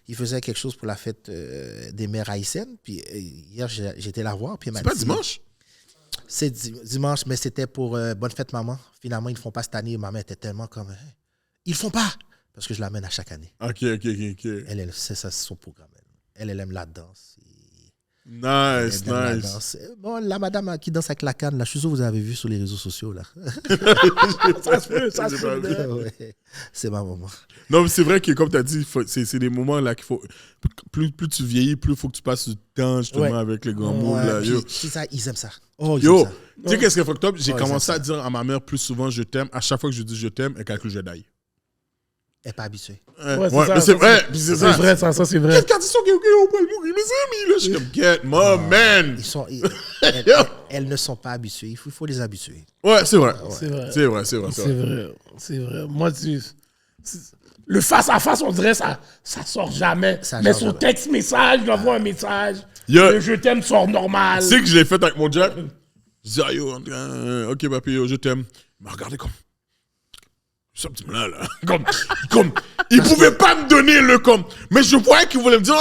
il faisait quelque chose pour la fête des mères haïtiennes. Puis hier, j'étais la voir. Puis elle m'a
C'est pas
dit-
dimanche?
C'est dimanche, mais c'était pour Bonne Fête Maman. Finalement, ils ne le font pas cette année. Ma mère était tellement comme... Hein, ils le font pas! Parce que je l'amène à chaque année.
Ok.
Elle c'est ça, c'est son programme. Elle aime la danse.
Nice,
Elle aime la
nice.
danse. Bon, la madame qui danse avec la canne, là, je suis sûr que vous avez vu sur les réseaux sociaux. Là.
ça se peut, ça se
J'ai pas
peut.
vu.
Ouais, c'est ma maman.
Non, mais c'est vrai que, comme tu as dit, c'est des moments là qu'il faut. Plus tu vieillis, plus il faut que tu passes du temps justement
Ouais.
avec les grands
Ouais,
mots. Là,
puis,
yo.
c'est ça, ils aiment ça. Oh, ils
Yo,
aiment ça.
tu sais qu'est-ce qui est fucked up? J'ai
Ouais,
commencé
j'aime
à dire à ma mère plus souvent je t'aime. À chaque fois que je dis je t'aime, elle calcule je d'aille.
Elle n'est pas habituée.
Ouais, c'est
Ouais,
ça,
mais c'est
ça,
vrai. puis c'est
C'est
ça.
vrai, ça, c'est vrai.
Qu'est-ce qu'elle dit ça? On peut le mourir, mes amis. Là, je suis comme, get, my man.
Elles ne sont pas habituées. Il faut les habituer.
Ouais, c'est vrai.
C'est vrai.
C'est vrai, c'est vrai.
C'est vrai, c'est vrai. Moi, le face-à-face, on dirait ça sort jamais.
Ça
mais
sort
sur
jamais.
texte, message, j'envoie un message.
Yo.
Le je t'aime sort normal.
Tu sais que je l'ai fait avec mon Jack? Je dis, ah, yo, ok, papi, yo, je t'aime. Il m'a regardé comme. Ce petit là, comme, il pouvait pas me donner le comme. Mais je voyais qu'il voulait me dire,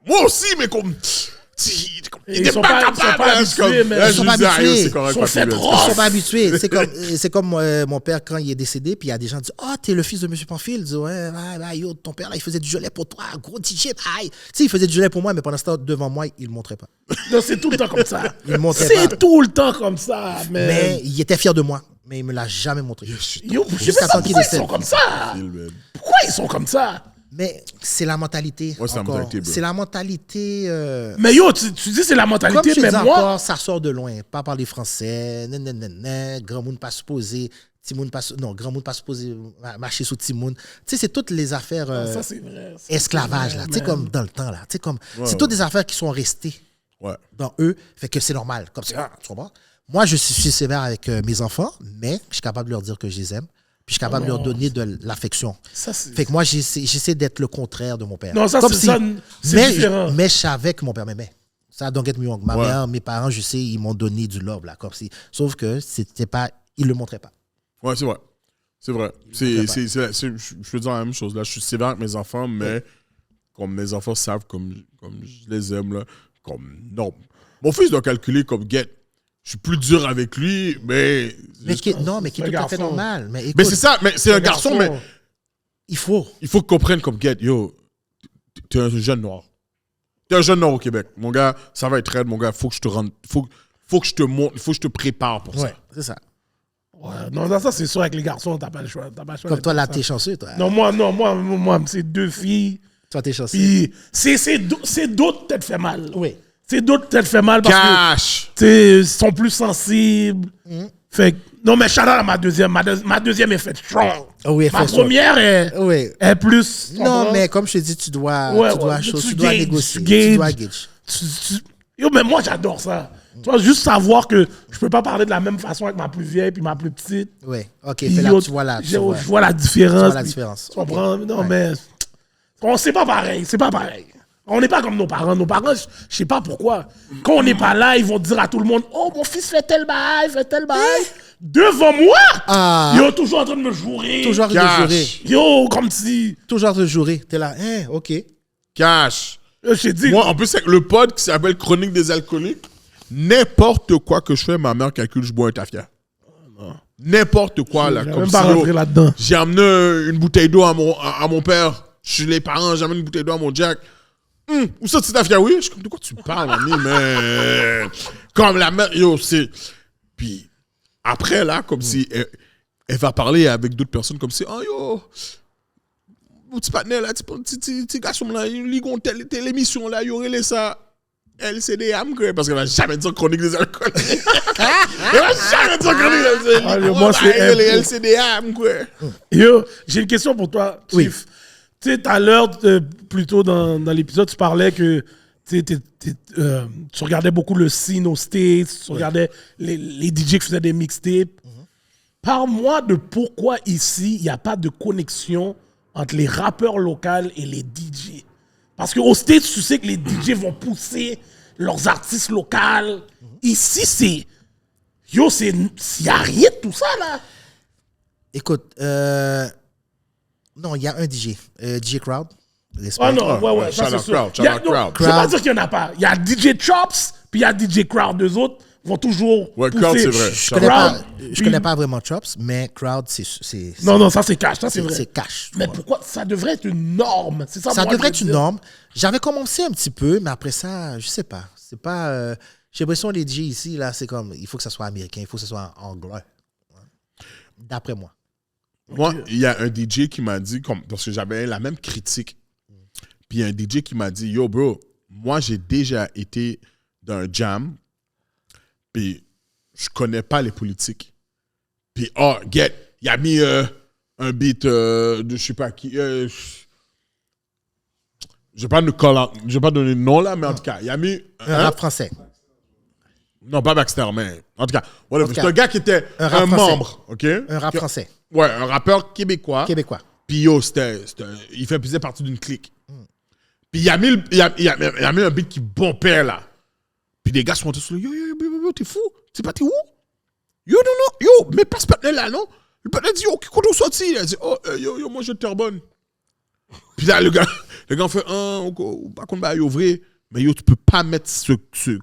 moi aussi, mais comme. Il n'est pas capable.
Ils sont pas habitués.
C'est correct.
Ils sont pas habitués. C'est comme mon père, quand il est décédé, puis il y a des gens qui disent « Oh, t'es le fils de M. Pamphile. » Ils disent « Ouais, yo, ton père, là, il faisait du gelé pour toi. Gros DJ, aïe. » Tu sais, il faisait du gelé pour moi, mais pendant ce temps, devant moi, il ne le montrait pas.
Non, c'est tout le temps comme ça.
Il le montrait pas.
C'est tout le temps comme ça,
Mais il était fier de moi. Mais il me l'a jamais montré.
Yo, je sais
Jusqu'à
pas
temps qu'il
pourquoi ils
décède.
sont comme ça. Pourquoi ils sont comme ça?
Mais c'est la mentalité.
Ouais, c'est la
encore.
mentalité, bro.
C'est la mentalité.
Mais yo, tu dis c'est la mentalité,
Comme je
mais
dis
moi...
encore, ça sort de loin. Pas parler français, grand monde pas supposé, Timoun pas non, grand monde pas supposé marcher sous Timoun. Tu sais, c'est toutes les affaires
Ça, c'est vrai. Ça,
esclavage
c'est
là,
vrai,
tu sais
man.
comme dans le temps là, tu sais comme c'est toutes des affaires qui sont restées dans eux, fait que c'est normal comme ça, tu comprends? Moi, je suis sévère avec mes enfants, mais je suis capable de leur dire que je les aime. Puis je suis capable de leur donner de l'affection.
Ça, c'est...
Fait que moi, j'essaie d'être le contraire de mon père.
Non, ça,
comme
c'est ça, c'est différent.
Mais je savais que mon père m'aimait. Ça, don't get me wrong. Ma mère, mes parents, je sais, ils m'ont donné du love, là, comme si. Sauf que c'était pas, ils le montraient pas.
Ouais, c'est vrai. C'est vrai. Je veux dire la même chose. Là, je suis sévère avec mes enfants, mais comme mes enfants savent comme je les aime, là, comme non. Mon fils doit calculer comme get. Je suis plus dur avec lui, mais
qui est tout à fait normal. Mais, écoute,
mais c'est ça, mais c'est un garçon, mais
il faut
qu'on comprenne comme get, yo, t'es un jeune noir. T'es un jeune noir au Québec. Mon gars, ça va être raide, mon gars, faut que je te rende, faut que je te montre, faut que je te prépare pour ça.
C'est ça.
Ouais, non, ça, c'est sûr, avec les garçons, t'as pas le choix.
Comme toi, là, t'es chanceux, toi.
Non, moi, c'est 2 filles.
Toi, t'es chanceux.
Puis, c'est d'autres qui te fait mal.
Oui.
C'est d'autres qui te fait mal parce
Cash!
que, ils sont plus sensibles. Fait que, non, mais shout out à ma deuxième. Ma deuxième est faite strong.
Oui, elle
ma
fait strong.
première est plus...
Non, mais comme je te dis, tu dois négocier. Tu dois gauge.
Yo, mais moi, j'adore ça. Tu vois, juste savoir que je peux pas parler de la même façon avec ma plus vieille puis ma plus petite.
Oui, ok,
Puis
là,
yo,
tu vois là.
je vois la différence.
Tu vois la
puis-
différence.
Tu comprends? Non,
Ouais.
mais... C'est pas pareil. C'est pas pareil. On n'est pas comme nos parents. Nos parents, je sais pas pourquoi. Quand on n'est pas là, ils vont dire à tout le monde « Oh, mon fils fait tel bail, fait tel bail. » Devant moi,
Ah.
yo, toujours en train de me jouer.
Toujours de
Cash.
jurer.
Yo, comme si...
Toujours de jurer. T'es là, ok.
Cash!
Je t'ai dit...
Moi, en plus, avec le pod qui s'appelle Chronique des alcooliques, n'importe quoi que je fais, ma mère calcule, je bois un tafia. N'importe quoi, là.
Je vais
Comme
même
si,
pas rentrer
yo,
là-dedans.
j'ai amené une bouteille d'eau à mon père. Je suis les parents, j'ai amené une bouteille d'eau à mon Jack. Où ça, tu tafia? Oui, je suis comme, de quoi tu parles, ami, mais... Comme la mère, yo, c'est... Puis, après, là, comme si elle va parler avec d'autres personnes, comme si, oh, yo... Mon petit partenaire, là, petit garçon, là, il lit telle émission, là, il y aurait ça... LCDM, parce qu'elle va jamais dire chronique des alcools. Elle va jamais dire chronique des alcools.
moi, c'est
les LCDM, quoi.
Yo, j'ai une question pour toi, Chief.
Oui.
Tu sais, tout à l'heure, plus tôt dans l'épisode, tu parlais que tu regardais beaucoup le scene aux States, tu regardais les DJ qui faisaient des mixtapes. Parle-moi de pourquoi ici, il n'y a pas de connexion entre les rappeurs locaux et les DJ. Parce qu'aux States, tu sais que les DJ vont pousser leurs artistes locaux. Ici, c'est... Yo, il n'y a rien de tout ça, là.
Écoute, non, il y a un DJ. DJ Crowd. Respect.
Ah non, ouais, ça
shout
c'est
out
sûr.
Crowd, shout
Il y a-
out
non,
Crowd.
Je ne veux pas dire qu'il n'y en a pas. Il y a DJ Chops, puis il y a DJ Crowd. Deux autres vont toujours
Ouais,
pousser.
Crowd, c'est vrai.
Je
Crowd,
connais pas vraiment Chops, mais Crowd, c'est
Non, ça c'est cash, ça c'est vrai.
c'est cash. tu
Mais
vois.
pourquoi ça devrait être une norme? C'est ça,
Ça
moi,
devrait
je
être
veux
une
dire.
norme. J'avais commencé un petit peu, mais après ça, je sais pas. C'est pas. J'ai l'impression que les DJ ici, là, c'est comme. Il faut que ça soit américain, il faut que ça soit anglais. Ouais. D'après moi.
Moi, il y a un DJ qui m'a dit, parce que j'avais la même critique, puis il y a un DJ qui m'a dit, yo, bro, moi, j'ai déjà été dans un jam, puis je connais pas les politiques. Puis, il a mis un beat de je sais pas qui. Je vais pas donner le nom là, mais en tout cas, il a mis.
Un rap français.
Non, pas Baxter, mais en tout cas, voilà,
En tout
c'est
cas,
un gars qui était
un rap
un
français.
membre, OK?
Un rap français.
Ouais, un rappeur québécois.
Québécois.
Puis yo, il faisait partie d'une clique. Puis il a mis un beat qui bombait là. Puis les gars sont tous là, yo, t'es fou? Tu sais pas, t'es où? Yo, non, yo, mais pas ce partenaire là, non? Le partenaire dit, oh, quand on sortit, il a dit, oh, yo, moi, je te bonne. Puis là, le gars fait, par contre, bah, yo, vrai. Mais yo, tu peux pas mettre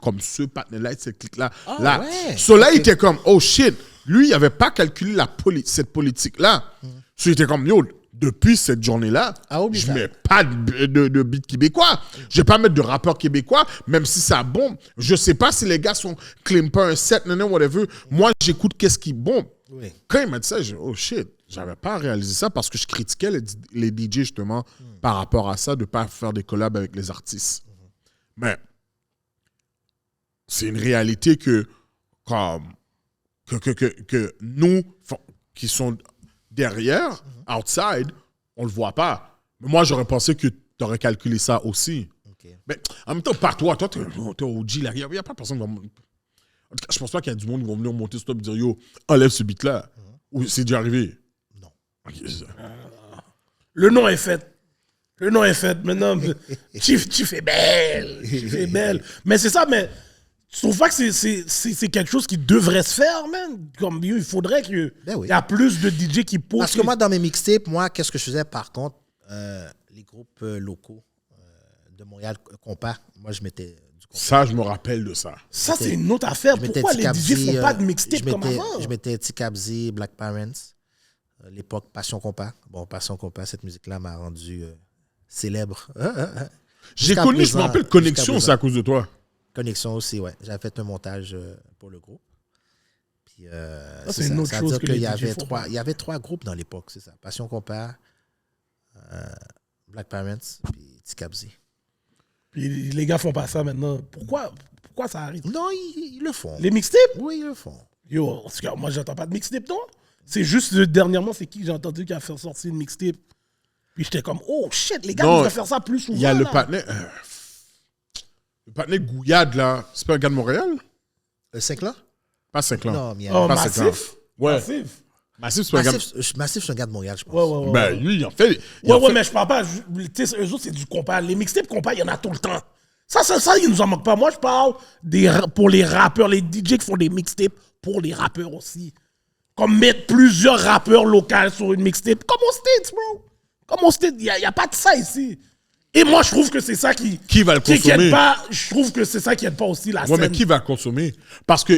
comme ce partenaire-là, cette clique-là.
Ah,
là.
ouais.
So là, il était comme, oh shit. Lui, il n'avait pas calculé cette politique-là. So, il était comme, yo, depuis cette journée-là,
oublie
je
ça.
mets pas de beat québécois. Je vais pas mettre de rappeur québécois, même si ça bombe. Je sais pas si les gars sont claim pas un set, whatever. Moi, j'écoute qu'est-ce qui bombe.
Oui.
Quand il m'a dit ça, j'ai dit, oh shit, j'avais pas réalisé ça parce que je critiquais les DJ justement par rapport à ça, de pas faire des collabs avec les artistes. Mais c'est une réalité que nous, qui sont derrière, outside, on le voit pas. Mais moi, j'aurais pensé que tu aurais calculé ça aussi.
OK.
Mais en même temps, par toi, t'es OG, là. Il n'y a pas personne qui va... En tout cas, je pense pas qu'il y a du monde qui va venir monter sur toi et dire, yo, enlève ce beat-là. Ou c'est déjà arrivé?
Non.
Ok, c'est ça.
Le nom est fait. Le nom est fait. Maintenant, tu fais belle. Tu fais belle. Mais c'est ça, mais tu trouves pas que c'est quelque chose qui devrait se faire, man? Comme il faudrait qu'il
Ben oui.
y a plus de DJ qui posent.
Parce que moi, dans mes mixtapes, qu'est-ce que je faisais par contre? Les groupes locaux de Montréal, Compas, moi, je mettais du Compas.
Ça, je me rappelle de ça.
Ça, c'est une autre affaire.
Je mettais
Pourquoi les
Ticabzi,
DJ font pas de mixtape comme avant?
Je mettais Ticabzi, Black Parents, l'époque Passion Compas. Bon, Passion Compas, cette musique-là m'a rendu célèbre.
J'ai
Jusqu'à
connu, je
présent-
me rappelle,
jusqu'à
Connexion,
présent.
c'est à cause de toi.
Connexion aussi, ouais. J'avais fait un montage pour le groupe. Puis,
c'est une autre
ça veut
chose
dire
que
qu'il
les
y
DJ
avait
font
trois,
pas.
il y avait 3 groupes dans l'époque, c'est ça. Passion Compas, Black Parents, puis Ticabzi.
Puis les gars font pas ça maintenant. Pourquoi ça arrive?
Non, ils le font.
Les mixtapes?
Oui, ils le font.
Yo, en tout cas, moi, j'entends pas de mixtape, non? C'est juste, dernièrement, c'est qui que j'ai entendu qui a fait sortir une mixtape? Puis j'étais comme, oh shit, les gars
Non,
devraient faire ça plus souvent.
Il y a le
là.
partenaire... le partenaire Gouillade, là. C'est pas un gars de Montréal?
5 là?
Pas Saint-Clan.
Non, mais il y a
Oh,
Pas
Massif?
Ouais.
Massif?
Massif, c'est pas un gars...
Massif, c'est un gars de Montréal, je pense.
Ouais.
Ben, lui, il en fait... il en
Ouais,
fait-
mais je parle pas. Tu sais, eux autres, c'est du compas. Les mixtapes compas, il y en a tout le temps. Ça, il nous en manque pas. Moi, je parle pour les rappeurs, les DJ qui font des mixtapes pour les rappeurs aussi. Comme mettre plusieurs rappeurs locaux sur une mixtape. Comme au States, bro. Comme au States, il n'y a pas de ça ici. Et moi, je trouve que c'est ça qui
va le
qui
consommer?
aide pas. Je trouve que c'est ça qui aide pas aussi la
Ouais,
scène.
mais qui va le consommer? Parce que,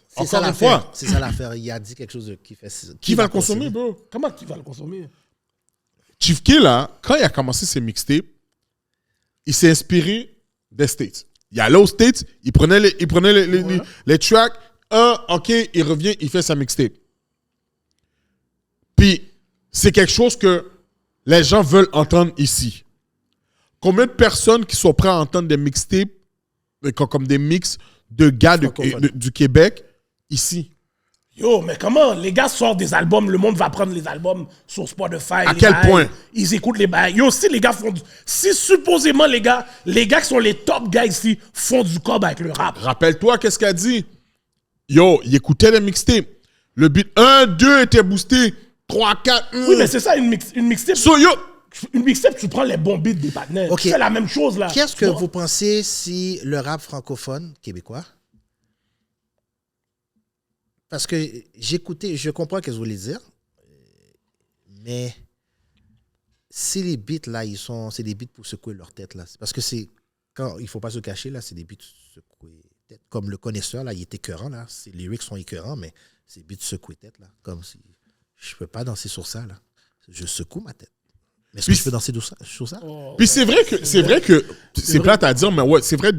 C'est ça
encore une
l'affaire.
fois,
C'est ça l'affaire. Il a dit quelque chose qui fait.
qui va le consommer, bro?
Comment qui va le consommer?
Chief Keef, là, quand il a commencé ses mixtapes, il s'est inspiré des States. Il allait aux States, il prenait les tracks, OK, il revient, il fait sa mixtape. Puis, c'est quelque chose que les gens veulent entendre ici. Combien de personnes qui sont prêtes à entendre des mixtapes, comme des mix de gars du Québec, ici?
Yo, mais comment? Les gars sortent des albums, le monde va prendre les albums sur Spotify.
À
les
quel
bails,
point?
Ils écoutent les bails. Yo, si les gars font si supposément les gars qui sont les top guys ici font du cob avec le rap.
Rappelle-toi, qu'est-ce qu'elle dit? Yo, il écoutait les mixtapes. Le beat 1, 2 était boosté. 3, 4.
Oui, mais c'est ça, une mixtape.
So, yo,
Une mixtape, tu prends les bons beats des partenaires.
Ok.
C'est la même chose, là.
Qu'est-ce que
Tu vois?
vous pensez si le rap francophone québécois, parce que j'écoutais, je comprends ce que vous voulez dire, mais si les beats là, c'est des beats pour secouer leur tête là, c'est parce que c'est quand il faut pas se cacher là, c'est des beats secouer tête. Comme le connaisseur là, il est écœurant là, ses lyrics sont écœurants, mais c'est des beats secouer tête là, comme si je peux pas danser sur ça là, je secoue ma tête. Mais est-ce que je peux danser sur ça?
puis c'est vrai que c'est plate à dire, mais ouais, c'est vrai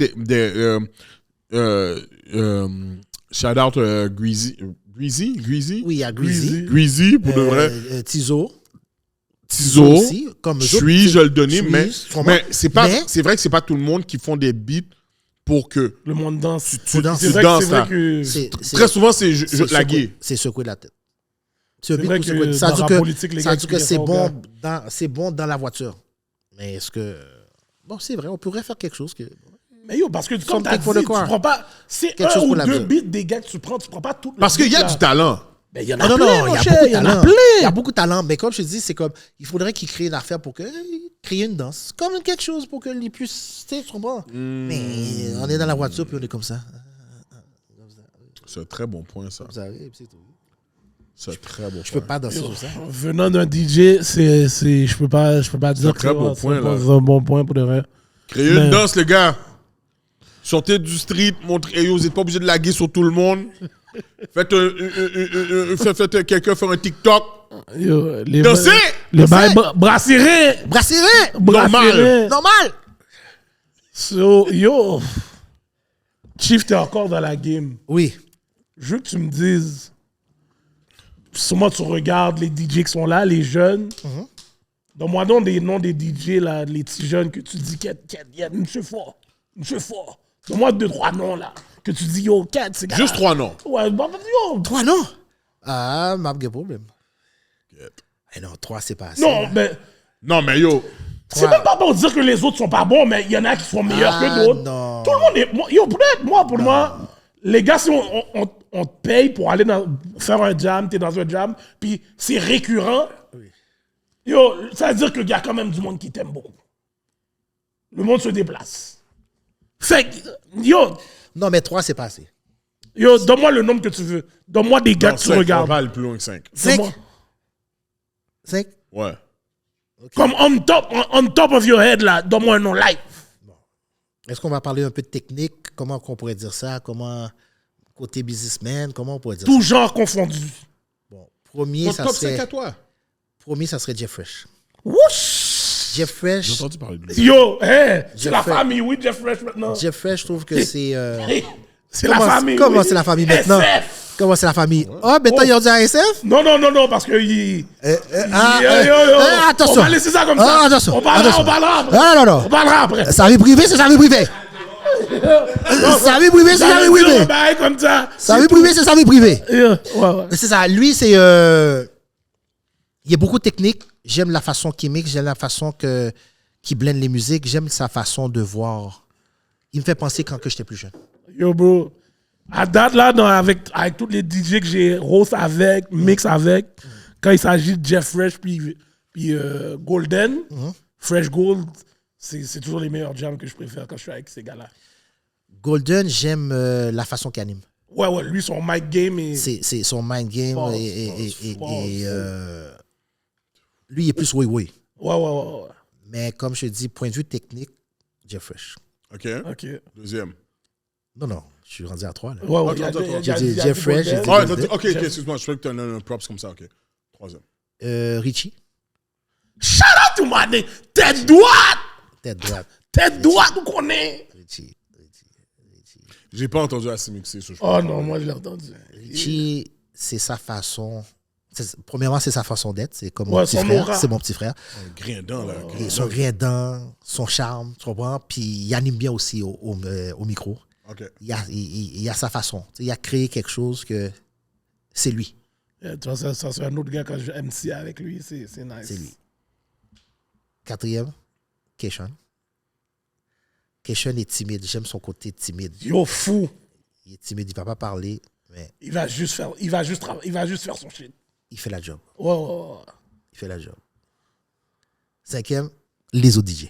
shout out Greasy.
Oui, il y a Greasy.
Greasy, pour de vrai.
Tizo.
Tizo.
aussi, comme eux autres,
Je le donnais,
Suis,
mais
sûrement.
c'est pas,
Mais-
c'est vrai que c'est pas tout le monde qui font des beats pour que
Le monde danse.
tu
danses.
C'est
tu
vrai,
danses
c'est vrai
là.
que.
Très souvent, c'est la gué.
C'est secouer la tête. C'est un beat
vrai
pour
que
secouer. Ça
dans
veut
la
dire
politique, les
ça
gars
veut dire
qui
que c'est
crient ça aux
c'est bon dans la voiture. Mais est-ce que bon, c'est vrai, on pourrait faire quelque chose que
Mais yo, parce que comme
Something
t'as dit,
for
tu
the choir.
prends pas. C'est
Quelque
un
chose
ou
pour la
deux
vie.
beats des gars que tu prends pas tout. le
Parce qu'il y a
beat,
du
là.
talent.
Ben, il y en a
non,
plein,
non, il
mon
y a
cher,
beaucoup de
il y en a
talent.
plein.
Il y a beaucoup de talent. Mais comme je te dis, c'est comme il faudrait qu'ils créent une affaire pour créer une danse. Comme quelque chose pour que les puissent. Tu sais, tu comprends? Mais on est dans la voiture puis on est comme ça.
C'est un très bon point, ça.
Comme ça, et puis c'est tout.
C'est un très bon
Je peux pas danser sur ça.
Venant d'un DJ, je peux pas dire
très bon point, là.
c'est un bon point pour de vrai.
Créez une danse, les gars. Sortez du street, montrez, vous n'êtes pas obligé de laguer sur tout le monde. Faites quelqu'un faire un TikTok.
Yo,
Dansez!
Le bail brasséré.
Normal.
So, yo, Chief, t'es encore dans la game.
Oui.
Je veux que tu me dises, sûrement tu regardes les DJ qui sont là, les jeunes. Donne-moi donc des noms des DJ, là, les petits jeunes que tu dis, monsieur fort. Donne-moi 2-3 noms, là, que tu dis, yo, 4, c'est
Juste 3 noms.
Ouais, bah, yo.
3 non? Ah, m'a pas de problème. Eh non, 3 c'est pas assez.
Non, mais
Non, mais yo.
c'est même pas pour dire que les autres sont pas bons, mais il y en a qui sont meilleurs que d'autres.
Non.
Tout le monde est. Yo, peut-être, pour moi, les gars, si on te paye pour aller faire un jam, t'es dans un jam, puis c'est récurrent, yo, ça veut dire qu'il y a quand même du monde qui t'aime beaucoup. Le monde se déplace. Fait que, yo,
Non, mais 3 c'est pas assez.
yo, donne-moi le nombre que tu veux. Donne-moi des gars
Non,
que tu
5, on
regardes.
va aller plus loin que 5.
5?
Donne-moi.
5?
Ouais.
Comme on top of your head, là, donne-moi un nom live.
Est-ce qu'on va parler un peu de technique? Comment qu'on pourrait dire ça? Comment, côté businessman, comment on pourrait dire
Tout genre confondu.
ça? Bon, premier,
Ton
ça
top 5
serait...
à toi.
Premier, ça serait Jeff Fresh.
Wouch!
Jeff Fresh...
J'ai entendu parler de lui.
Yo, hey, c'est
Jeff
la
Fresh.
famille, oui, Jeff Fresh maintenant.
Jeff Fresh, je trouve que c'est...
Hey, c'est la famille.
Comment
oui.
c'est la famille maintenant?
SF.
Comment c'est la famille? Oh, maintenant, ils ont dit ASF?
Non, parce que il...
Attention.
On va laisser ça comme
Ah,
ça.
attention.
On parlera
Attention.
après.
Ah, non.
On parlera après.
Sa vie privée, c'est sa vie privée. Sa vie privée, c'est sa vie privée.
Comme ça.
Sa vie privée, c'est sa vie privée.
Ouais.
C'est ça. Lui, c'est... Il y a beaucoup de techniques. J'aime la façon qu'il mixe. J'aime la façon qu'il blende les musiques. J'aime sa façon de voir. Il me fait penser quand que j'étais plus jeune.
Yo, bro. À date, là, avec tous les DJ que j'ai roast avec, mix avec, quand il s'agit de Jeff Fresh puis Golden, Fresh Gold, c'est toujours les meilleurs jams que je préfère quand je suis avec ces gars-là.
Golden, j'aime la façon qu'il anime.
Ouais, lui, son mic game est...
C'est son mind game.
Fort,
Lui, il est plus oui.
Ouais.
Mais comme je te dis, point de vue technique, Jeff Fresh.
OK. Deuxième.
Non, je suis rendu à 3. Là.
Ouais,
Ok, attends,
il y
J'ai
a
dit
dit
Jeff Fresh,
Golden.
j'ai dit-
Ah,
Golden.
ok, excuse-moi, je croyais que tu as un props comme ça. OK. Troisième.
Richie,
Shout out to my nigga. Tête droite!
tête droite.
On connaît.
Richie.
J'ai pas entendu assez mixer ce choix.
Oh non, moi je l'ai entendu.
Richie, c'est sa façon. Premièrement, c'est sa façon d'être. C'est comme
Ouais,
mon petit
son
frère.
aura.
C'est mon petit frère.
Un grindan, là.
Et son grain dent, son charme, tu comprends? Puis il anime bien aussi au micro.
OK.
Il a sa façon. Tu sais, il a créé quelque chose que c'est lui.
Tu vois, ça c'est un autre gars quand je MC avec lui, c'est nice.
C'est lui. Quatrième, Keishon. Keishon est timide. J'aime son côté timide.
Yo, fou.
Il est timide, il ne va pas parler, mais
Il va juste faire son shit.
il fait la job.
Ouais.
Il fait la job. Cinquième, les autres DJ.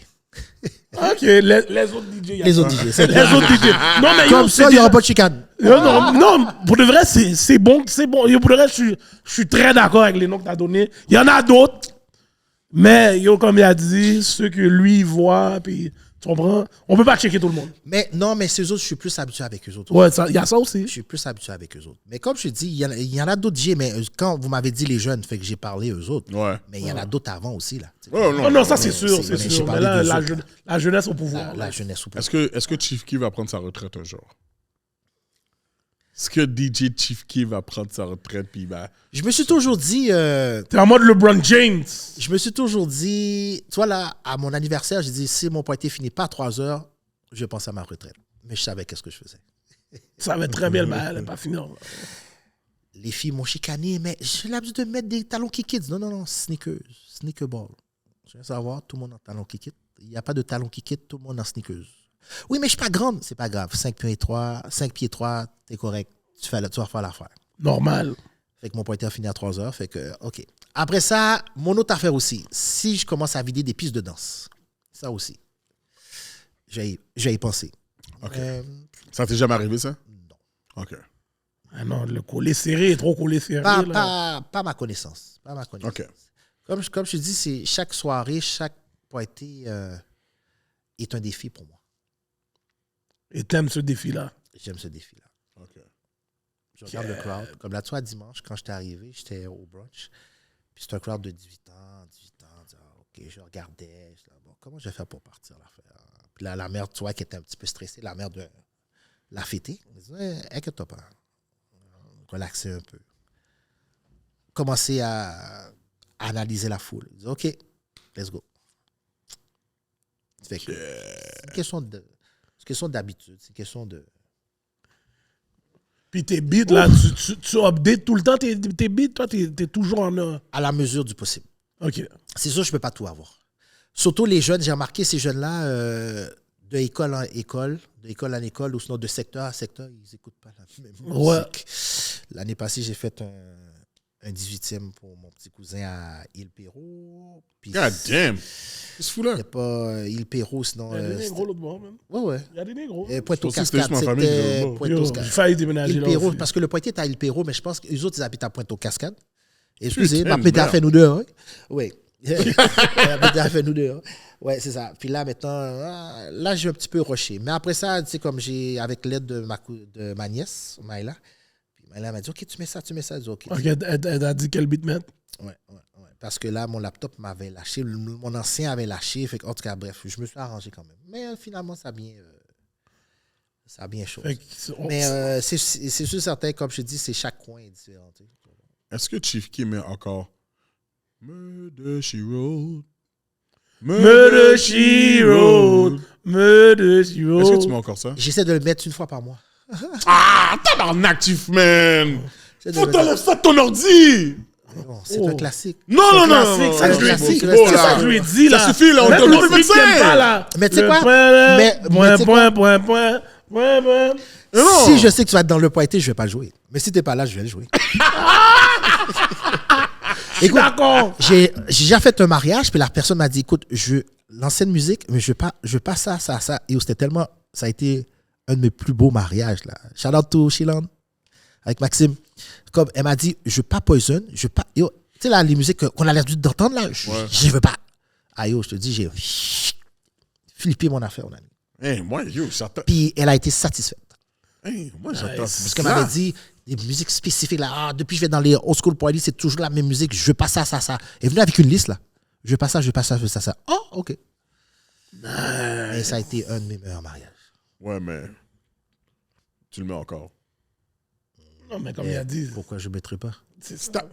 Ok, les autres DJ.
Les autres DJ. c'est
Les
bien.
autres DJ. Non, mais
Comme
yo,
ça,
c'est
il n'y aura
déjà-
pas de chicane.
Non, pour de vrai, c'est bon. Yo, pour de vrai, je suis très d'accord avec les noms que tu as donnés. Il y en a d'autres, mais yo, comme il a dit, ceux que lui voit, puis tu comprends, on peut pas checker tout le monde.
Mais non, mais ces autres, je suis plus habitué avec eux autres.
Ouais, il y a ça
Je
aussi.
suis plus habitué avec eux autres. Mais comme je te dis, il y en a d'autres DJ, mais quand vous m'avez dit les jeunes, fait que j'ai parlé eux autres.
Ouais.
Mais il y en a d'autres avant aussi, là.
Ouais,
Oh non, ça c'est
mais
sûr,
c'est-
c'est
mais j'ai
sûr. Mais
parlé
là,
d'eux
la,
autres.
la jeunesse au pouvoir.
La jeunesse ou pas.
Est-ce que Chief Key va prendre sa retraite un jour? Est-ce que DJ Chief Key va prendre sa retraite puis va...
Je me suis toujours dit,
T'es en mode LeBron James.
tu vois là, à mon anniversaire, j'ai dit, si mon party finit pas à 3 heures, je vais penser à ma retraite. Mais je savais qu'est-ce que je faisais.
Ça va être très bien, mais elle n'est pas finie.
Les filles m'ont chicané, mais j'ai l'habitude de mettre des talons kids. Non, sneakers, sneaker ball. Je veux savoir, tout le monde en talons kids. Il n'y a pas de talons kids, tout le monde en sneakers. Oui, mais je suis pas grande, c'est pas grave. 5 pieds 3, t'es correct. Tu vas faire l'affaire.
Normal.
Fait que mon pointeur finit à 3 heures. Fait que, OK. Après ça, mon autre affaire aussi, si je commence à vider des pistes de danse, ça aussi, j'ai y pensé.
OK. Ça t'est jamais arrivé, ça?
Non.
OK.
Ah non, le collet serré, trop collé serré. là.
Pas ma connaissance. Pas ma connaissance.
OK.
Comme je te dis, c'est chaque soirée, chaque pointé est un défi pour moi.
Et t'aimes ce défi-là.
J'aime ce défi-là.
OK.
Je regarde le crowd. Comme là, tu vois, dimanche, quand j'étais arrivé, j'étais au brunch. Puis c'est un crowd de 18 ans. OK, je regardais. Je disais, bon, comment je vais faire pour partir l'affaire? Puis là, la mère, tu vois, qui était un petit peu stressée, la mère de la fêtée. Elle disait, inquiète-toi pas. Relaxer un peu. Commencer à analyser la foule. Je dis, OK, let's go. Fait que c'est une question d'habitude. C'est une question de...
Puis tes beats, là, tu updates tout le temps tes beats. Toi, t'es toujours en...
À la mesure du possible.
OK.
C'est sûr, je ne peux pas tout avoir. Surtout les jeunes, j'ai remarqué ces jeunes-là, de école en école, ou sinon de secteur à secteur, ils n'écoutent pas la même musique.
Ouais.
L'année passée, j'ai fait un 18e pour mon petit cousin à Île-Perrot.
God damn! Qu'est-ce que tu fous là?
C'était pas Île-Perrot, sinon...
Il y a des négros l'autre bord, même.
Ouais.
Il y a des négros.
Pointe aux
Je pensais que c'était
Cascades,
juste ma famille qui
c'était
était
Pointe
Yo,
aux
j'ai
Cascades.
failli déménager là
Île-Perrot,
aussi.
parce que le pointier est à Île-Perrot, mais je pense que les autres, ils habitent à Pointe aux Cascades. Excusez,
Putain
ma
de
pété a
merde.
fait nous deux, oui. Oui. Ma pété a fait nous deux. Ouais, c'est ça. Puis là, maintenant, là, j'ai un petit peu rushé. Mais après ça, tu sais, comme j'ai, avec l'aide de ma nièce, Maïla, puis Maïla m'a dit, OK, tu mets ça. Je dis, OK.
OK, elle a dit quel beat mettre?
Ouais. Parce que là, mon laptop m'avait lâché, mon ancien avait lâché. Fait que, en tout cas, bref, je me suis arrangé quand même. Mais finalement, ça a bien chose.
Fait que
Mais c'est sûr, certain, comme je te dis, c'est chaque coin est différent. Tu sais.
Est-ce que Chief Keef met encore Murder She Wrote?
Murder She Wrote. Murder She Wrote.
Est-ce que tu mets encore ça?
J'essaie de le mettre une fois par mois.
Ah, tabarnak, Chief, man!
J'essaie de
Faut
le mettre-
t'enlèver ça de ton ordi!
Non, c'est un classique.
Non,
classique, ça, je lui ai
classique,
dit.
là,
C'est ça que je lui ai dit, là.
Ça suffit, là, on
Même
donne
le
le
beat qu'il aime pas, là.
Mais tu sais
Le
quoi?
point, là.
Mais tu sais quoi?
Point.
Non.
Si je sais que tu vas être dans le pointé, je vais pas le jouer. Mais si t'es pas là, je vais le jouer. Écoute,
D'accord.
j'ai déjà fait un mariage, puis la personne m'a dit, écoute, je l'ancienne musique, mais je veux pas ça. Et c'était tellement, ça a été un de mes plus beaux mariages, là. Shout out to Shilon, avec Maxime. Comme elle m'a dit, je veux pas Poison, je veux pas, yo, tu sais là, les musiques qu'on a l'air d'entendre là, je veux pas. Ah yo, je te dis, j'ai flippé mon affaire, mon ami.
Hey, moi, yo, j'attends.
Puis elle a été satisfaite.
Hey, moi, j'attends.
Parce qu'elle m'avait dit des musiques spécifiques. Là. Ah, depuis que je vais dans les old school parties, c'est toujours la même musique. Je veux pas ça. Elle est venue avec une liste, là. Je veux pas ça. Oh, OK. Et ça a été un de mes meilleurs mariages.
Ouais, mais tu le mets encore.
Non, mais comme il a dit,
Pourquoi je ne mettrais pas?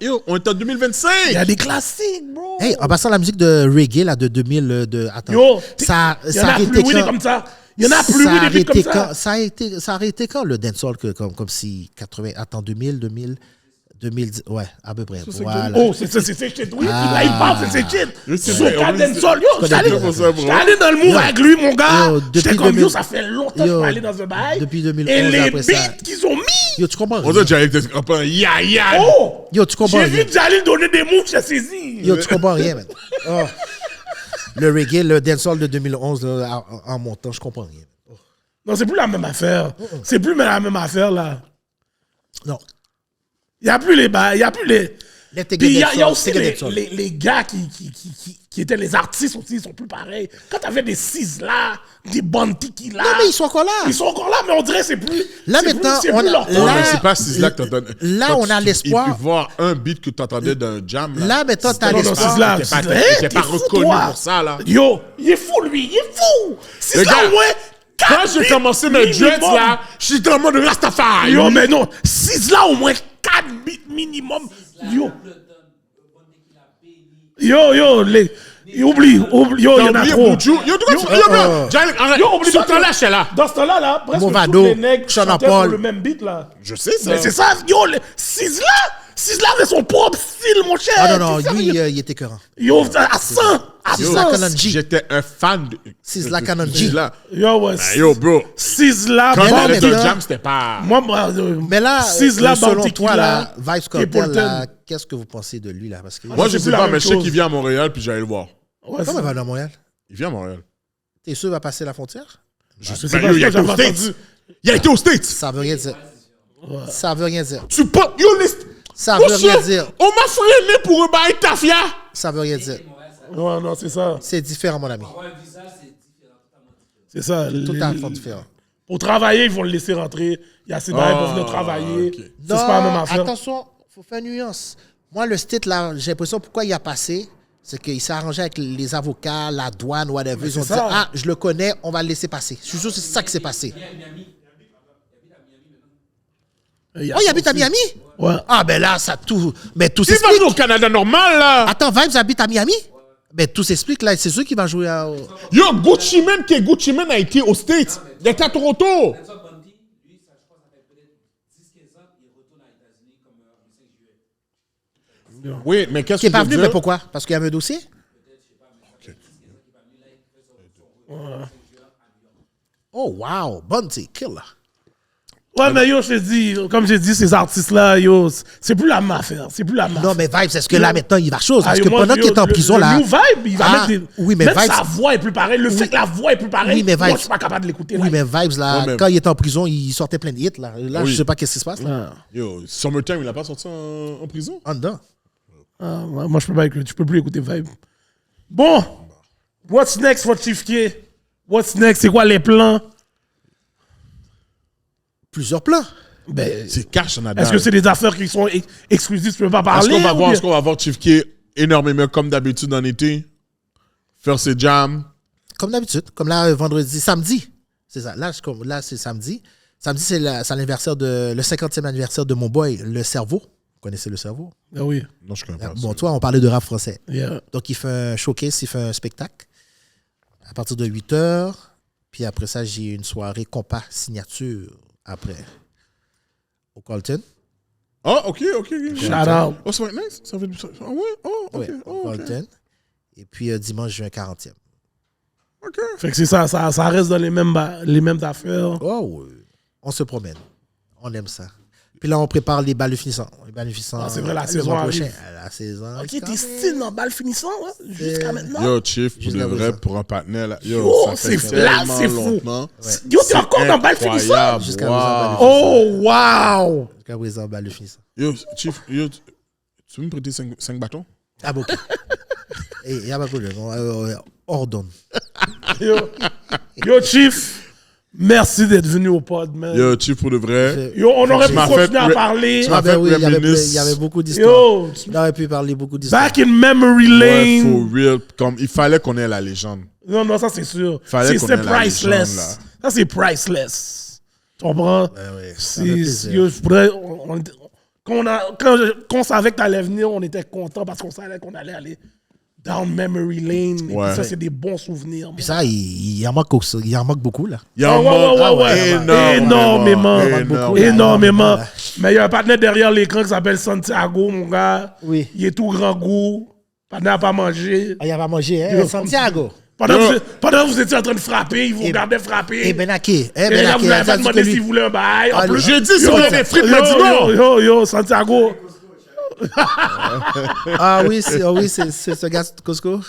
Yo, on est en 2025!
il y a des classiques, bro.
Hey, en passant la musique de reggae, là, de 2000, attends.
Yo,
ça
il y en
a
a plus,
arrêté
oui, des comme ça. Il y en a plus, oui, des beats comme ça.
Ça a arrêté quand le dancehall, comme si 80, attends, 2010, ouais, à peu près. Voilà.
Oh, c'est shit. Oui, là, il parle, c'est shit.
C'est
C'est
vrai,
son
en
cadre
plus,
sol. Yo, j'étais allé dans le move avec lui, mon gars.
Yo,
J'étais
depuis
comme,
2000
yo, ça fait longtemps que je suis allé dans un bail.
Depuis 2011,
Et les
après ça.
beats qu'ils ont mis.
Yo, tu comprends
On
rien.
dirait que j'allais être ya.
Oh,
Yo, tu comprends
j'ai
rien.
vu Jalil donner des moves, j'ai saisi.
Yo, tu comprends rien, man. Oh. Le reggae, le dancehall de 2011, là, en montant, je comprends rien.
Non, c'est plus la même affaire. C'est plus la même affaire, là.
Non.
Il n'y a plus les bails, il n'y a plus les...
Les
Puis il y a
dancehall,
aussi
Tega dancehall.
les gars qui étaient les artistes aussi, ils sont plus pareils. Quand t'avais des Sizzla, des Banti là.
Non, mais ils sont encore là.
Ils sont encore là, mais on dirait que c'est plus.
Là,
c'est
maintenant,
plus, c'est
on
plus
a-
leur
là-
temps.
Ouais, mais c'est pas Sizzla que t'entends.
Là,
Quand
on a
tu-
l'espoir.
Il peut voir un beat que t'entendais d'un jam.
Là, maintenant, t'as
Non, non,
l'espoir.
Sizzla,
T'es pas-
Sizzla,
t'es
t'es
pas
fou,
reconnu
toi.
pour ça, là.
Yo, il est fou, lui, il est fou. C'est
Le
ça,
gars,
au moins.
Quand
4
j'ai
beats
commencé mes dreads,
minimum.
là, j'étais en mode Rastafari.
Yo, mais non, Sizzla, au moins 4 beats minimum. Yo. Oublie, yo, il y en a
oublié
trop.
Buju. Yo, de quoi tu... Yo, bro, Jalil, arrête.
Yo, oublie
Ce
pas que-
temps-là, j'étais là.
Dans ce temps-là, presque
Movado,
tous les nègres
Sean
chantaient
Paul.
sur le même beat, là.
Je sais ça.
Mais c'est ça, yo, Sizzla avait son propre style, mon cher.
Ah non,
T'es
lui,
sérieux?
il était écœurant.
Yo, à 100, à
Sizzla
100.
Kanonji.
J'étais un fan de...
Sizzla Kanonji.
Sizzla.
Yo, ouais.
Ben, yo, bro.
Sizzla,
Quand
là,
t'allais d'un
maintenant-
jam, c'était pas...
moi,
Mais là,
Sizzla,
selon
Bounty
toi,
Killer
là, Vibes
et
Cartel,
Polton.
là, qu'est-ce que vous pensez de lui, là? Parce que...
Moi, je
c'est
sais
plus la
pas,
même
mais je sais
chose.
qu'il vient à Montréal, puis j'allais le voir.
Ouais,
Comment il va à Montréal?
Il vient à Montréal.
T'es sûr qu'il va passer la frontière?
je sais
Ben,
pas
yo,
ce
il a
que
été aux
j'avais
States.
entendu.
Il a été aux States.
Ça veut rien dire. Ça veut rien dire.
Tu penses. Yo,
Ça veut
Monsieur,
rien dire.
on m'a freiné pour un bail tafia.
Ça veut rien dire.
Ouais, non, c'est ça.
C'est différent, mon ami.
C'est ça.
Tout à fait différent.
Pour travailler, ils vont le laisser rentrer. Il y a assez d'arrêts pour venir travailler.
ok.
C'est pas la même affaire.
Attention, il faut faire nuance. Moi, le state, là, j'ai l'impression pourquoi il a passé, c'est qu'il s'est arrangé avec les avocats, la douane, whatever. Ils ont dit,
ça.
ah, je le connais, on va le laisser passer. Je suis sûr que c'est ça qui s'est passé. Oh, il habite à Miami?
Ouais.
Ah, ben là, ça tout. Mais tout
Il va
s'explique.
jouer au Canada normal, là.
Attends, Vibes habite à Miami? Ben tout s'explique, là. C'est sûr qu'il va jouer à.
Yo, Gucci Mane a été aux States. Il était à Toronto. Oui, mais qu'est-ce
Qui
que
n'est pas
je veux
venu,
dire?
mais pourquoi? Parce qu'il y avait un dossier? Oh, wow. Bunty, killer.
Ouais, mais yo, je te dis, comme j'ai dit, ces artistes-là, yo, c'est plus la même affaire. C'est plus la même
Non,
affaire.
mais Vibes, est-ce que là, maintenant, il va chose? Parce que
moi,
pendant qu'il est en prison, là.
Le New Vibe, il va
Ah,
mettre des.
oui, mais
même
Vibes-
sa voix est plus pareille. Le fait que la voix est plus pareille,
Oui, mais
moi,
Vibes-
je suis pas capable de l'écouter.
Oui,
là.
mais Vibes, là,
Ouais, mais-
quand il était en prison, il sortait plein de hits, là. Là,
Oui.
je sais pas qu'est-ce qui se passe, là.
Yo, Summertime, il n'a pas sorti en prison?
En dedans.
Ah, moi, je peux pas écouter. Je peux plus écouter Vibe. Bon, what's next for Chief K? What's next? C'est quoi les plans?
Plusieurs plans.
Ben,
C'est cash en
est-ce que c'est des affaires qui sont exclusives? Tu peux pas parler?
Est-ce qu'on va voir Chief K énormément comme d'habitude en été? Faire ses jams?
Comme d'habitude. Comme là, vendredi, samedi. C'est ça. Là, c'est samedi. Samedi, c'est l'anniversaire le 50e anniversaire de mon boy, Le Cerveau. Vous connaissez Le Cerveau?
Ah oui.
Non, je connais pas.
Bon, toi, on parlait de rap français.
Yeah.
Donc, il fait un showcase, il fait un spectacle à partir de 8h. Puis après ça, j'ai une soirée compas signature après au Colton.
Ah, ok.
Shout out.
Oh, ça va être nice. Ça va être... Ah ouais? Oh, ok.
Ouais, au Colton. Et puis dimanche, j'ai un 40e.
Ok.
Fait que c'est ça reste dans les mêmes affaires.
Oh, oui. On se promène. On aime ça. Puis là, on prépare les balles finissants.
Ah, c'est vrai, la
le
saison
mois
arrive.
prochain. La saison.
Ok, t'es style dans balle finissant, ouais, jusqu'à maintenant.
Yo, Chief, pour
Juste
de
la
vrai,
raison.
pour un partenaire, là.
Yo,
Yo, ça fait
c'est là,
tellement
c'est fou.
longtemps.
Yo, t'es encore dans balle finissant?
Incroyable,
Jusqu'à
wow.
Oh, wow!
Jusqu'à présent, balle finissant.
Yo, Chief, yo, tu veux me prêter 5 bâtons?
Ah, bon. Il n'y a pas de problème. On ordonne.
Yo, Chief, merci d'être venu au pod, man.
Yo, Chief, pour de vrai.
Yo, on aurait pu
m'as
continuer
fait
à parler.
m'as
Ah, ben
fait
oui, il
reminisce.
y avait beaucoup d'histoires.
Yo,
On aurait pu parler beaucoup d'histoires.
back in memory
Ouais, for
lane.
real. Comme, il fallait qu'on ait la légende.
Non, ça c'est sûr.
Fallait qu'on
C'est
ait la
priceless.
légende, là.
Ça c'est priceless. Tu comprends?
ouais, ça fait plaisir.
Yo, quand on savait que t'allais venir, on était content parce qu'on savait qu'on allait aller down memory lane. Et
Ouais.
puis ça, c'est des bons souvenirs.
Puis ça, il en manque beaucoup, là.
Il y a un
ouais,
manque
ouais.
énormément.
Énormément. Mais il y a un partenaire derrière l'écran qui s'appelle Santiago, mon gars.
Oui.
Il est tout grand goût. Partenaire n'a pas mangé.
Ah, il va manger, hein?
Yo.
Santiago.
Pendant que vous étiez en train de frapper, il vous regardait frapper.
Et Benaki.
Et là, vous avez pas demandé s'il voulait un bail. En
Ah,
plus,
J'ai dit, si on a des frites, m'a dit non.
Yo, Santiago.
Ah oui, c'est ce gars de Costco.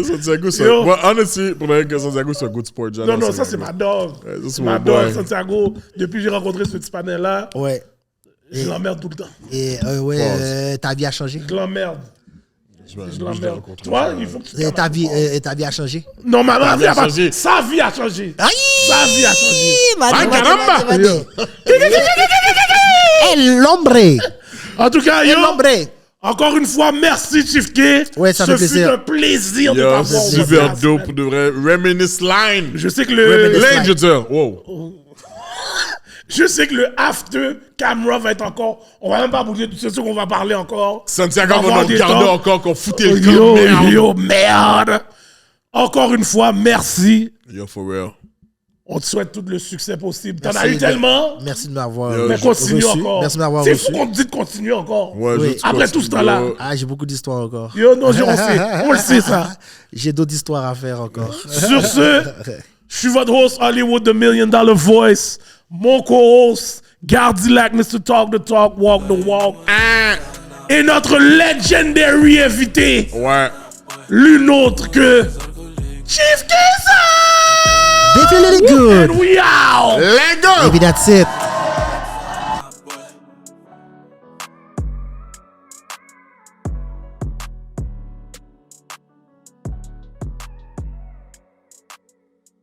Santiago, c'est...
Yo.
Well, honestly, pour le que Santiago, c'est un good sport.
Non, ça, c'est ma dog.
Ouais, ça, c'est
C'est
mon
ma dog,
boy.
Santiago. Depuis que j'ai rencontré ce petit panel-là,
Ouais.
je l'emmerde tout le temps.
Et ta vie a changé.
Je l'emmerde. Je l'emmerde. Tu vois, il faut que tu te
Et
calmes.
ta vie a changé.
Non, ma vie a pas
changé.
Sa vie a changé.
Aïe!
Sa vie a changé.
Ay, caramba!
El hombre!
En tout cas, yo,
El hombre!
encore une fois, merci Chief K.
Ouais, ça
Ce
fait plaisir.
fut un plaisir de
Yo,
t'avoir au
super
podcast,
dope,
man.
pour de vrai. Reminisce line.
Je sais que
Line, je veux dire. Wow.
Je sais que le after camera va être encore. On va même pas bouger tout ce qu'on va parler encore.
Santiago
On
va
avoir
nous
des
regarder
temps.
encore, qu'on foutait le
Yo,
camp. Merde.
yo, merde. Encore une fois, merci.
Yo, for real.
On te souhaite tout le succès possible. T'en as
Merci
eu tellement.
Merci de m'avoir
Yo,
Mais continue
reçu.
encore.
Merci de m'avoir
C'est
reçu.
fou qu'on te dit de continuer encore.
Ouais,
Oui.
je te
Après tout ce temps-là.
yo.
Ah, j'ai beaucoup d'histoires encore.
Yo, non, on sait. On le sait, ça.
J'ai d'autres histoires à faire encore.
Sur ce, je suis votre host Hollywood, the $1 Million Voice. Mon co-host, Gardilac, Mr. Talk the Talk, Walk the Walk. Et notre legendary invité,
Ouais.
l'une autre que Chief Keza!
Definitely good.
And we out!
Let go!
Maybe that's it.